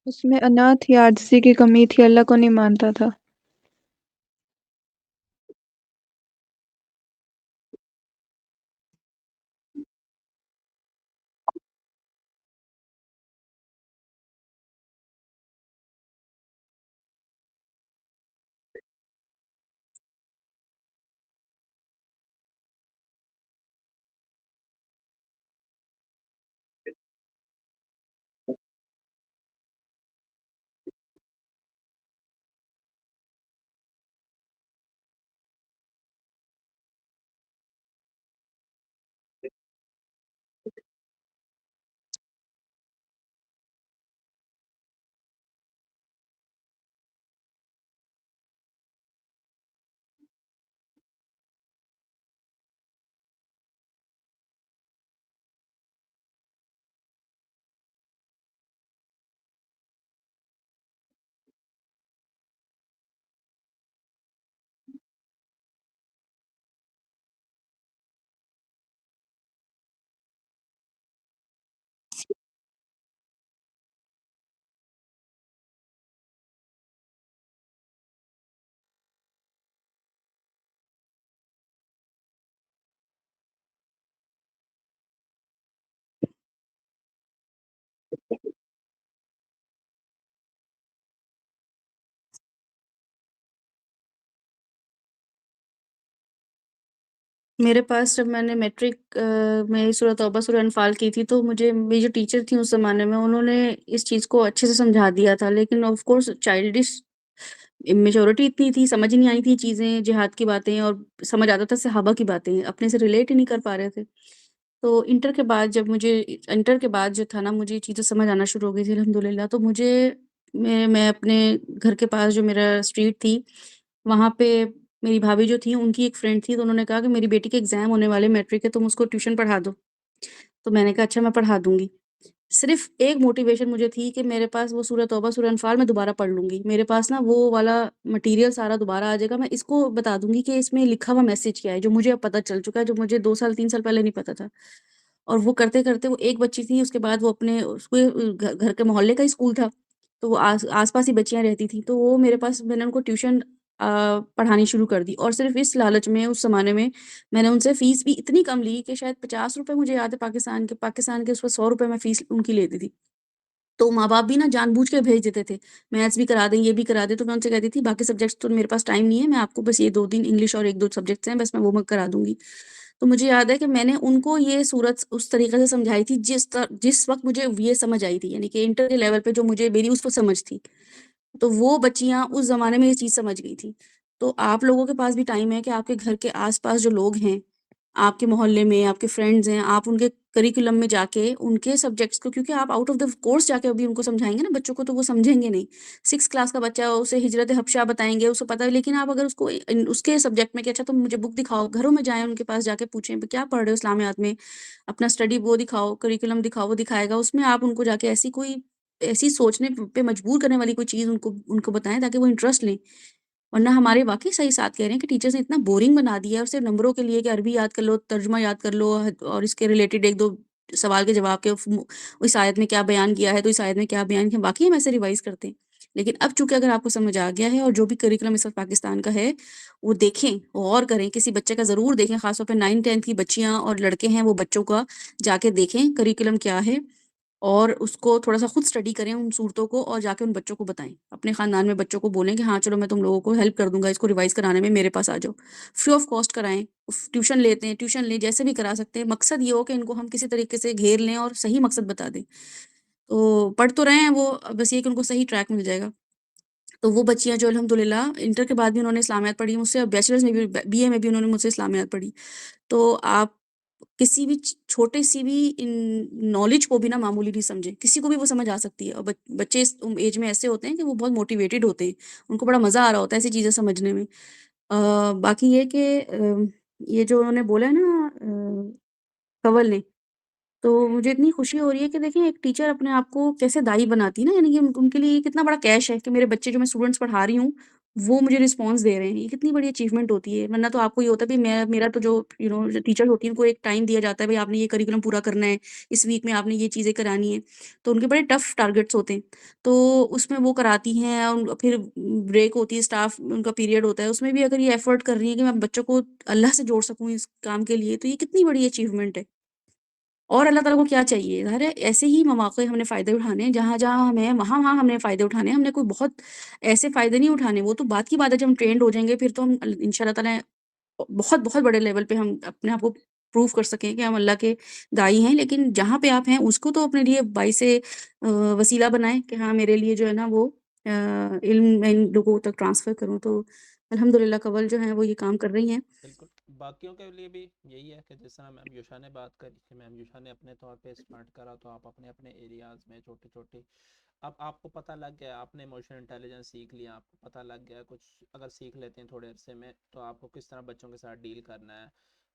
اس میں انا تھی، عاجزی کی کمی تھی، اللہ کو نہیں مانتا تھا۔ میرے پاس جب میں نے میٹرک میں سورہ توبہ سورہ انفال کی تھی تو مجھے میری جو ٹیچر تھیں اس زمانے میں انہوں نے اس چیز کو اچھے سے سمجھا دیا تھا، لیکن آف کورس چائلڈش میچورٹی اتنی تھی، سمجھ نہیں آئی تھی چیزیں، جہاد کی باتیں، اور سمجھ آتا تھا صحابہ کی باتیں، اپنے سے ریلیٹ ہی نہیں کر پا رہے تھے۔ تو انٹر کے بعد جو تھا نا، مجھے یہ چیزیں سمجھ آنا شروع ہو گئی تھی الحمدللہ۔ تو میں اپنے گھر کے پاس جو میرا اسٹریٹ تھی وہاں پہ میری بھابھی جو تھی ان کی ایک فرینڈ تھی، تو انہوں نے کہا کہ میری بیٹی کے ایگزام ہونے والے میٹرک کے، تم اس کو ٹیوشن پڑھا دو۔ تو میں نے کہا اچھا میں پڑھا دوں گی۔ صرف ایک موٹیویشن مجھے تھی کہ میرے پاس وہ سورہ توبہ سورہ انفال میں دوبارہ پڑھ لوں گی، میرے پاس نا وہ والا مٹیریل سارا دوبارہ آ جائے گا، میں اس کو بتا دوں گی کہ اس میں لکھا ہوا میسج کیا ہے، جو مجھے اب پتہ چل چکا ہے، جو مجھے 2 سال 3 سال پہلے نہیں پتا تھا۔ اور وہ کرتے کرتے وہ ایک بچی تھی، اس کے بعد وہ اپنے اس کو گھر کے محلے کا ہی اسکول تھا، تو وہ آس پاس ہی بچیاں رہتی تھیں، تو وہ میرے پاس، میں نے ان کو ٹیوشن پڑھانی شروع کر دی، اور صرف اس لالچ میں اس زمانے میں نے ان سے فیس بھی اتنی کم لی کہ شاید 50 روپے مجھے یاد ہے، پاکستان کے اس وقت 100 روپے میں فیس ان کی لیتی تھی۔ تو ماں باپ بھی نا جان بوجھ کے بھیج دیتے تھے، میتھس بھی کرا دیں، یہ بھی کرا دیں، تو میں ان سے کہتی تھی باقی سبجیکٹس تو میرے پاس ٹائم نہیں ہے، میں آپ کو بس یہ 2 دن انگلش اور 1 2 سبجیکٹس ہیں، بس میں وہ میں کرا دوں گی۔ تو مجھے یاد ہے کہ میں نے ان کو یہ صورت اس طریقے سے سمجھائی تھی جس وقت مجھے یہ سمجھ آئی تھی، یعنی کہ انٹر کے لیول پہ جو مجھے میری اس وقت سمجھ تھی، تو وہ بچیاں اس زمانے میں یہ چیز سمجھ گئی تھی۔ تو آپ لوگوں کے پاس بھی ٹائم ہے کہ آپ کے گھر کے آس پاس جو لوگ ہیں، آپ کے محلے میں آپ کے فرینڈز ہیں، آپ ان کے کریکولم میں جا کے ان کے سبجیکٹس کو، کیونکہ آپ آؤٹ آف دا کورس جا کے ابھی ان کو سمجھائیں گے نا بچوں کو، تو وہ سمجھیں گے نہیں۔ 6 کلاس کا بچہ اسے ہجرت حبشہ بتائیں گے، اسے پتہ ہے، لیکن آپ اگر اس کو اس کے سبجیکٹ میں کہ اچھا تم مجھے بک دکھاؤ، گھروں میں جائیں ان کے پاس جا کے پوچھیں کیا پڑھ رہے ہو اسلامیات میں، اپنا اسٹڈی وہ دکھاؤ، کریکولم دکھاؤ، وہ دکھائے گا، اس میں آپ ان کو جا کے ایسی سوچنے پہ مجبور کرنے والی کوئی چیز ان کو بتائیں تاکہ وہ انٹرسٹ لیں۔ ورنہ ہمارے واقعی صحیح ساتھ کہہ رہے ہیں کہ ٹیچرز نے اتنا بورنگ بنا دیا ہے، اور صرف نمبروں کے لیے کہ عربی یاد کر لو، ترجمہ یاد کر لو، اور اس کے ریلیٹڈ 1 2 سوال کے جواب کے اس آیت میں کیا بیان کیا ہے تو اس آیت میں کیا بیان کیا، واقعی ہم ایسے ریوائز کرتے ہیں۔ لیکن اب چونکہ اگر آپ کو سمجھ آ گیا ہے، اور جو بھی کریکولم اس وقت پاکستان کا ہے وہ دیکھیں، غور کریں، کسی بچے کا ضرور دیکھیں، خاص طور پہ 9 10 کی بچیاں اور لڑکے ہیں، وہ بچوں کا جا کے دیکھیں کریکولم کیا ہے، اور اس کو تھوڑا سا خود اسٹڈی کریں ان صورتوں کو، اور جا کے ان بچوں کو بتائیں، اپنے خاندان میں بچوں کو بولیں کہ ہاں چلو میں تم لوگوں کو ہیلپ کر دوں گا، اس کو ریوائز کرانے میں میرے پاس آ جاؤ، فری آف کاسٹ کرائیں، ٹیوشن لیتے ہیں، ٹیوشن لیں، جیسے بھی کرا سکتے ہیں، مقصد یہ ہو کہ ان کو ہم کسی طریقے سے گھیر لیں اور صحیح مقصد بتا دیں۔ تو پڑھ تو رہے ہیں وہ، بس یہ کہ ان کو صحیح ٹریک مل جائے گا۔ تو وہ بچیاں جو الحمدللہ انٹر کے بعد بھی انہوں نے اسلامیات پڑھی مجھ سے، اور بیچلرز میں بھی، بی اے میں بھی انہوں نے مجھ سے اسلامیات پڑھی۔ تو آپ کسی بھی چھوٹے سی بھی نالج کو بھی نا معمولی نہیں سمجھیں، کسی کو بھی وہ سمجھ آ سکتی ہے، اور بچے اس ایج میں ایسے ہوتے ہیں کہ وہ بہت موٹیویٹڈ ہوتے ہیں، ان کو بڑا مزہ آ رہا ہوتا ہے ایسی چیزیں سمجھنے میں۔ باقی یہ کہ یہ جو انہوں نے بولا ہے نا کنول نے، تو مجھے اتنی خوشی ہو رہی ہے کہ دیکھیں ایک ٹیچر اپنے آپ کو کیسے دائی بناتی ہے نا، یعنی کہ ان کے لیے کتنا بڑا کیش ہے کہ میرے بچے جو میں اسٹوڈنٹس پڑھا رہی ہوں وہ مجھے رسپانس دے رہے ہیں، یہ کتنی بڑی اچیومنٹ ہوتی ہے۔ ورنہ تو آپ کو یہ ہوتا ہے بھی میرا تو جو ٹیچر ہوتی ہیں ان کو ایک ٹائم دیا جاتا ہے، بھائی آپ نے یہ کریکولم پورا کرنا ہے، اس ویک میں آپ نے یہ چیزیں کرانی ہیں، تو ان کے بڑے ٹف ٹارگیٹس ہوتے ہیں، تو اس میں وہ کراتی ہیں، اور پھر بریک ہوتی ہے، اسٹاف ان کا پیریڈ ہوتا ہے، اس میں بھی اگر یہ ایفرٹ کر رہی ہیں کہ میں بچوں کو اللہ سے جوڑ سکوں اس کام کے لیے، تو یہ کتنی بڑی اچیومنٹ ہے۔ اور اللہ تعالیٰ کو کیا چاہیے، ظاہر ہے ایسے ہی مواقع ہم نے فائدے اٹھانے ہیں، جہاں جہاں ہمیں وہاں وہاں ہم نے فائدے اٹھانے ہیں، ہم نے کوئی بہت ایسے فائدے نہیں اٹھانے، وہ تو بات کی بات ہے، جب ہم ٹرینڈ ہو جائیں گے پھر تو ہم ان شاء اللہ تعالیٰ بہت بہت بڑے لیول پہ ہم اپنے آپ کو پروف کر سکیں کہ ہم اللہ کے دائی ہیں، لیکن جہاں پہ آپ ہیں اس کو تو اپنے لیے باعث وسیلہ بنائیں کہ ہاں میرے لیے جو ہے نا وہ علم میں ان لوگوں تک ٹرانسفر کروں، تو الحمدللہ کول جو ہیں وہ یہ کام کر رہی ہیں۔ بالکل باقیوں کے لیے بھی یہی ہے کہ جس طرح میم یوشا نے بات کری کہ میم یوشا نے اپنے طور پہ اسٹارٹ کرا، تو آپ اپنے اپنے ایریاز میں چھوٹی چھوٹی، اب آپ کو پتہ لگ گیا، آپ نے ایموشنل انٹیلیجنس سیکھ لیا، آپ کو پتہ لگ گیا کچھ اگر سیکھ لیتے ہیں تھوڑے عرصے میں تو آپ کو کس طرح بچوں کے ساتھ ڈیل کرنا ہے،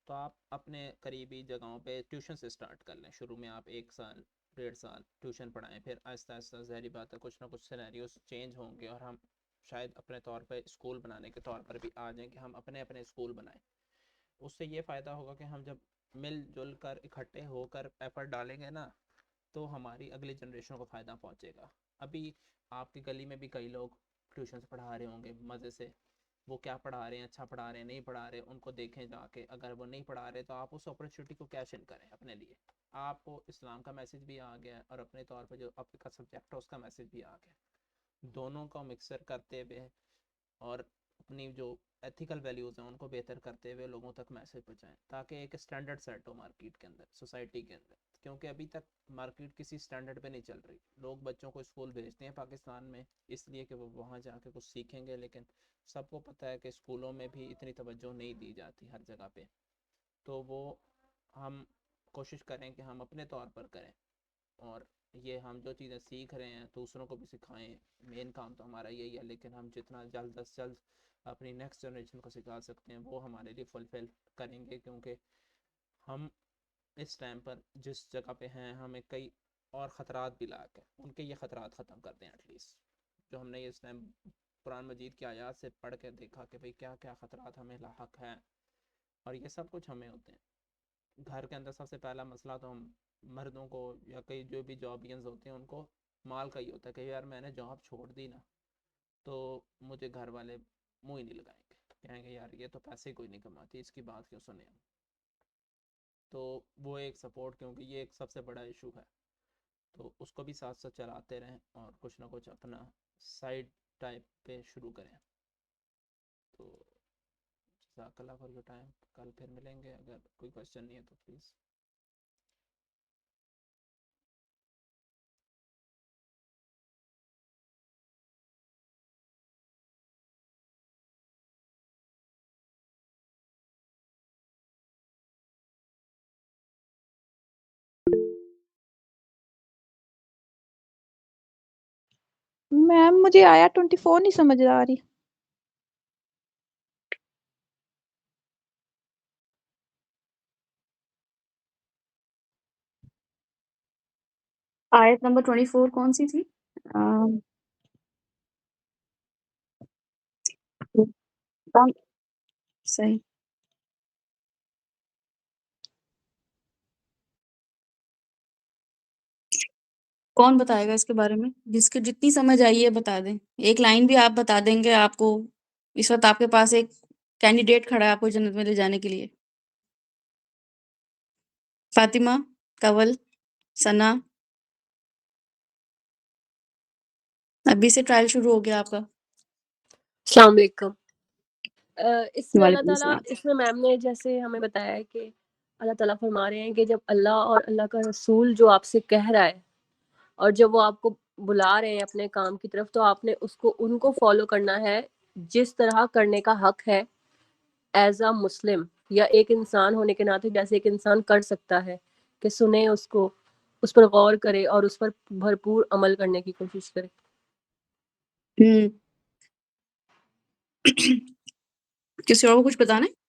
تو آپ اپنے قریبی جگہوں پہ ٹیوشن سے اسٹارٹ کر لیں۔ شروع میں آپ 1 سال 1.5 سال ٹیوشن پڑھائیں، پھر آہستہ آہستہ ظاہری بات ہے کچھ نہ کچھ سینیریوز چینج ہوں گے، اور ہم شاید اپنے طور پہ اسکول بنانے کے طور پر بھی آ جائیں کہ ہم اپنے اپنے اسکول بنائیں۔ اس سے یہ فائدہ ہوگا کہ ہم جب مل جل کر اکٹھے ہو کر ایفرٹ ڈالیں گے نا، تو ہماری اگلی جنریشن کو فائدہ پہنچے گا۔ ابھی آپ کی گلی میں بھی کئی لوگ ٹیوشنز پڑھا رہے ہوں گے مزے سے، وہ کیا پڑھا رہے ہیں، اچھا پڑھا رہے ہیں نہیں پڑھا رہے، ان کو دیکھیں جا کے، اگر وہ نہیں پڑھا رہے تو آپ اس اپرچونیٹی کو کیش ان کریں اپنے لیے۔ آپ کو اسلام کا میسج بھی آ گیا اور اپنے طور پہ جو آپ کا سبجیکٹ ہے اس کا میسج بھی آ گیا، دونوں کو مکسر کرتے ہوئے اور اپنی جو ایتھیکل ویلیوز ہیں ان کو بہتر کرتے ہوئے لوگوں تک میسج پہنچائیں، تاکہ ایک اسٹینڈرڈ سیٹ ہو مارکیٹ کے اندر، سوسائٹی کے اندر، کیونکہ ابھی تک مارکیٹ کسی اسٹینڈرڈ پہ نہیں چل رہی۔ لوگ بچوں کو اسکول بھیجتے ہیں پاکستان میں اس لیے کہ وہ وہاں جا کے کچھ سیکھیں گے، لیکن سب کو پتہ ہے کہ اسکولوں میں بھی اتنی توجہ نہیں دی جاتی ہر جگہ پہ، تو وہ ہم کوشش کریں کہ ہم اپنے طور پر کریں، اور یہ ہم جو چیزیں سیکھ رہے ہیں دوسروں کو بھی سکھائیں۔ مین کام تو ہمارا یہی ہے، لیکن ہم جتنا جلد از جلد اپنی نیکسٹ جنریشن کو سکھا سکتے ہیں وہ ہمارے لیے فلفل کریں گے، کیونکہ ہم اس ٹائم پر جس جگہ پہ ہیں ہمیں کئی اور خطرات بھی لاحق ہیں، ان کے یہ خطرات ختم کر دیں ایٹ لیسٹ، جو ہم نے اس ٹائم قرآن مجید کی آیات سے پڑھ کے دیکھا کہ بھئی کیا کیا خطرات ہمیں لاحق ہیں، اور یہ سب کچھ ہمیں ہوتے ہیں۔ گھر کے اندر سب سے پہلا مسئلہ تو ہم مردوں کو یا کئی جو بھی جابینز ہوتے ہیں ان کو مال کا ہی ہوتا ہے کہ یار میں نے جاب چھوڑ دی نا تو مجھے گھر والے منہ ہی نہیں لگائیں گے، کہیں گے یار یہ تو پیسے کوئی نہیں کماتی، اس کی بات کیوں سنیں ہم۔ تو وہ ایک سپورٹ، کیونکہ یہ ایک سب سے بڑا ایشو ہے، تو اس کو بھی ساتھ ساتھ چلاتے رہیں اور کچھ نہ کچھ اپنا سائڈ ٹائپ پہ شروع کریں۔ تو جزاک اللہ فار یور ٹائم، کل پھر ملیں گے، اگر کوئی کوشچن نہیں ہے تو پلیز۔ میم مجھے آیا 24 نہیں سمجھ آ رہی۔ آیت نمبر 24 کون سی تھی؟ کون؟ صحیح، کون بتائے گا اس کے بارے میں؟ جس کے جتنی سمجھ آئی ہے بتا دیں، ایک لائن بھی آپ بتا دیں گے، آپ کو اس وقت آپ کے پاس ایک کینڈیڈیٹ کھڑا ہے آپ کو جنت میں لے جانے کے لیے۔ فاطمہ، کول، ثنا، ابھی سے ٹرائل شروع ہو گیا آپ کا۔ السلام علیکم۔ اس میں اللہ وعلیکم تعالیٰ، السلام۔ اس میں میم نے جیسے ہمیں بتایا ہے کہ اللہ تعالیٰ فرما رہے ہیں کہ جب اللہ اور اللہ کا رسول جو آپ سے کہہ رہا ہے اور جب وہ آپ کو بلا رہے ہیں اپنے کام کی طرف، تو آپ نے ان کو فالو کرنا ہے جس طرح کرنے کا حق ہے ایز اے مسلم، یا ایک انسان ہونے کے ناطے جیسے ایک انسان کر سکتا ہے، کہ سنیں اس کو، اس پر غور کرے اور اس پر بھرپور عمل کرنے کی کوشش کرے۔ کسی اور کو کچھ بتانا ہے؟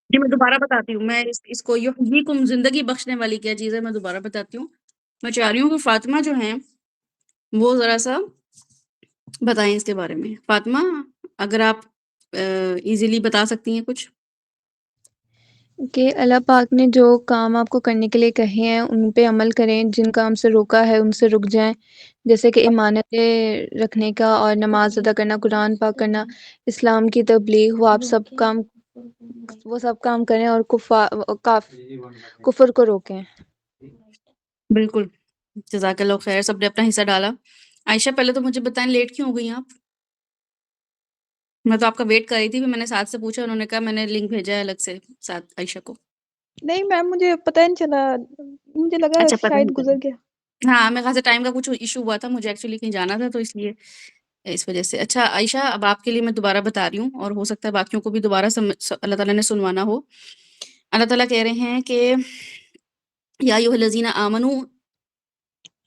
جی میں دوبارہ بتاتی ہوں، میں اس کو یحییکم زندگی بخشنے والی کیا چیز ہے میں دوبارہ بتاتی ہوں. میں چاہ رہی ہوں کہ فاطمہ جو ہیں وہ ذرا سا بتائیں اس کے بارے میں. فاطمہ اگر آپ ایزیلی بتا سکتی ہیں کچھ. کہ اللہ پاک نے جو کام آپ کو کرنے کے لیے کہے ہیں ان پہ عمل کریں، جن کام سے روکا ہے ان سے رک جائیں، جیسے کہ ایمانتیں رکھنے کا اور نماز ادا کرنا، قرآن پاک کرنا، اسلام کی تبلیغ، وہ سب کام کریں اور کفر کو روکیں. بالکل، جزاک اللہ خیر. سب نے اپنا حصہ ڈالا. عائشہ پہلے تو مجھے بتائیں لیٹ کیوں ہو گئی آپ؟ میں تو آپ کا ویٹ کر رہی تھی، پھر میں نے ساتھ سے پوچھا، انہوں نے کہا میں نے لنک بھیجا ہے الگ سے ساتھ عائشہ کو. نہیں میم مجھے پتہ ہی نہیں چلا، مجھے لگا اچھا پتہ شاید نہیں گزر چلا. گیا. ہاں میرے خیال سے ٹائم کا کچھ ایشو ہوا تھا، مجھے ایکچولی کہیں جانا تھا تو اس لیے اس وجہ سے. اچھا عائشہ اب آپ کے لیے میں دوبارہ بتا رہی ہوں اور ہو سکتا ہے باقیوں کو بھی دوبارہ اللہ تعالیٰ نے سنوانا ہو. اللہ تعالیٰ کہہ رہے ہیں کہ یا ایھا الذین آمنوا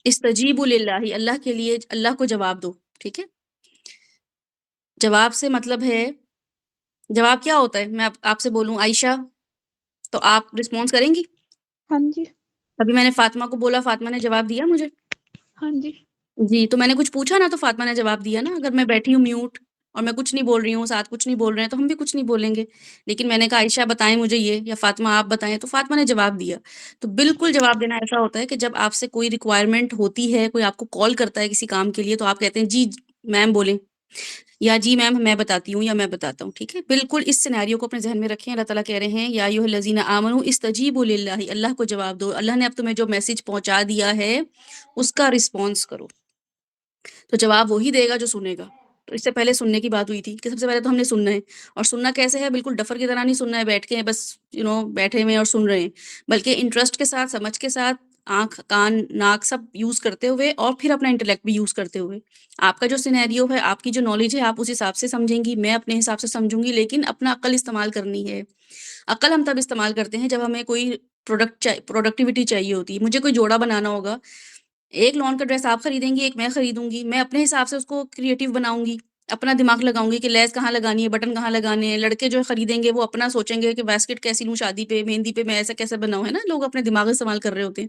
استجیبوا للہ، اللہ کے لیے اللہ کو جواب دو. ٹھیک ہے، جواب سے مطلب ہے، جواب کیا ہوتا ہے؟ میں آپ سے بولوں عائشہ تو آپ رسپانس کریں گی. ہاں جی. ابھی میں نے فاطمہ کو بولا، فاطمہ نے جواب دیا مجھے. ہاں جی. جی تو میں نے کچھ پوچھا نا تو فاطمہ نے جواب دیا نا. اگر میں بیٹھی ہوں میوٹ اور میں کچھ نہیں بول رہی ہوں، ساتھ کچھ نہیں بول رہے ہیں تو ہم بھی کچھ نہیں بولیں گے. لیکن میں نے کہا عائشہ بتائیں مجھے یہ، یا فاطمہ آپ بتائیں، تو فاطمہ نے جواب دیا. تو بالکل جواب دینا ایسا ہوتا ہے کہ جب آپ سے کوئی ریکوائرمنٹ ہوتی ہے، کوئی آپ کو کال کرتا ہے کسی کام کے لیے، تو آپ کہتے ہیں جی میم بولیں، یا جی میم میں بتاتی ہوں، یا میں بتاتا ہوں. ٹھیک ہے، بالکل اس سینیریو کو اپنے ذہن میں رکھیں. اللہ تعالیٰ کہہ رہے ہیں یا ایھا الذین آمنوا استجیبوا للہ، اللہ کو جواب دو. اللہ نے اب تمہیں جو میسج پہنچا دیا ہے اس کا رسپانس کرو. تو جواب وہی دے گا جو سنے گا. تو اس سے پہلے سننے کی بات ہوئی تھی کہ سب سے پہلے تو ہم نے سننا ہے. اور سننا کیسے ہے؟ بالکل ڈفر کی طرح نہیں سننا ہے بیٹھ کے بس بیٹھے ہوئے اور سن رہے ہیں، بلکہ انٹرسٹ کے ساتھ، سمجھ کے ساتھ، آنکھ کان ناک سب یوز کرتے ہوئے اور پھر اپنا انٹلیکٹ بھی یوز کرتے ہوئے. آپ کا جو سینیریو ہے، آپ کی جو نالج ہے، آپ اس حساب سے سمجھیں گی، میں اپنے حساب سے سمجھوں گی، لیکن اپنا عقل استعمال کرنی ہے. عقل ہم تب استعمال کرتے ہیں جب ہمیں کوئی پروڈکٹیوٹی چاہیے ہوتی ہے. مجھے کوئی جوڑا بنانا ہوگا، ایک لون کا ڈریس آپ خریدیں گی، ایک میں خریدوں گی، میں اپنے حساب سے اس کو کریٹیو بناؤں گی، اپنا دماغ لگاؤں گی کہ لیس کہاں لگانی ہے، بٹن کہاں لگانے ہیں. لڑکے جو خریدیں گے وہ اپنا سوچیں گے کہ باسکٹ کیسی لوں شادی پہ، مہندی پہ میں ایسا کیسے بناؤں، ہے نا. لوگ اپنے دماغ استعمال کر رہے ہوتے ہیں.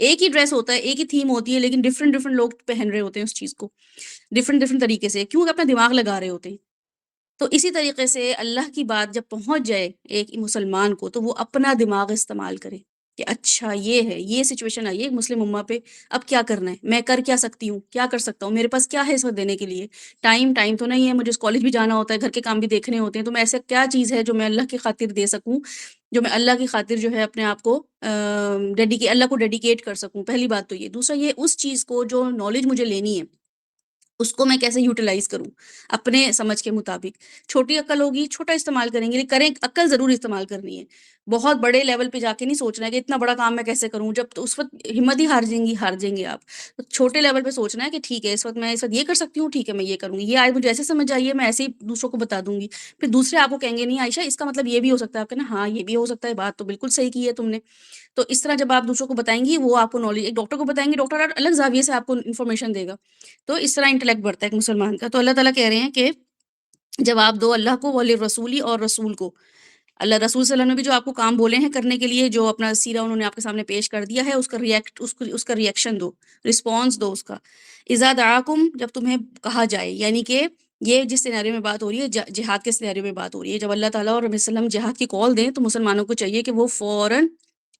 ایک ہی ڈریس ہوتا ہے، ایک ہی تھیم ہوتی ہے، لیکن ڈفرینٹ لوگ پہن رہے ہوتے ہیں اس چیز کو ڈفرینٹ طریقے سے، کیونکہ اپنا دماغ لگا رہے ہوتے ہیں. تو اسی طریقے سے اللہ کی بات جب پہنچ جائے ایک مسلمان کو، تو وہ اپنا دماغ استعمال کرے کہ اچھا یہ ہے، یہ سچویشن آئی ہے مسلم امہ پہ، اب کیا کرنا ہے، میں کر کیا سکتی ہوں، کیا کر سکتا ہوں، میرے پاس کیا ہے اس وقت دینے کے لیے. ٹائم تو نہیں ہے، مجھے کالج بھی جانا ہوتا ہے، گھر کے کام بھی دیکھنے ہوتے ہیں. تو میں ایسا کیا چیز ہے جو میں اللہ کی خاطر دے سکوں، جو میں اللہ کی خاطر جو ہے اپنے آپ کو اللہ کو ڈیڈیکیٹ کر سکوں. پہلی بات تو یہ. دوسرا یہ اس چیز کو جو نالج مجھے لینی ہے اس کو میں کیسے یوٹیلائز کروں اپنے سمجھ کے مطابق. چھوٹی عقل ہوگی، چھوٹا استعمال کریں گے، کریں عقل ضرور استعمال کرنی ہے. بہت بڑے لیول پہ جا کے نہیں سوچنا ہے کہ اتنا بڑا کام میں کیسے کروں، جب تو اس وقت ہمت ہی ہار جائیں گے آپ. تو چھوٹے لیول پہ سوچنا ہے کہ ٹھیک ہے اس وقت یہ کر سکتی ہوں، ٹھیک ہے میں یہ کروں گی، یہ آج مجھے ایسے سمجھ آئی ہے، میں ایسے ہی دوسروں کو بتا دوں گی. پھر دوسرے آپ کو کہیں گے نہیں عائشہ اس کا مطلب یہ بھی ہو سکتا ہے، آپ کہنا ہاں یہ بھی ہو سکتا ہے، بات تو بالکل صحیح کی ہے تم نے. تو اس طرح جب آپ دوسروں کو بتائیں گی، وہ آپ کو نالج، ایک ڈاکٹر کو بتائیں گے، ڈاکٹر الگ زاویے سے آپ کو انفارمیشن دے گا. تو اس طرح انٹلیکٹ بڑھتا ہے ایک مسلمان کا. تو اللہ تعالیٰ کہہ رہے ہیں کہ جواب دو اللہ کو، وللرسولی، اور رسول کو. اللہ رسول صلی اللہ علیہ وسلم نے بھی جو آپ کو کام بولے ہیں کرنے کے لیے، جو اپنا سیرہ انہوں نے آپ کے سامنے پیش کر دیا ہے، اس کا ریئیکشن دو، رسپانس دو اس کا. اذا دعاکم، جب تمہیں کہا جائے، یعنی کہ یہ جس سینیریو میں بات ہو رہی ہے جہاد کے سینیریو میں بات ہو رہی ہے. جب اللہ تعالیٰ اور نبی صلی اللہ علیہ وسلم جہاد کی کال دیں تو مسلمانوں کو چاہیے کہ وہ فوراً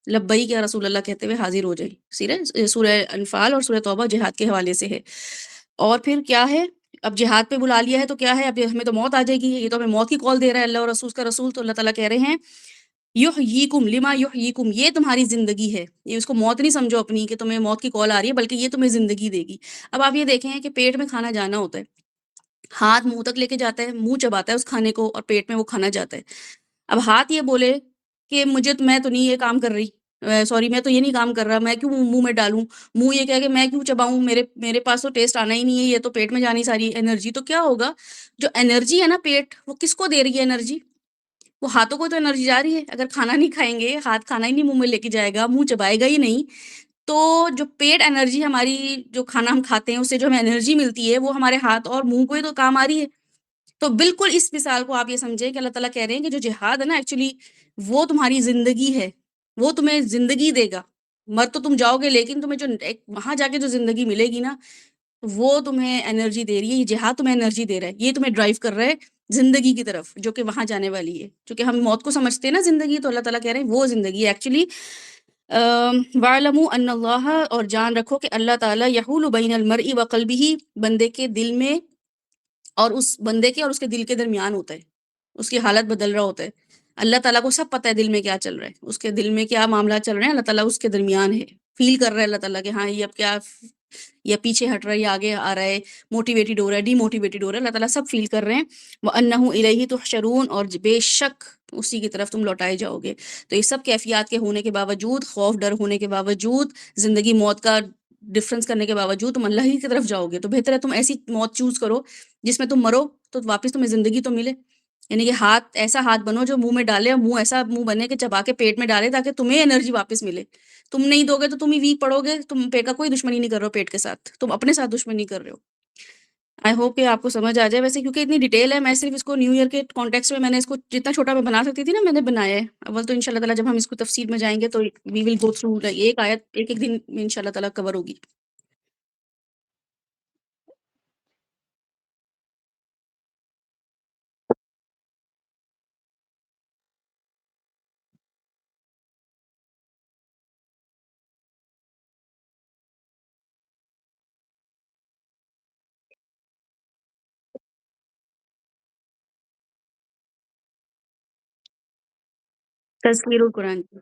لبیک یا رسول اللہ کہتے ہوئے حاضر ہو جائے. سورہ انفال اور سورہ توبہ جہاد کے حوالے سے ہے. اور پھر کیا ہے، اب جہاد پہ بلا لیا ہے تو کیا ہے، اب ہمیں تو موت آ جائے گی، یہ تو ہمیں موت کی کال دے رہا ہے اللہ اور رسول کا رسول. تو اللہ تعالیٰ کہہ رہے ہیں یحییکم لما یحییکم، یہ تمہاری زندگی ہے. یہ اس کو موت نہیں سمجھو اپنی کہ تمہیں موت کی کال آ رہی ہے، بلکہ یہ تمہیں زندگی دے گی. اب آپ یہ دیکھیں کہ پیٹ میں کھانا جانا ہوتا ہے، ہاتھ منہ تک لے کے جاتا ہے، منہ چباتا ہے اس کھانے کو اور پیٹ میں وہ کھانا جاتا ہے. اب ہاتھ یہ بولے کہ میں تو نہیں یہ کام کر رہی، سوری میں تو یہ نہیں کام کر رہا، میں کیوں منہ میں ڈالوں، منہ یہ کہہ کہ میں کیوں چباؤں، میرے پاس تو ٹیسٹ آنا ہی نہیں ہے، یہ تو پیٹ میں جانی ساری انرجی. تو کیا ہوگا، جو انرجی ہے نا پیٹ، وہ کس کو دے رہی ہے انرجی، وہ ہاتھوں کو تو انرجی جا رہی ہے. اگر کھانا نہیں کھائیں گے، ہاتھ کھانا ہی نہیں منہ میں لے کے جائے گا، منہ چبائے گا ہی نہیں، تو جو پیٹ انرجی ہماری، جو کھانا ہم کھاتے ہیں اس سے جو ہمیں انرجی ملتی ہے، وہ ہمارے ہاتھ اور منہ کو ہی تو کام آ رہی ہے. تو بالکل اس مثال کو آپ یہ سمجھیں کہ اللہ تعالیٰ کہہ رہے ہیں کہ جو جہاد ہے نا ایکچولی وہ تمہاری زندگی ہے، وہ تمہیں زندگی دے گا، مر تو تم جاؤ گے لیکن تمہیں جو وہاں جا کے جو زندگی ملے گی نا وہ تمہیں انرجی دے رہی ہے، یہ جہاد تمہیں انرجی دے رہا ہے، یہ تمہیں ڈرائیو کر رہا ہے زندگی کی طرف جو کہ وہاں جانے والی ہے، چونکہ ہم موت کو سمجھتے ہیں نا زندگی، تو اللہ تعالیٰ کہہ رہے ہیں وہ زندگی ہے ایکچولی۔ وَاعْلَمُوا أَنَّ اللَّهَ، اور جان رکھو کہ اللہ تعالیٰ يَحُولُ بَيْنَ الْمَرْءِ وَقَلْبِهِ بندے کے دل میں اور اس بندے کے اور اس کے دل کے درمیان ہوتا ہے، اس کی حالت بدل رہا ہوتا ہے۔ اللہ تعالیٰ کو سب پتہ ہے دل میں کیا چل رہا ہے، اس کے دل میں کیا معاملات چل رہے ہیں، اللہ تعالیٰ اس کے درمیان ہے، فیل کر رہا ہے اللہ تعالیٰ کہ ہاں یہ اب کیا، یا پیچھے ہٹ رہا ہے یا آگے آ رہا ہے، موٹیویٹڈ ہو رہا ہے ڈی موٹیویٹڈ ہو رہا ہے، اللہ تعالیٰ سب فیل کر رہے ہیں۔ وَأَنَّهُ إِلَيْهِ تُحْشَرُونَ، اور بے شک اسی کی طرف تم لوٹائے جاؤ گے۔ تو یہ سب کیفیات کے ہونے کے باوجود، خوف ڈر ہونے کے باوجود، زندگی موت کا ڈفرنس کرنے کے باوجود تم اللہ ہی کی طرف جاؤ گے، تو بہتر ہے تم ایسی موت چوز کرو جس میں تم مرو تو واپس تمہیں زندگی تو ملے، یعنی کہ ہاتھ ایسا ہاتھ بنو جو منہ میں ڈالے، اور منہ ایسا منہ بنے کہ چبا کے پیٹ میں ڈالے تاکہ تمہیں انرجی واپس ملے۔ تم نہیں دو گے تو تم ہی ویک پڑو گے، تم پیٹ کا کوئی دشمنی نہیں کر رہے ہو، پیٹ کے ساتھ تم اپنے ساتھ دشمنی کر رہے ہو۔ آئی ہوپ کہ آپ کو سمجھ آ جائے، ویسے کیونکہ اتنی ڈیٹیل ہے، میں صرف اس کو نیو ایئر کے کانٹیکس میں نے اس کو جتنا چھوٹا میں بنا سکتی تھی نا میں نے بنایا ہے۔ اول تو انشاءاللہ تعالیٰ جب ہم اس کو تفصیل میں جائیں گے تو وی ول گو تھرو ایک آیت ایک ایک دن میں انشاءاللہ تعالیٰ کور ہوگی۔ تذکیر القرآن کی۔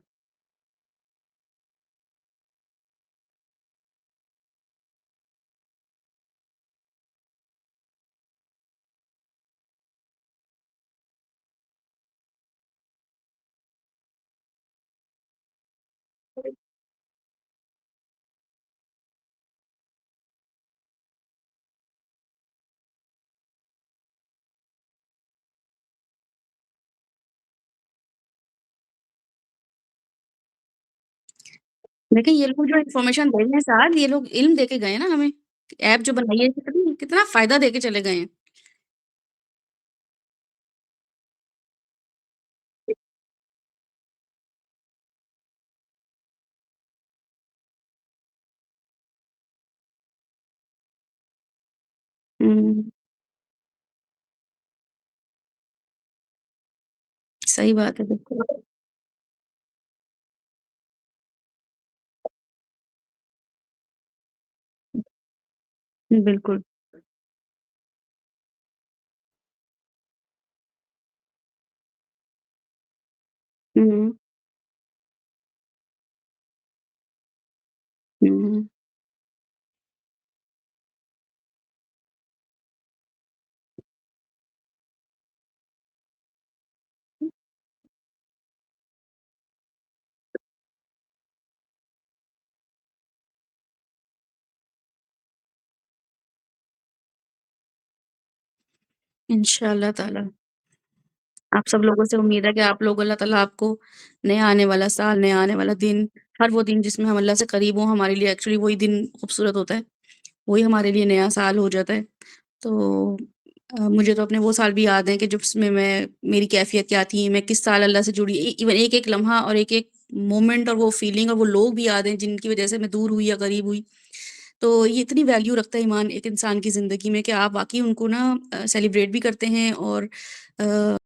دیکھیں یہ لوگ جو انفارمیشن دے رہے ہیں ساتھ، یہ لوگ علم دے کے گئے نا ہمیں، ایپ جو بنائی ہے کتنا فائدہ دے کے چلے گئے ہیں۔ صحیح بات ہے، بالکل بالکل۔ ہوں ہوں انشاء اللہ تعالیٰ آپ سب لوگوں سے امید ہے کہ آپ لوگ اللہ تعالیٰ آپ کو نیا آنے والا سال، نیا آنے والا دن، ہر وہ دن جس میں ہم اللہ سے قریب ہوں، ہمارے لیے ایکچولی وہی دن خوبصورت ہوتا ہے، وہی ہمارے لیے نیا سال ہو جاتا ہے۔ تو مجھے تو اپنے وہ سال بھی یاد ہیں کہ جس میں میری کیفیت کیا تھی، میں کس سال اللہ سے جڑی، ایون ایک ایک لمحہ اور ایک ایک مومنٹ اور وہ فیلنگ اور وہ لوگ بھی یاد ہیں جن کی وجہ سے میں دور ہوئی یا قریب ہوئی۔ تو یہ اتنی ویلیو رکھتا ہے ایمان ایک انسان کی زندگی میں کہ آپ واقعی ان کو نا سیلیبریٹ بھی کرتے ہیں اور